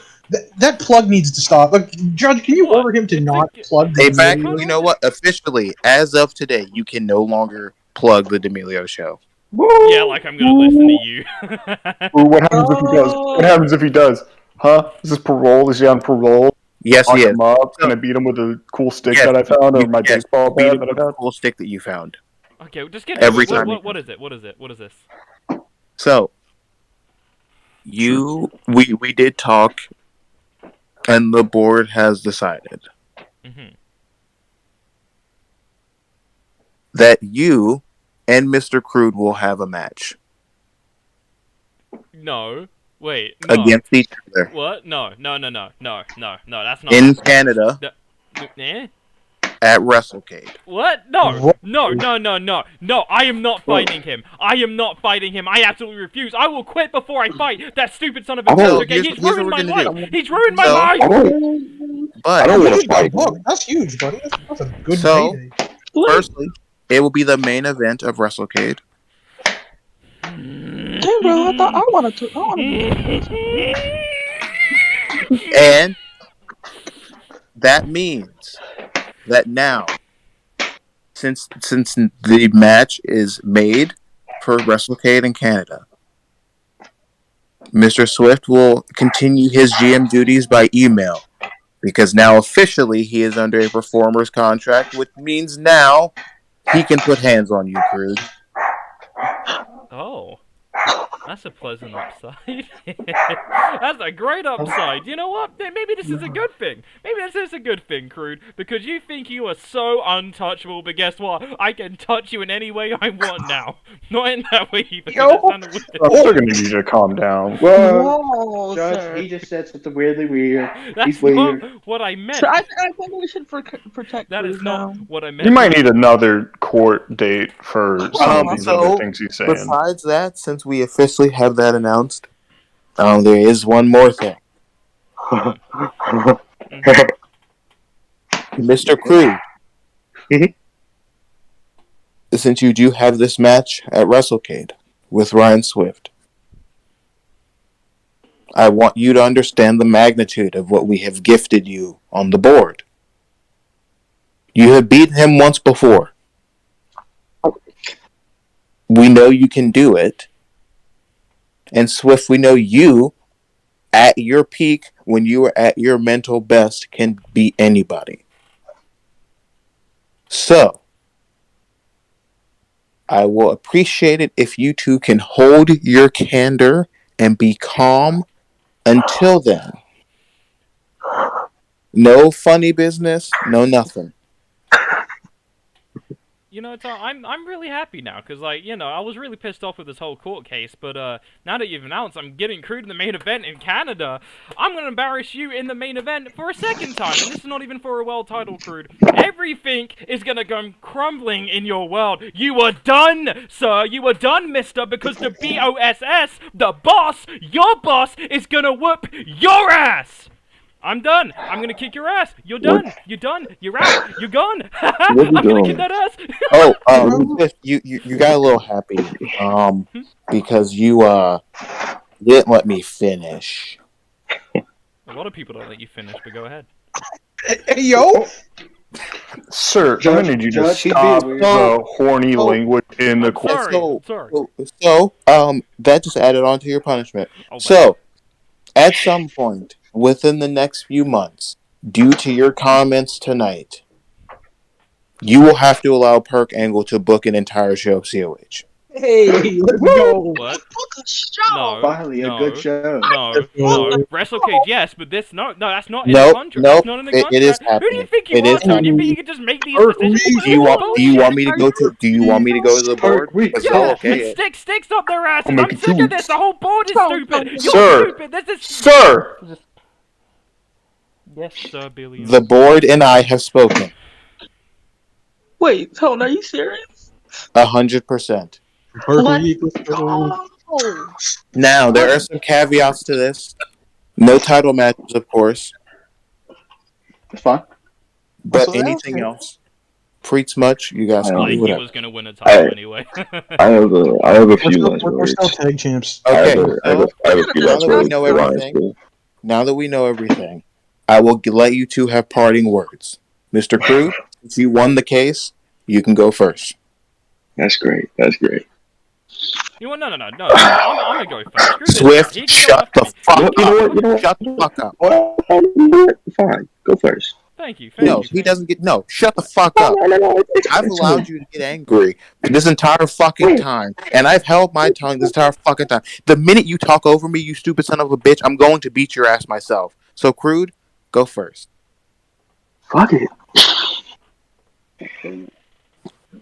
That plug needs to stop. Like, Judge, can you order him to not plug the In fact, D'Amelio? you know what? Officially, as of today, you can no longer plug the D'Amelio show. Yeah, like I'm gonna listen to you. Well, what happens if he does? What happens if he does? Huh? Is this parole? Is he on parole? Yes, Lock he is. him up? Can I beat him with a cool stick Yes, that I found, or my yes, baseball beat bat him that I with the found? cool stick that you found. Okay, well, just get Every to it. time. What is it? What is it? What is this? So, we did talk, and the board has decided that you and Mr. Crude will have a match No. Wait. No. against each other What? No. That's not in happening. Canada Eh? at WrestleCade. What? No. I am not fighting him. I am not fighting him. I absolutely refuse. I will quit before I fight that stupid son of a bitch. Okay, he's ruined my life. He's ruined my life. But I don't want to fight. That's huge, buddy. That's a good payday. Firstly, it will be the main event of WrestleCade. Damn, bro, I wanted to. And that means that now, since the match is made for WrestleCade in Canada, Mr. Swift will continue his GM duties by email, because now officially he is under a performer's contract, which means now he can put hands on you, Crude. Oh. That's a pleasant upside. That's a great upside. You know what? Maybe this is a good thing. Maybe this is a good thing, Crude, because you think you are so untouchable, but guess what? I can touch you in any way I want now. Not in that way either. That sounded weird. I'm still gonna need you to calm down. Whoa, Judge, he just said something weirdly weird. That's He's weird. not what I meant. So I think we should protect. That is not what I meant. You might need another court date for some of these other things he's saying. Besides that, since we officially have that announced, there is one more thing. Mr. Crude, since you do have this match at WrestleCade with Ryan Swift, I want you to understand the magnitude of what we have gifted you on the board. You have beaten him once before. We know you can do it. And Swift, we know you, at your peak, when you are at your mental best, can beat anybody. So, I will appreciate it if you two can hold your candor and be calm until then. No funny business, no nothing. You know, I'm really happy now, because, like, you know, I was really pissed off with this whole court case, but, now that you've announced I'm getting Crude in the main event in Canada, I'm gonna embarrass you in the main event for a second time, and this is not even for a world title, Crude. Everything is gonna go crumbling in your world. You are done, sir! You are done, mister, because the BOSS, the boss, your boss, is gonna whoop your ass! I'm done. I'm gonna kick your ass. You're done. You're done. You're out. You're gone. I'm gonna kick that ass. You got a little happy, because you didn't let me finish. A lot of people don't let you finish, but go ahead. Hey, yo! Sir, Judge- I'm gonna need you to Judge, he's stop being weird. the horny language in the court. So, that just added on to your punishment. Oh, So, at some point within the next few months, due to your comments tonight, you will have to allow Perk Angle to book an entire show of COH. Hey, let's go. What? No. Finally, a good show. No. WrestleCage, yes, but this, no, that's not in Nope, the contract. nope, That's not in the contract. it is Who do you happening. think you It are, is Tony? You think happening. you can just make these decisions? Do you want me to go to? Do you want me to go to the board? Because I'll Yeah, okay it. sticks up their asses. I'll make I'm it sick 2 of this. The whole board is stupid. You're Sir. stupid. This is... Sir! Yes, sir, Billy. The board and I have spoken. Wait, Tone, are you serious? 100%. Let's go. Now there are some caveats to this. No title matches, of course. That's fine. But So anything else, Preach much, you guys can do He whatever. was gonna win a title anyway. I have a few last We're words. still tag champs. Okay, I have a few now last that we words know for Ryan everything, Smith. I will let you two have parting words. Mr. Crew, if you won the case, you can go first. That's great. That's great. You want? No. I'm gonna go first. Screw this Swift, guy. He can go shut after the me. fuck You know up. what? You know what? Shut the fuck up. Fine. Go first. Thank you. No, he doesn't get. No, shut the fuck up. I've allowed you to get angry this entire fucking time, and I've held my tongue this entire fucking time. The minute you talk over me, you stupid son of a bitch, I'm going to beat your ass myself. So, Crude, go first. Fuck it.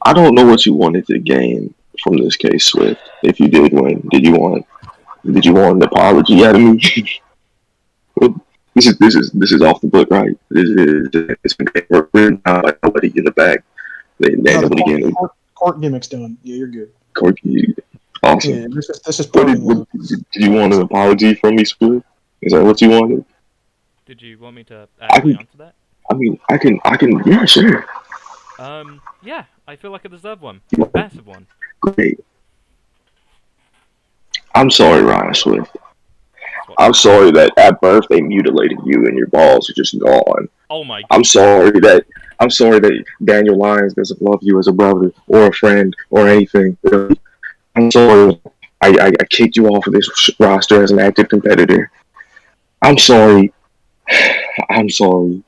I don't know what you wanted to gain from this case, Swift. If you did win, did you want an apology out of me? Well, this is off the book, right? It's been written down by nobody in the back. Nobody getting Court gimmick's done. Yeah, you're good. court. Awesome. Yeah, this is What did you want an apology from me, Swift? Is that what you wanted? Did you want me to actually answer that? I mean, I can. Yeah, sure. Yeah, I feel like I deserve one. Massive one. Great. I'm sorry, Ryan Swift. I'm sorry that at birth they mutilated you and your balls are just gone. Oh my God. I'm sorry that Daniel Lyons doesn't love you as a brother or a friend or anything. Really. I'm sorry I kicked you off of this roster as an active competitor. I'm sorry. I'm sorry,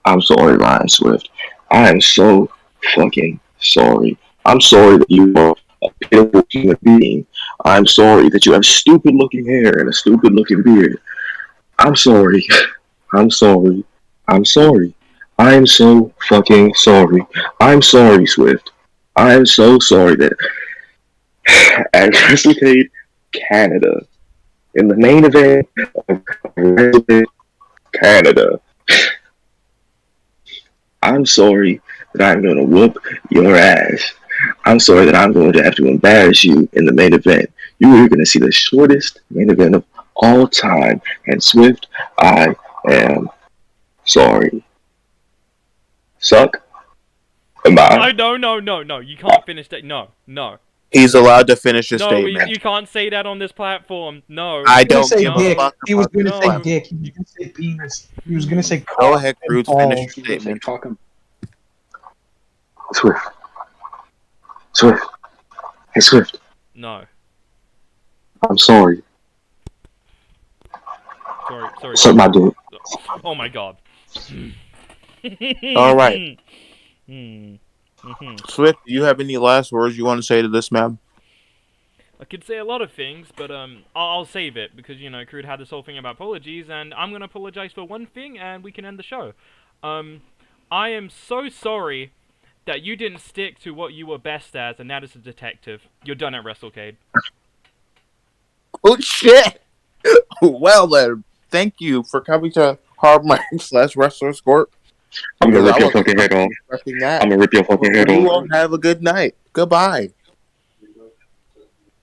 Ryan Swift. I am so fucking sorry. I'm sorry that you are a pitiful human being. I'm sorry that you have stupid looking hair and a stupid looking beard. I'm sorry. I'm sorry. I'm sorry. I am so fucking sorry. I'm sorry, Swift. I am so sorry that at WrestleCade Canada, in the main event of WrestleCade Canada, I'm sorry that I'm going to whoop your ass. I'm sorry that I'm going to have to embarrass you in the main event. You are going to see the shortest main event of all time. And Swift, I am sorry. Suck? Am I? No. You can't finish that. No. He's allowed to finish his No, statement. you can't say that on this platform. No. I don't say give dick. a fuck. He was gonna about say this. dick. He was gonna say penis. He was gonna say. Go ahead, Crude. Finish balls. your statement. Swift. Hey, Swift. No. I'm sorry. Sorry. Suck my dick. Oh my God. All right. Mm-hmm. Swift, do you have any last words you want to say to this man? I could say a lot of things, but I'll save it because Crude had this whole thing about apologies, and I'm gonna apologize for one thing, and we can end the show. I am so sorry that you didn't stick to what you were best as, and that is a detective. You're done at WrestleCade. Oh shit! Well then, thank you for coming to Hardmic/Wrestler's Court. I'm gonna Because rip I your wasn't fucking head off. expecting that. I'm gonna rip your fucking head You off. all have a good night. Goodbye.